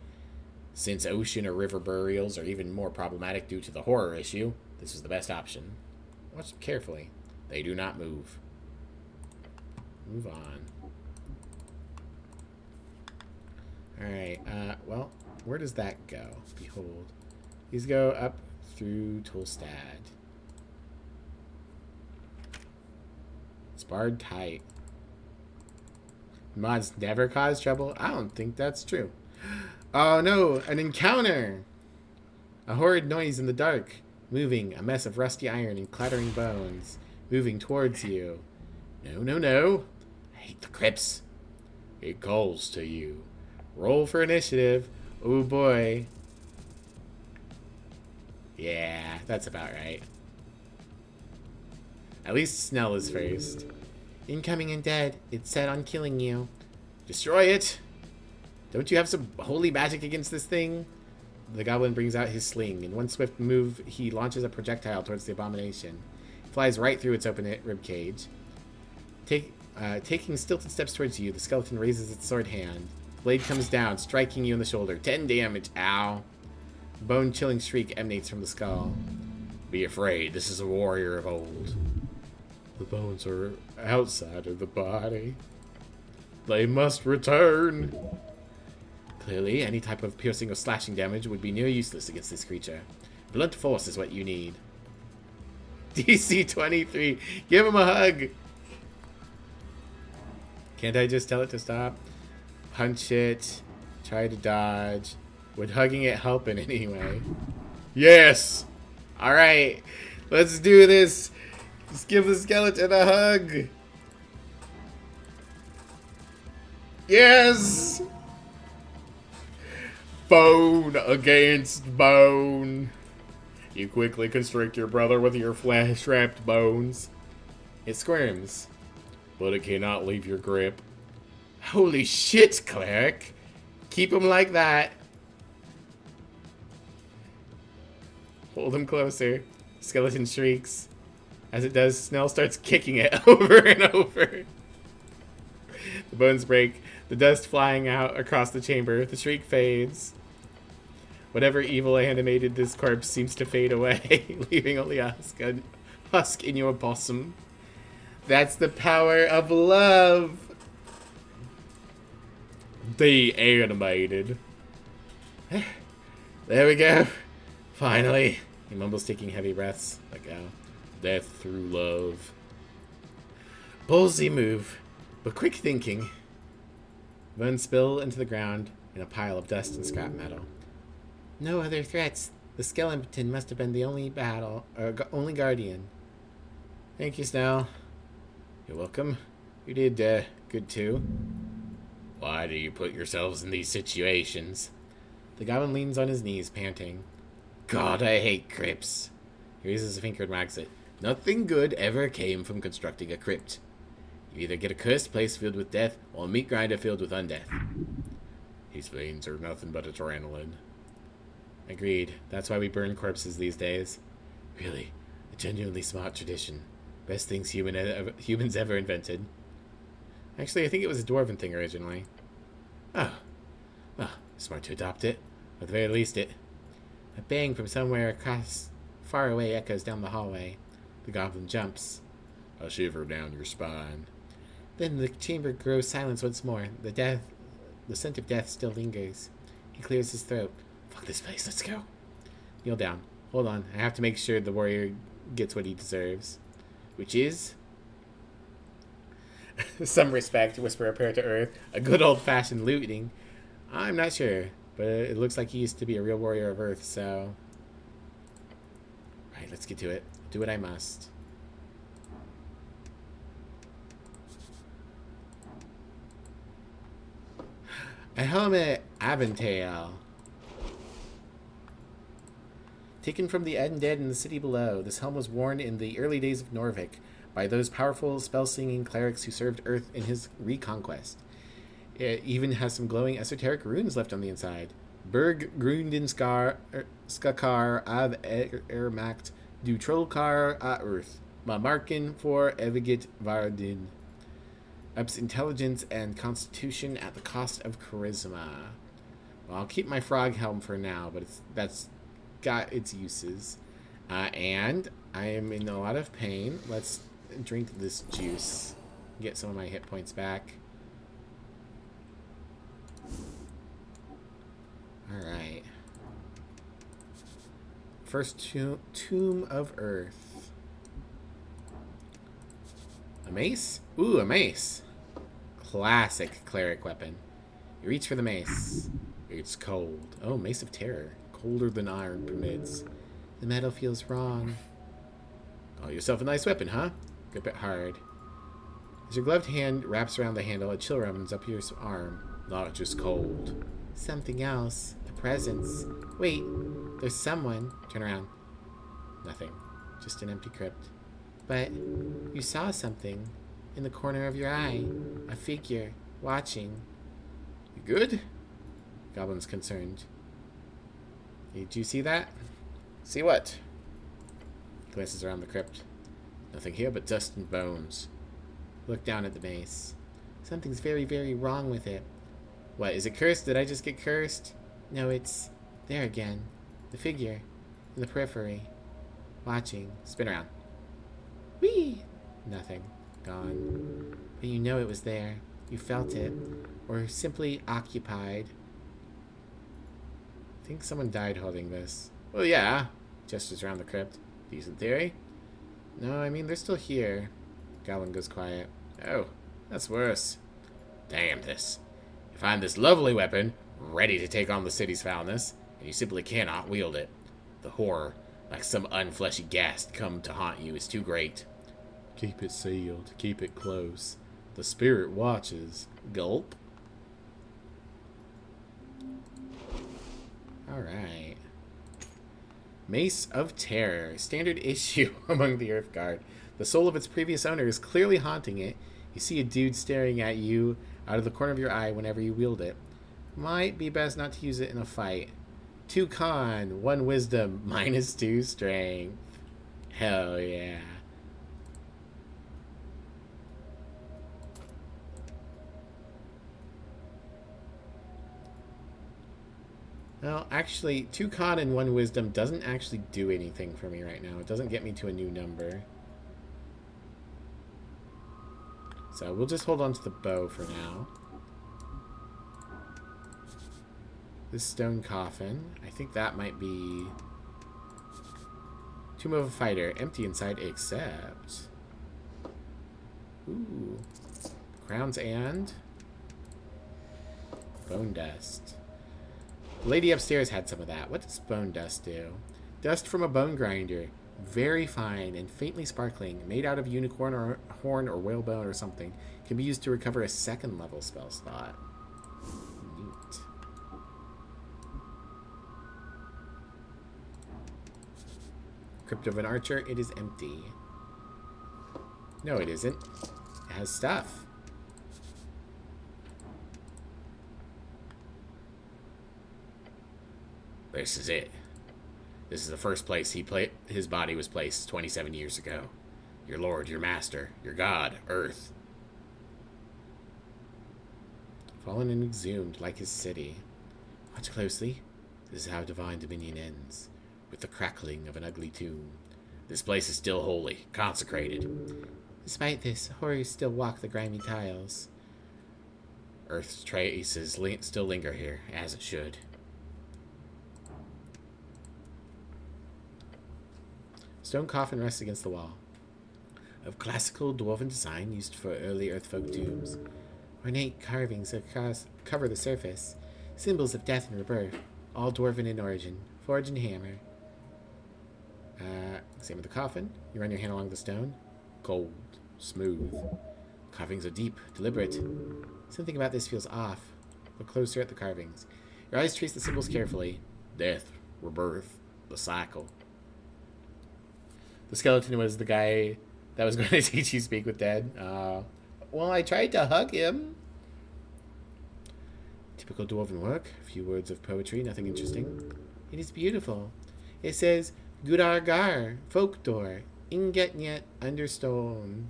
Since ocean or river burials are even more problematic due to the horror issue, this was the best option. Watch them carefully. They do not move. Move on. Alright, well, where does that go? Behold. These go up through Tolstad. It's barred tight. Mods never cause trouble? I don't think that's true. Oh no, an encounter! A horrid noise in the dark. Moving, a mess of rusty iron and clattering bones. Moving towards you. No, no, no. I hate the crypts. It calls to you. Roll for initiative. Oh boy. Yeah, that's about right. At least Snell is first. Incoming and dead. It's set on killing you. Destroy it! Don't you have some holy magic against this thing? The goblin brings out his sling. In one swift move, he launches a projectile towards the abomination. It flies right through its open ribcage. Taking stilted steps towards you, the skeleton raises its sword hand. Blade comes down, striking you in the shoulder. 10 damage. Ow. A bone-chilling shriek emanates from the skull. Be afraid. This is a warrior of old. The bones are outside of the body. They must return. Clearly, any type of piercing or slashing damage would be near useless against this creature. Blunt force is what you need. DC 23. Give him a hug. Can't I just tell it to stop? Punch it. Try to dodge. Would hugging it help in any way? Yes! Alright. Let's do this. Just give the skeleton a hug. Yes! Bone against bone. You quickly constrict your brother with your flesh-wrapped bones. It squirms, but it cannot leave your grip. Holy shit, cleric. Keep him like that. Hold him closer. Skeleton shrieks. As it does, Snell starts kicking it over and over. The bones break, the dust flying out across the chamber. The shriek fades. Whatever evil animated this corpse seems to fade away, leaving only a husk in your bosom. That's the power of love. De-animated. There we go. Finally. He mumbles, taking heavy breaths. Like, death through love. Ballsy move, but quick thinking. Bones spill into the ground in a pile of dust and scrap metal. No other threats. The skeleton must have been the only only guardian. Thank you, Snell. You're welcome. You did good too. Why do you put yourselves in these situations? The goblin leans on his knees, panting. God, I hate crypts. He raises a finger and wags it. Nothing good ever came from constructing a crypt. You either get a cursed place filled with death, or a meat grinder filled with undeath. These veins are nothing but adrenaline. Agreed. That's why we burn corpses these days. Really, a genuinely smart tradition. Best things humans ever invented. Actually, I think it was a dwarven thing originally. Oh. Well, smart to adopt it. At the very least, a bang from somewhere across far away echoes down the hallway. The goblin jumps. A shiver down your spine. Then the chamber grows silence once more. The scent of death still lingers. He clears his throat. Fuck this place, let's go. Kneel down. Hold on, I have to make sure the warrior gets what he deserves. Which is... some respect, whisper a prayer to Earth. A good old-fashioned looting. I'm not sure, but it looks like he used to be a real warrior of Earth, so... Alright, let's get to it. Do what I must. A helmet Aventail. Taken from the undead in the city below, this helm was worn in the early days of Norvik by those powerful spell-singing clerics who served Earth in his reconquest. It even has some glowing esoteric runes left on the inside. Berg Grundenskar Skakar av Ermacht du Trollkar a Earth. Mamarken for Evigit Vardin. Ups intelligence and constitution at the cost of charisma. Well, I'll keep my frog helm for now, but that's got its uses. And I am in a lot of pain. Let's drink this juice. Get some of my hit points back. Alright. First Tomb of Earth. A mace? Ooh, a mace. Classic cleric weapon. You reach for the mace. It's cold. Oh, Mace of Terror. Colder than iron permits. The metal feels wrong. Call yourself a nice weapon, huh? Grip it hard. As your gloved hand wraps around the handle, a chill runs up your arm. Not just cold. Something else. A presence. Wait, there's someone. Turn around. Nothing. Just an empty crypt. But you saw something in the corner of your eye. A figure watching. You good? Goblin's concerned. Did you see that? See what? Glances around the crypt. Nothing here but dust and bones. Look down at the mace. Something's very, very wrong with it. What, is it cursed? Did I just get cursed? No, it's there again. The figure in the periphery. Watching. Spin around. Whee! Nothing. Gone. But you know it was there. You felt it. Or simply occupied. I think someone died holding this. Well, yeah. Gestures around the crypt. Decent theory. No, I mean, they're still here. Goblin goes quiet. Oh, that's worse. Damn this. You find this lovely weapon, ready to take on the city's foulness, and you simply cannot wield it. The horror, like some unfleshy ghast come to haunt you, is too great. Keep it sealed. Keep it close. The spirit watches. Gulp. Alright. Mace of Terror. Standard issue among the Earth Guard. The soul of its previous owner is clearly haunting it. You see a dude staring at you out of the corner of your eye whenever you wield it. Might be best not to use it in a fight. 2 con, 1 wisdom, -2 strength. Hell yeah. Well, actually, 2 con and 1 wisdom doesn't actually do anything for me right now. It doesn't get me to a new number. So we'll just hold on to the bow for now. This stone coffin. I think that might be... Tomb of a Fighter. Empty inside except... Ooh. Crowns and... Bone dust. The lady upstairs had some of that. What does bone dust do? Dust from a bone grinder. Very fine and faintly sparkling. Made out of unicorn or horn or whalebone or something. Can be used to recover a 2nd level spell slot. Neat. Crypt of an Archer. It is empty. No, it isn't. It has stuff. This is it. This is the first place his body was placed 27 years ago. Your lord, your master, your god, Earth. Fallen and exhumed like his city. Watch closely. This is how divine dominion ends, with the crackling of an ugly tomb. This place is still holy, consecrated. Despite this, horrors still walk the grimy tiles. Earth's traces still linger here, as it should. Stone coffin rests against the wall. Of classical dwarven design used for early earthfolk tombs. Ornate carvings cover the surface, symbols of death and rebirth, all dwarven in origin, forge and hammer. Examine the coffin. You run your hand along the stone. Cold, smooth. Carvings are deep, deliberate. Something about this feels off. Look closer at the carvings. Your eyes trace the symbols carefully. Death, rebirth, the cycle. The skeleton was the guy that was going to teach you speak with dead. Well, I tried to hug him. Typical dwarven work. A few words of poetry, nothing interesting. It is beautiful. It says, Gudargar, folk door, inget under stone.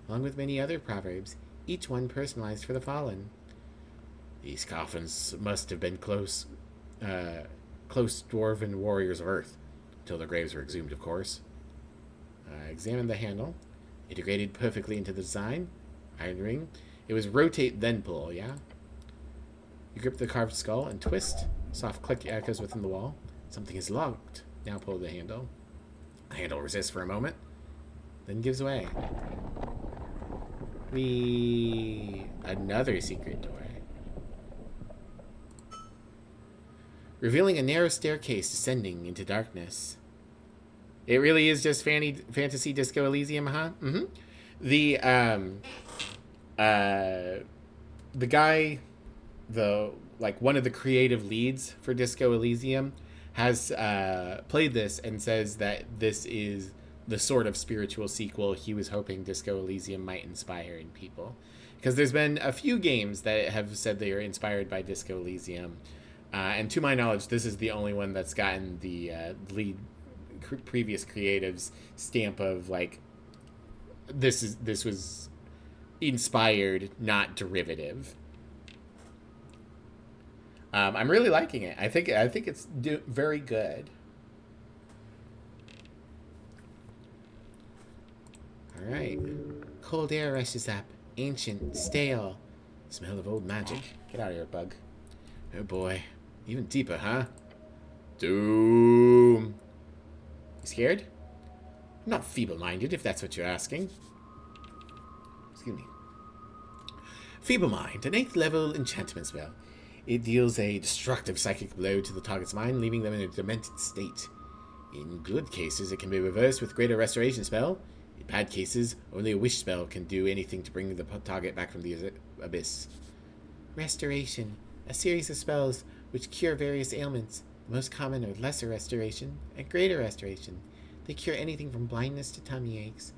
Along with many other proverbs, each one personalized for the fallen. These coffins must have been close dwarven warriors of Earth, until their graves were exhumed, of course. Examine the handle. Integrated perfectly into the design. Iron ring. It was rotate then pull, yeah? You grip the carved skull and twist. Soft click echoes within the wall. Something is locked. Now pull the handle. The handle resists for a moment, then gives way. Another secret door. Revealing a narrow staircase descending into darkness. It really is just fantasy disco Elysium, huh? Mm-hmm. The guy, one of the creative leads for Disco Elysium, has played this and says that this is the sort of spiritual sequel he was hoping Disco Elysium might inspire in people. Because there's been a few games that have said they are inspired by Disco Elysium. And to my knowledge, this is the only one that's gotten the lead previous creatives stamp of this was inspired, not derivative. I'm really liking it. I think it's very good. All right. Cold air rushes up, ancient, stale. Smell of old magic. Get out of here, bug. Oh boy. Even deeper, huh? Doom. You scared? I'm not feeble-minded, if that's what you're asking. Excuse me. Feeble Mind, an 8th level enchantment spell. It deals a destructive psychic blow to the target's mind, leaving them in a demented state. In good cases, it can be reversed with greater restoration spell. In bad cases, only a wish spell can do anything to bring the target back from the abyss. Restoration, a series of spells which cure various ailments. The most common are lesser restoration and greater restoration. They cure anything from blindness to tummy aches.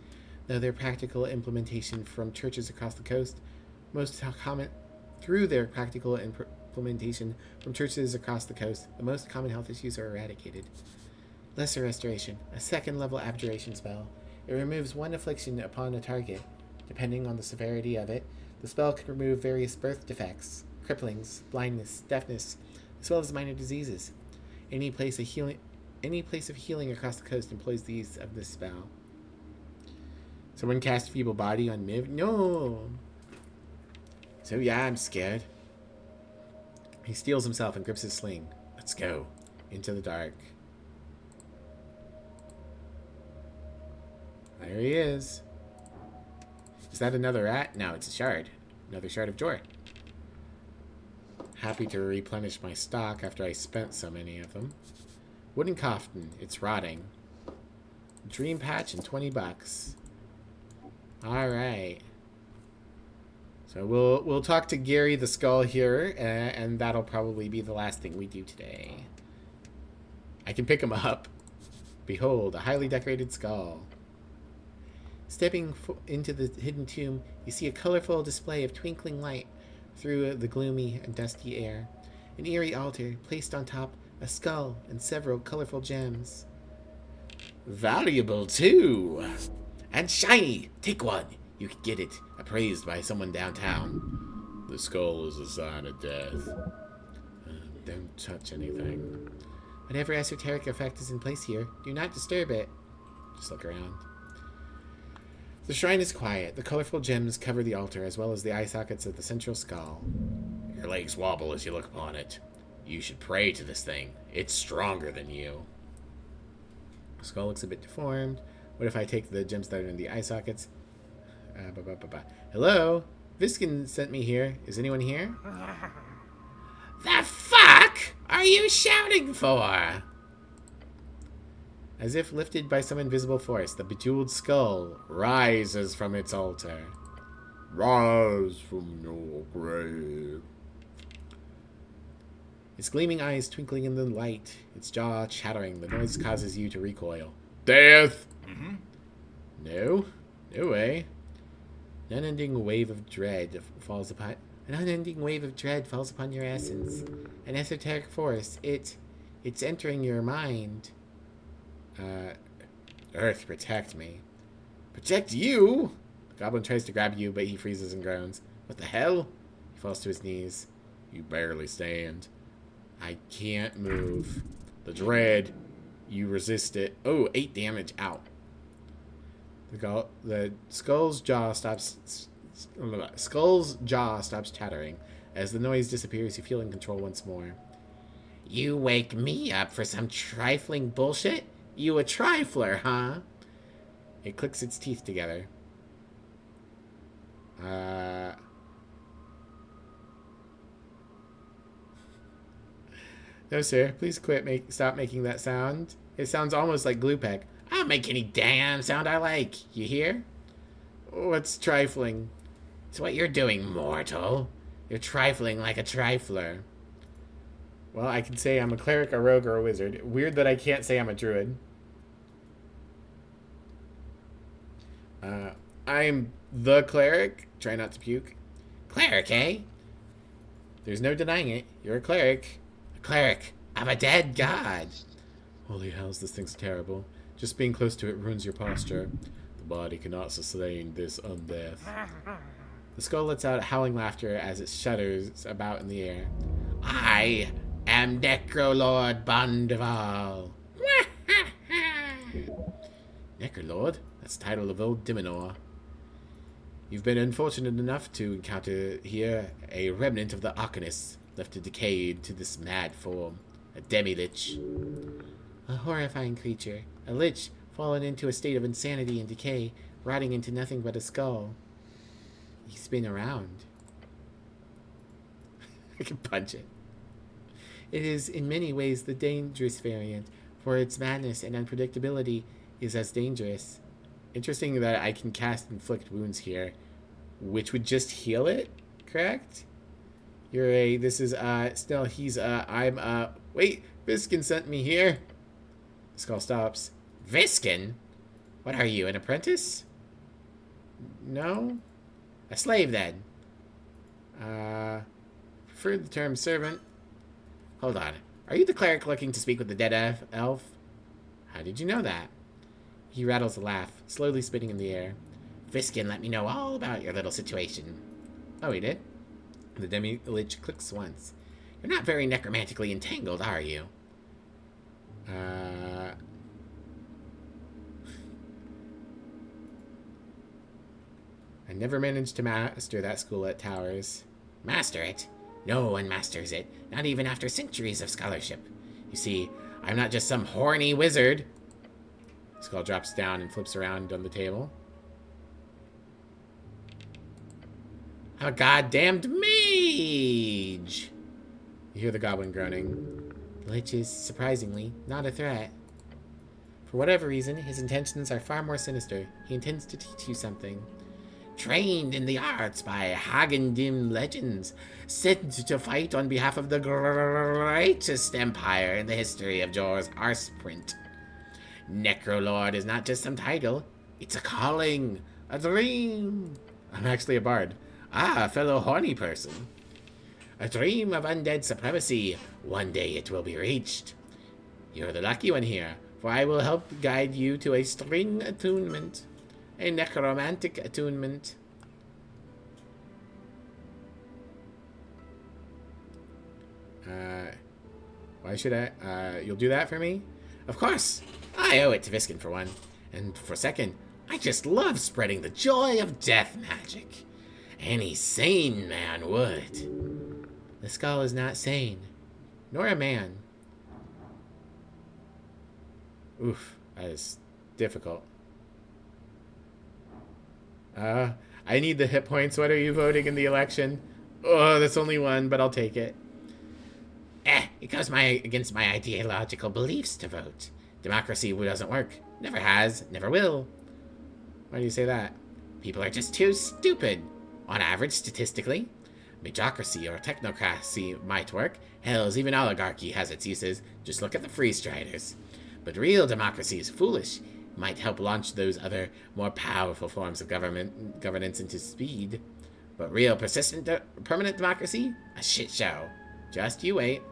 Though their practical implementation from churches across the coast, the most common health issues are eradicated. Lesser restoration, a 2nd level abjuration spell. It removes one affliction upon a target. Depending on the severity of it, the spell can remove various birth defects, cripplings, blindness, deafness, as well as minor diseases. Any place of healing across the coast employs the use of this spell. Someone cast Feeble Body on Miv? No! So yeah, I'm scared. He steels himself and grips his sling. Let's go. Into the dark. There he is. Is that another rat? No, it's a shard. Another shard of joy. Happy to replenish my stock after I spent so many of them. Wooden coffin. It's rotting. Dream patch and $20. Alright. So we'll talk to Gary the Skull here, and that'll probably be the last thing we do today. I can pick him up. Behold, a highly decorated skull. Stepping into the hidden tomb, you see a colorful display of twinkling light through the gloomy and dusty air. An eerie altar placed on top a skull, and several colorful gems. Valuable, too! And shiny! Take one! You can get it appraised by someone downtown. The skull is a sign of death. Don't touch anything. Whatever esoteric effect is in place here, do not disturb it. Just look around. The shrine is quiet. The colorful gems cover the altar, as well as the eye sockets of the central skull. Your legs wobble as you look upon it. You should pray to this thing. It's stronger than you. The skull looks a bit deformed. What if I take the gems that are in the eye sockets? Hello? Viskin sent me here. Is anyone here? The fuck are you shouting for? As if lifted by some invisible force, the bejeweled skull rises from its altar. Rise from your grave. Its gleaming eyes twinkling in the light, its jaw chattering, the noise causes you to recoil. Death! No way. An unending wave of dread falls upon your essence. An esoteric force. It's entering your mind. Earth, protect me. Protect you? The goblin tries to grab you, but he freezes and groans. What the hell? He falls to his knees. You barely stand. I can't move. The dread. You resist it. Oh, 8 damage. Ow. The skull's jaw stops chattering. As the noise disappears, you feel in control once more. You wake me up for some trifling bullshit? You a trifler, huh? It clicks its teeth together. No, sir. Please quit. Stop making that sound. It sounds almost like Glupeck. I'll make any damn sound I like. You hear? What's trifling? It's what you're doing, mortal. You're trifling like a trifler. Well, I can say I'm a cleric, a rogue, or a wizard. Weird that I can't say I'm a druid. I'm the cleric. Try not to puke. Cleric, eh? There's no denying it. You're a cleric. A cleric of a dead god. Holy hells, this thing's terrible. Just being close to it ruins your posture. The body cannot sustain this undeath. The skull lets out howling laughter as it shudders about in the air. I am Necrolord Bondeval. Necrolord? That's the title of old Diminor. You've been unfortunate enough to encounter here a remnant of the Arcanists, left to decay to this mad form. A demi-lich. A horrifying creature. A lich fallen into a state of insanity and decay, rotting into nothing but a skull. He's been around. I can punch it. It is in many ways the dangerous variant, for its madness and unpredictability is as dangerous. Interesting that I can cast Inflict Wounds here, which would just heal it, correct? Wait, Viskin sent me here. The skull stops. Viskin? What are you, an apprentice? No? A slave, then? Prefer the term servant. Hold on. Are you the cleric looking to speak with the dead elf? How did you know that? He rattles a laugh, slowly spitting in the air. Viskin let me know all about your little situation. Oh, he did? The demi-lich clicks once. You're not very necromantically entangled, are you? I never managed to master that school at Towers. Master it? No one masters it, not even after centuries of scholarship. You see, I'm not just some horny wizard. Skull drops down and flips around on the table. I'm a goddamned mage! You hear the goblin groaning. The lich is, surprisingly, not a threat. For whatever reason, his intentions are far more sinister. He intends to teach you something. Trained in the arts by Hagendim legends, sent to fight on behalf of the greatest empire in the history of Jor's Arseprint. Necrolord is not just some title, it's a calling, a dream. I'm actually a bard. Ah, a fellow horny person. A dream of undead supremacy. One day it will be reached. You're the lucky one here, for I will help guide you to a string attunement. A necromantic attunement. Why should I? You'll do that for me? Of course! I owe it to Viskin for one. And for second, I just love spreading the joy of death magic. Any sane man would. The skull is not sane, nor a man. Oof, that is difficult. I need the hit points. What are you voting in the election? Oh, that's only one, but I'll take it. It goes against my ideological beliefs to vote. Democracy doesn't work. Never has, never will. Why do you say that? People are just too stupid. On average, statistically. Magocracy or technocracy might work. Hells, even oligarchy has its uses. Just look at the freestriders. But real democracy is foolish. It might help launch those other, more powerful forms of governance into speed. But real, persistent, permanent democracy? A shit show. Just you wait.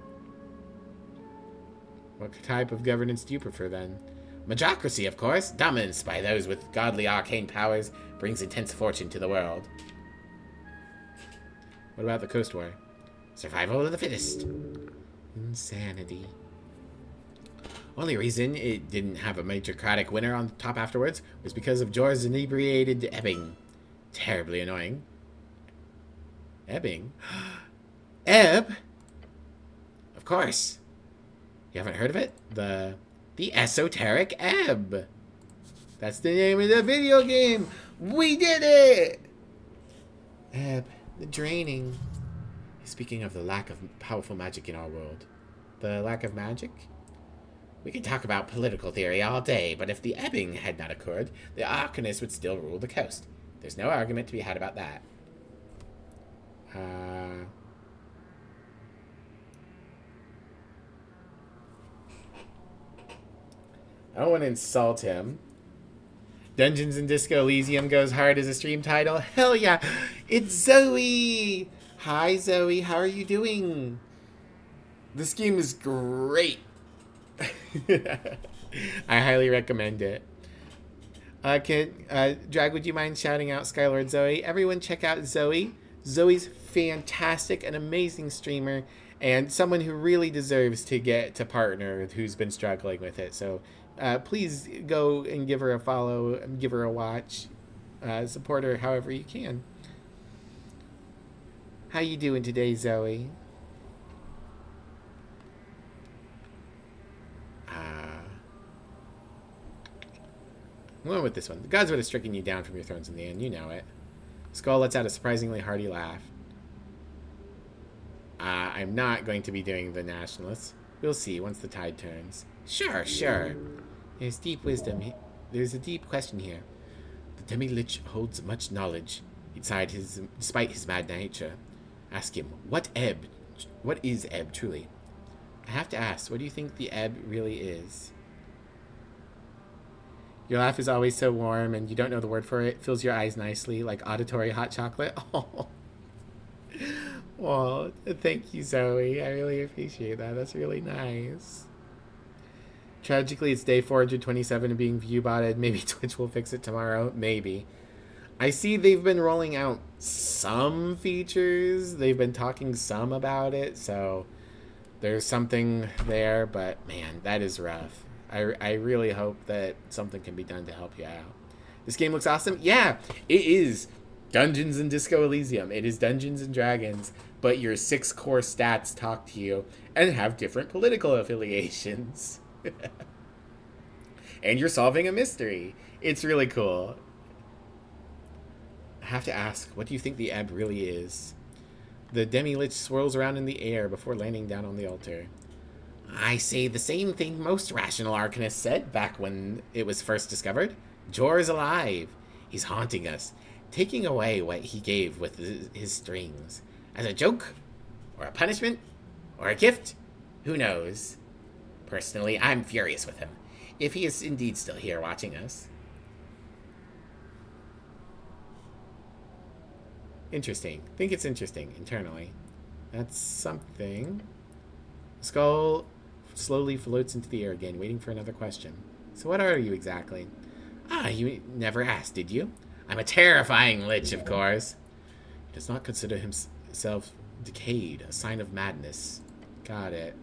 What type of governance do you prefer, then? Magocracy, of course. Dominance by those with godly arcane powers brings intense fortune to the world. What about the Coast War? Survival of the fittest. Insanity. Only reason it didn't have a majocratic winner on top afterwards was because of Jor's inebriated ebbing. Terribly annoying. Ebbing? Ebb? Of course. You haven't heard of it? The Esoteric Ebb. That's the name of the video game. We did it! Ebb. The draining. Speaking of the lack of powerful magic in our world. The lack of magic? We could talk about political theory all day, but if the ebbing had not occurred, the Arcanists would still rule the coast. There's no argument to be had about that. I don't want to insult him. Dungeons and Disco Elysium goes hard as a stream title. Hell yeah! It's Zoe! Hi, Zoe. How are you doing? This game is great. I highly recommend it. Drag, would you mind shouting out Skylord Zoe? Everyone check out Zoe. Zoe's fantastic, an amazing streamer, and someone who really deserves to get to partner who's been struggling with it. So please go and give her a follow, give her a watch, support her however you can. How you doing today, Zoe? I'm going with this one. The gods would have stricken you down from your thrones in the end. You know it. Skull lets out a surprisingly hearty laugh. I'm not going to be doing the nationalists. We'll see once the tide turns. Sure. There's deep wisdom. There's a deep question here. The Demi-Lich holds much knowledge, despite his mad nature. Ask him, what is ebb, truly? I have to ask, what do you think the ebb really is? Your laugh is always so warm, and you don't know the word for it. Fills your eyes nicely, like auditory hot chocolate. Oh. Well, thank you, Zoe. I really appreciate that. That's really nice. Tragically, it's day 427 of being view-botted. Maybe Twitch will fix it tomorrow. Maybe. I see they've been rolling out some features. They've been talking some about it, so there's something there, but man, that is rough. I really hope that something can be done to help you out. This game looks awesome. Yeah, it is Dungeons and Disco Elysium. It is Dungeons and Dragons, but your 6 core stats talk to you and have different political affiliations. And you're solving a mystery. It's really cool. I have to ask, what do you think the ebb really is? The Demi-Lich swirls around in the air before landing down on the altar. I say the same thing most rational arcanists said back when it was first discovered. Jor is alive. He's haunting us, taking away what he gave with his strings. As a joke? Or a punishment? Or a gift? Who knows? Personally, I'm furious with him, if he is indeed still here watching us. Interesting. Think it's interesting, internally. That's something. The skull slowly floats into the air again, waiting for another question. So what are you exactly? Ah, you never asked, did you? I'm a terrifying lich, of course. He does not consider himself decayed, a sign of madness. Got it.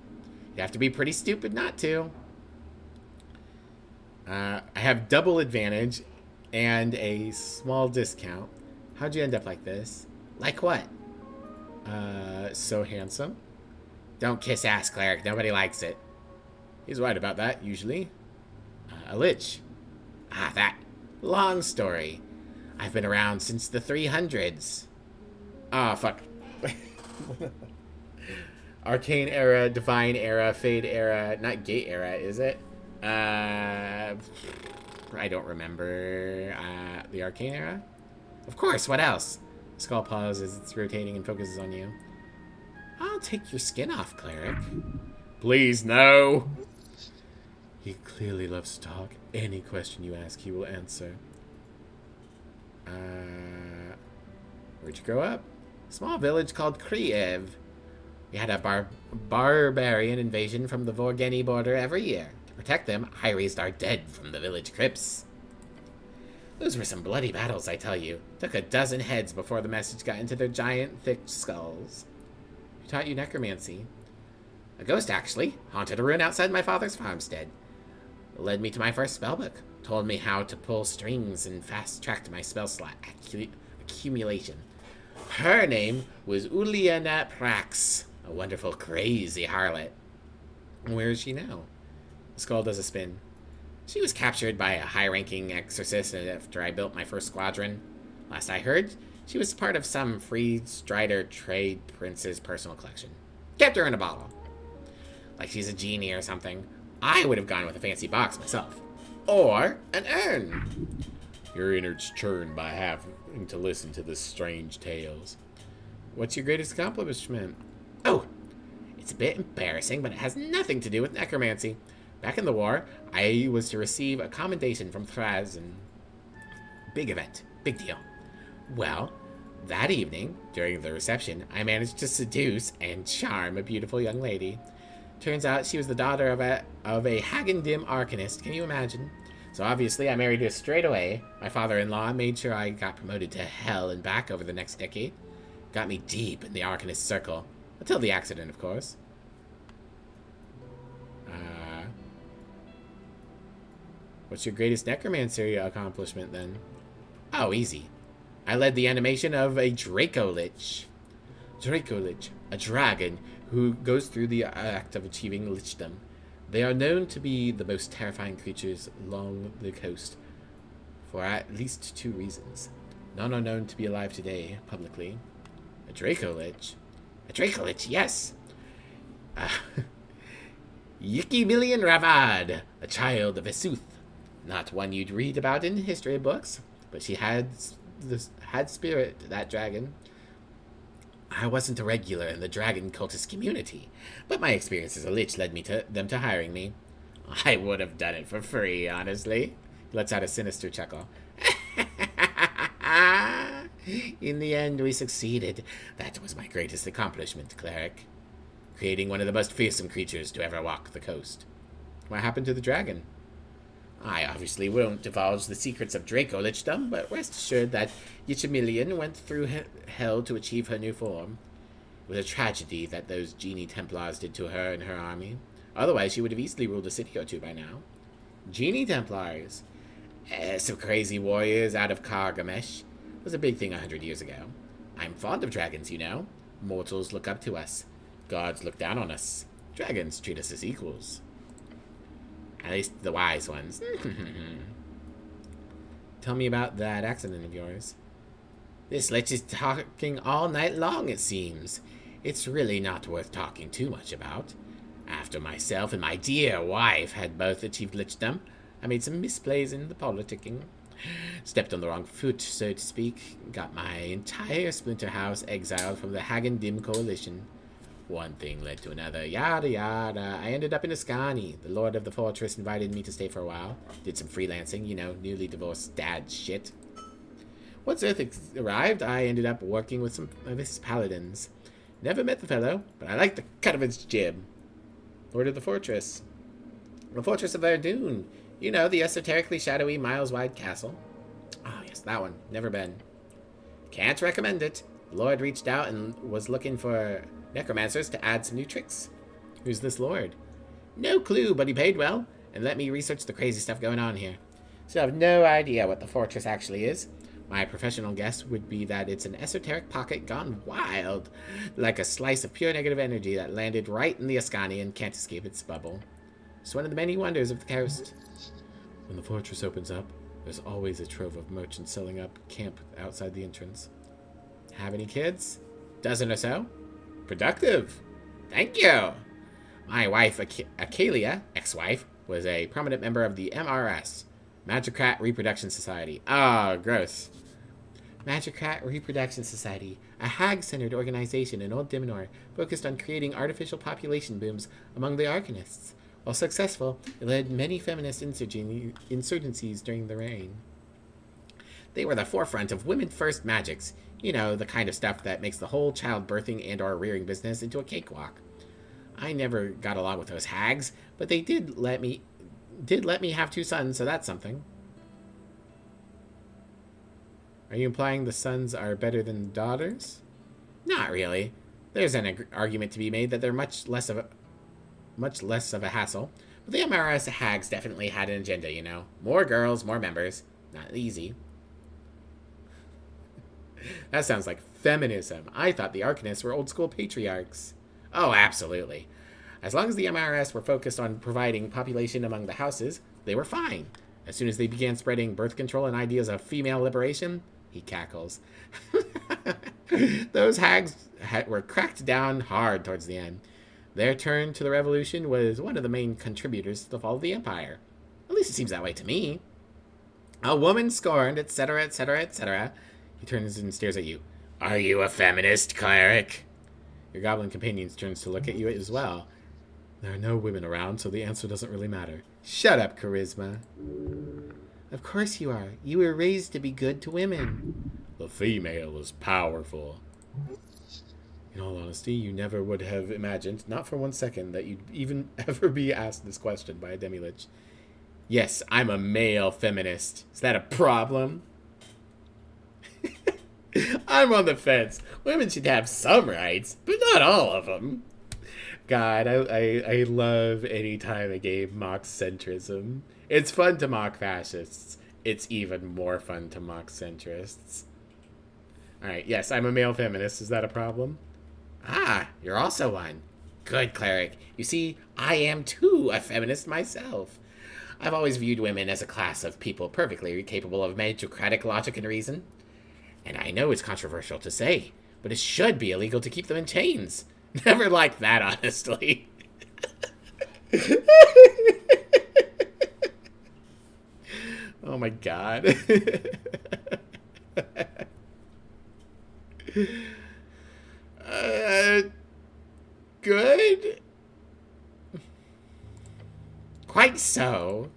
You have to be pretty stupid not to. I have double advantage and a small discount. How'd you end up like this? Like what? So handsome. Don't kiss ass, cleric. Nobody likes it. He's right about that, usually. A lich. Ah, that. Long story. I've been around since the 300s. Ah, fuck. Arcane era, Divine era, Fade era, not Gate era, is it? I don't remember. The Arcane era? Of course, what else? Skull pauses as it's rotating and focuses on you. I'll take your skin off, cleric. Please, no. He clearly loves to talk. Any question you ask, he will answer. Where'd you grow up? Small village called Kriev. We had a barbarian invasion from the Vorgeni border every year. To protect them, I raised our dead from the village crypts. Those were some bloody battles, I tell you. Took a dozen heads before the message got into their giant, thick skulls. Who taught you necromancy? A ghost, actually. Haunted a ruin outside my father's farmstead. Led me to my first spellbook. Told me how to pull strings and fast-tracked my spell slot accumulation. Her name was Uliana Prax. A wonderful, crazy harlot. Where is she now? The skull does a spin. She was captured by a high-ranking exorcist after I built my first squadron. Last I heard, she was part of some free Strider trade prince's personal collection. Kept her in a bottle. Like she's a genie or something. I would have gone with a fancy box myself. Or an urn. Your innards churn by having to listen to the strange tales. What's your greatest accomplishment? Oh, it's a bit embarrassing, but it has nothing to do with necromancy. Back in the war, I was to receive a commendation from Thrazen. Big event. Big deal. Well, that evening, during the reception, I managed to seduce and charm a beautiful young lady. Turns out she was the daughter of a Hagendim Arcanist. Can you imagine? So obviously I married her straight away. My father-in-law made sure I got promoted to hell and back over the next decade. Got me deep in the Arcanist circle. Until the accident, of course. What's your greatest necromancy accomplishment, then? Oh, easy. I led the animation of a Dracolich. Dracolich, a dragon who goes through the act of achieving lichdom. They are known to be the most terrifying creatures along the coast, for at least 2 reasons. None are known to be alive today, publicly. A Dracolich? A Dracolich, yes! Yikimilian Ravad, a child of Esuth. Not one you'd read about in history books, but she had spirit, that dragon. I wasn't a regular in the dragon cultist community, but my experience as a lich led them to hiring me. I would have done it for free, honestly. He lets out a sinister chuckle. In the end, we succeeded. That was my greatest accomplishment, cleric. Creating one of the most fearsome creatures to ever walk the coast. What happened to the dragon? I obviously won't divulge the secrets of Dracolichdom, but rest assured that Ychimilian went through hell to achieve her new form. It was a tragedy that those genie Templars did to her and her army. Otherwise, she would have easily ruled a city or 2 by now. Genie Templars? Some crazy warriors out of Kargamesh. Was a big thing 100 years ago. I'm fond of dragons, you know. Mortals look up to us. Gods look down on us. Dragons treat us as equals. At least the wise ones. Tell me about that accident of yours. This lich is talking all night long, it seems. It's really not worth talking too much about. After myself and my dear wife had both achieved lichdom, I made some misplays in the politicking. Stepped on the wrong foot, so to speak. Got my entire splinter house exiled from the Hagendim coalition. One thing led to another, yada yada. I ended up in Ascani. The lord of the fortress invited me to stay for a while. Did some freelancing, you know, newly divorced dad shit. Once Earth arrived, I ended up working with some of his paladins. Never met the fellow, but I like the cut of his jib. Lord of the Fortress. The Fortress of Verdun. You know, the esoterically shadowy, miles-wide castle. Oh, yes, that one. Never been. Can't recommend it. The Lord reached out and was looking for necromancers to add some new tricks. Who's this Lord? No clue, but he paid well and let me research the crazy stuff going on here. So I have no idea what the fortress actually is. My professional guess would be that it's an esoteric pocket gone wild, like a slice of pure negative energy that landed right in the Ascani and can't escape its bubble. It's one of the many wonders of the coast. When the fortress opens up, there's always a trove of merchants selling up camp outside the entrance. Have any kids? Dozen or so? Productive. Thank you. My wife, Acalia, ex-wife, was a prominent member of the MRS, Magicrat Reproduction Society. Ah, gross. Magicrat Reproduction Society, a hag-centered organization in Old Diminor focused on creating artificial population booms among the Arcanists. While successful, it led many feminist insurgencies during the reign. They were the forefront of women-first magics. You know, the kind of stuff that makes the whole childbirthing and or rearing business into a cakewalk. I never got along with those hags, but they did let me have 2 sons, so that's something. Are you implying the sons are better than the daughters? Not really. There's an argument to be made that they're much less of a hassle. But the MRS hags definitely had an agenda, you know. More girls, more members. Not easy. That sounds like feminism. I thought the Arcanists were old-school patriarchs. Oh, absolutely. As long as the MRS were focused on providing population among the houses, they were fine. As soon as they began spreading birth control and ideas of female liberation, he cackles. Those hags were cracked down hard towards the end. Their turn to the revolution was one of the main contributors to the fall of the empire. At least it seems that way to me. A woman scorned, etc., etc., etc. He turns and stares at you. Are you a feminist, cleric? Your goblin companion turns to look at you as well. There are no women around, so the answer doesn't really matter. Shut up, Charisma. Of course you are. You were raised to be good to women. The female is powerful. In all honesty, you never would have imagined, not for 1 second, that you'd even ever be asked this question by a demi-lich. Yes, I'm a male feminist. Is that a problem? I'm on the fence. Women should have some rights, but not all of them. God, I love any time a game mocks centrism. It's fun to mock fascists. It's even more fun to mock centrists. Alright, yes, I'm a male feminist. Is that a problem? Ah, you're also one. Good, cleric. You see, I am too a feminist myself. I've always viewed women as a class of people perfectly capable of meritocratic logic and reason. And I know it's controversial to say, but it should be illegal to keep them in chains. Never liked that, honestly. Oh my god. Good? Quite so.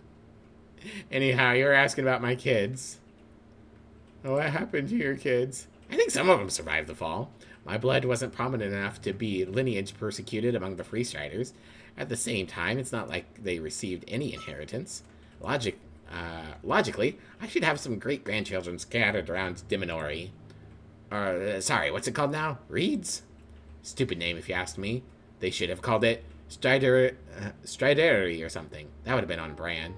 Anyhow, you were asking about my kids. What happened to your kids? I think some of them survived the fall. My blood wasn't prominent enough to be lineage persecuted among the Freestriders. At the same time, it's not like they received any inheritance. Logically, I should have some great-grandchildren scattered around Diminori. Sorry, what's it called now? Reeds? Stupid name if you asked me. They should have called it Strideri or something. That would have been on brand.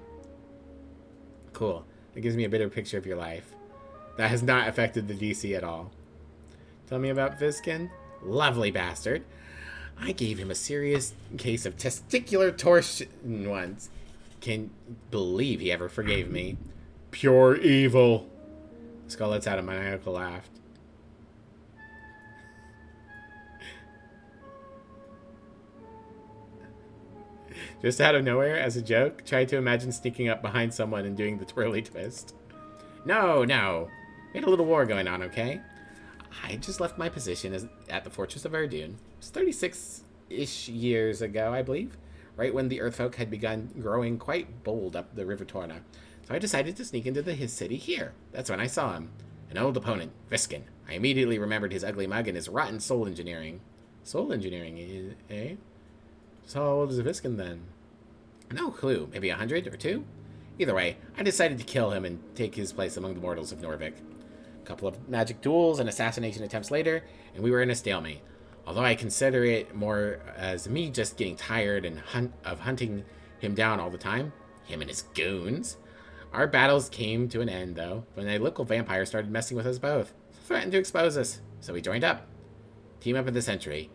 Cool. It gives me a better picture of your life. That has not affected the DC at all. Tell me about Viskin. Lovely bastard. I gave him a serious case of testicular torsion once. Can't believe he ever forgave me. Pure evil. Skull lets out a maniacal laugh. Just out of nowhere, as a joke, tried to imagine sneaking up behind someone and doing the twirly twist. No. We had a little war going on, okay? I just left my position at the Fortress of Verdun. It was 36-ish years ago, I believe, right when the Earthfolk had begun growing quite bold up the River Torna. So I decided to sneak into his city here. That's when I saw him. An old opponent, Viskin. I immediately remembered his ugly mug and his rotten soul engineering. Soul engineering, eh? So how old is Viskin then? No clue. Maybe 100 or 2? Either way, I decided to kill him and take his place among the mortals of Norvik. A couple of magic duels and assassination attempts later, and we were in a stalemate. Although I consider it more as me just getting tired and of hunting him down all the time, him and his goons. Our battles came to an end, though, when a local vampire started messing with us both, threatened to expose us, so we joined up. Team up of the century.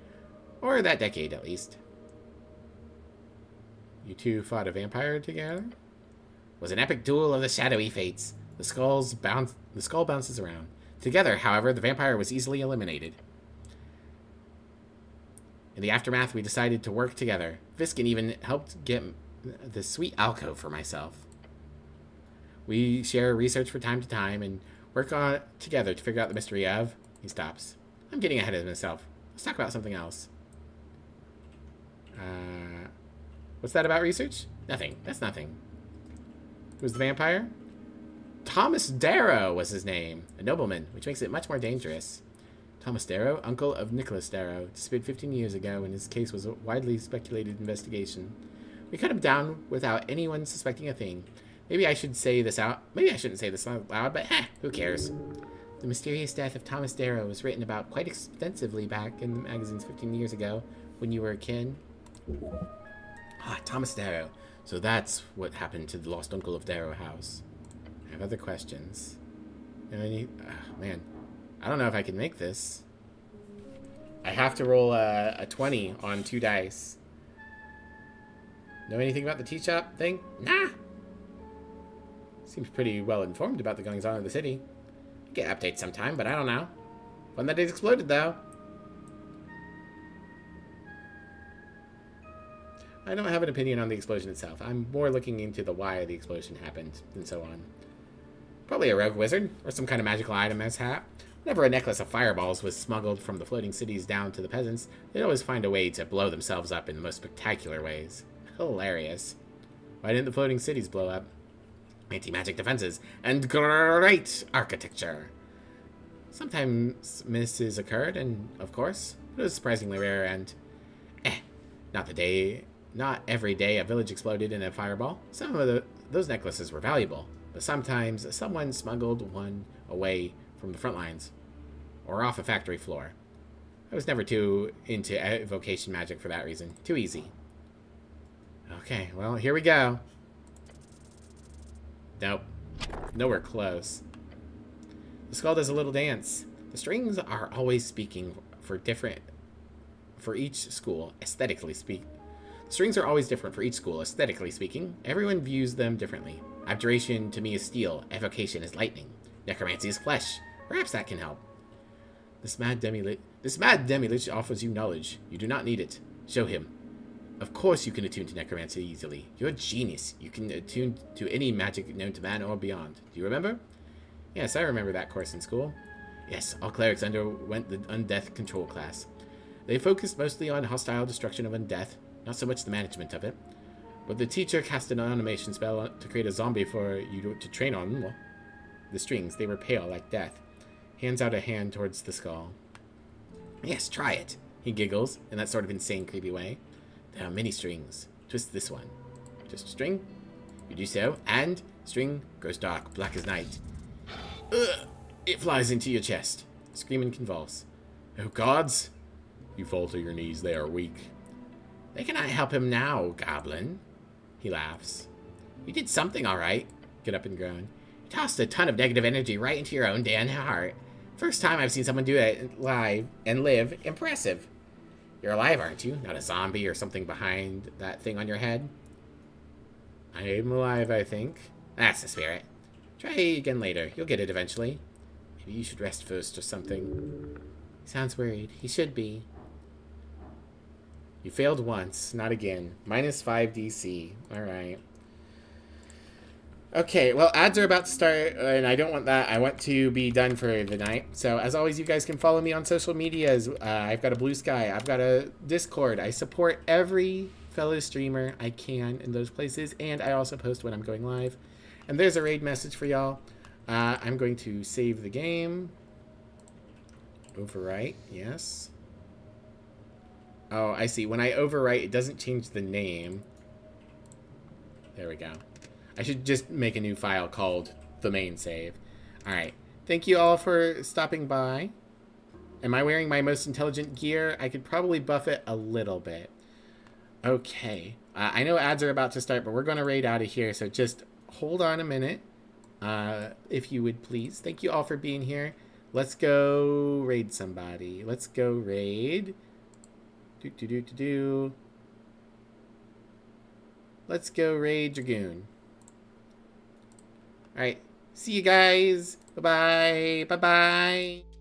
Or that decade, at least. You two fought a vampire together? It was an epic duel of the shadowy fates. The skull bounces around. Together, however, the vampire was easily eliminated. In the aftermath, we decided to work together. Viskin even helped get the sweet alcove for myself. We share research from time to time and work on it together to figure out the mystery of... He stops. I'm getting ahead of myself. Let's talk about something else. What's that about research? Nothing. That's nothing. Who's the vampire? Thomas Darrow was his name. A nobleman, which makes it much more dangerous. Thomas Darrow, uncle of Nicholas Darrow, disappeared 15 years ago when his case was a widely speculated investigation. We cut him down without anyone suspecting a thing. Maybe I should say this out. Maybe I shouldn't say this out loud, but who cares? The mysterious death of Thomas Darrow was written about quite extensively back in the magazines 15 years ago when you were a kid. Thomas Darrow. So that's what happened to the lost uncle of Darrow House. I have other questions. Man, I don't know if I can make this. I have to roll a 20 on 2 dice. Know anything about the tea shop thing? Nah. Seems pretty well informed about the goings on of the city. I get updates sometime, but I don't know. When that it exploded, though. I don't have an opinion on the explosion itself. I'm more looking into the why the explosion happened and so on. Probably a rogue wizard or some kind of magical item mishap. Whenever a necklace of fireballs was smuggled from the floating cities down to the peasants, they'd always find a way to blow themselves up in the most spectacular ways. Hilarious. Why didn't the floating cities blow up? Anti-magic defenses and great architecture. Sometimes misses occurred, and of course, it was surprisingly rare and... Not every day a village exploded in a fireball. Some of those necklaces were valuable, but sometimes someone smuggled one away from the front lines or off a factory floor. I was never too into evocation magic for that reason. Too easy. Okay, well, here we go. Nope. Nowhere close. The skull does a little dance. The strings are always speaking for each school, aesthetically speaking. The strings are always different for each school, aesthetically speaking. Everyone views them differently. Abjuration to me is steel. Evocation is lightning. Necromancy is flesh. Perhaps that can help. This mad demi-lich offers you knowledge. You do not need it. Show him. Of course you can attune to necromancy easily. You're a genius. You can attune to any magic known to man or beyond. Do you remember? Yes, I remember that course in school. Yes, all clerics underwent the undeath control class. They focused mostly on hostile destruction of undeath, not so much the management of it. But the teacher cast an animation spell to create a zombie for you to train on. Well, the strings, they were pale like death. Hands out a hand towards the skull. Yes, try it. He giggles in that sort of insane, creepy way. There are many strings. Twist this one. Just a string. You do so, and string grows dark, black as night. Ugh! It flies into your chest. Scream and convulse. Oh, gods! You fall to your knees. They are weak. They cannot help him now, goblin. He laughs. You did something all right. Get up and groan. You tossed a ton of negative energy right into your own damn heart. First time I've seen someone do it live and live. Impressive. You're alive, aren't you? Not a zombie or something behind that thing on your head? I am alive, I think. That's the spirit. Try again later. You'll get it eventually. Maybe you should rest first or something. He sounds worried. He should be. You failed once. Not again. -5 DC. Alright. Okay, well, ads are about to start, and I don't want that. I want to be done for the night. So, as always, you guys can follow me on social medias. I've got a Blue Sky. I've got a Discord. I support every fellow streamer I can in those places, and I also post when I'm going live. And there's a raid message for y'all. I'm going to save the game. Overwrite, yes. Oh, I see. When I overwrite, it doesn't change the name. There we go. I should just make a new file called the main save. Alright. Thank you all for stopping by. Am I wearing my most intelligent gear? I could probably buff it a little bit. Okay. I know ads are about to start, but we're going to raid out of here, so just hold on a minute. If you would please. Thank you all for being here. Let's go raid somebody. Let's go raid. Let's go raid Dragoon. Alright. See you guys. Bye-bye. Bye-bye.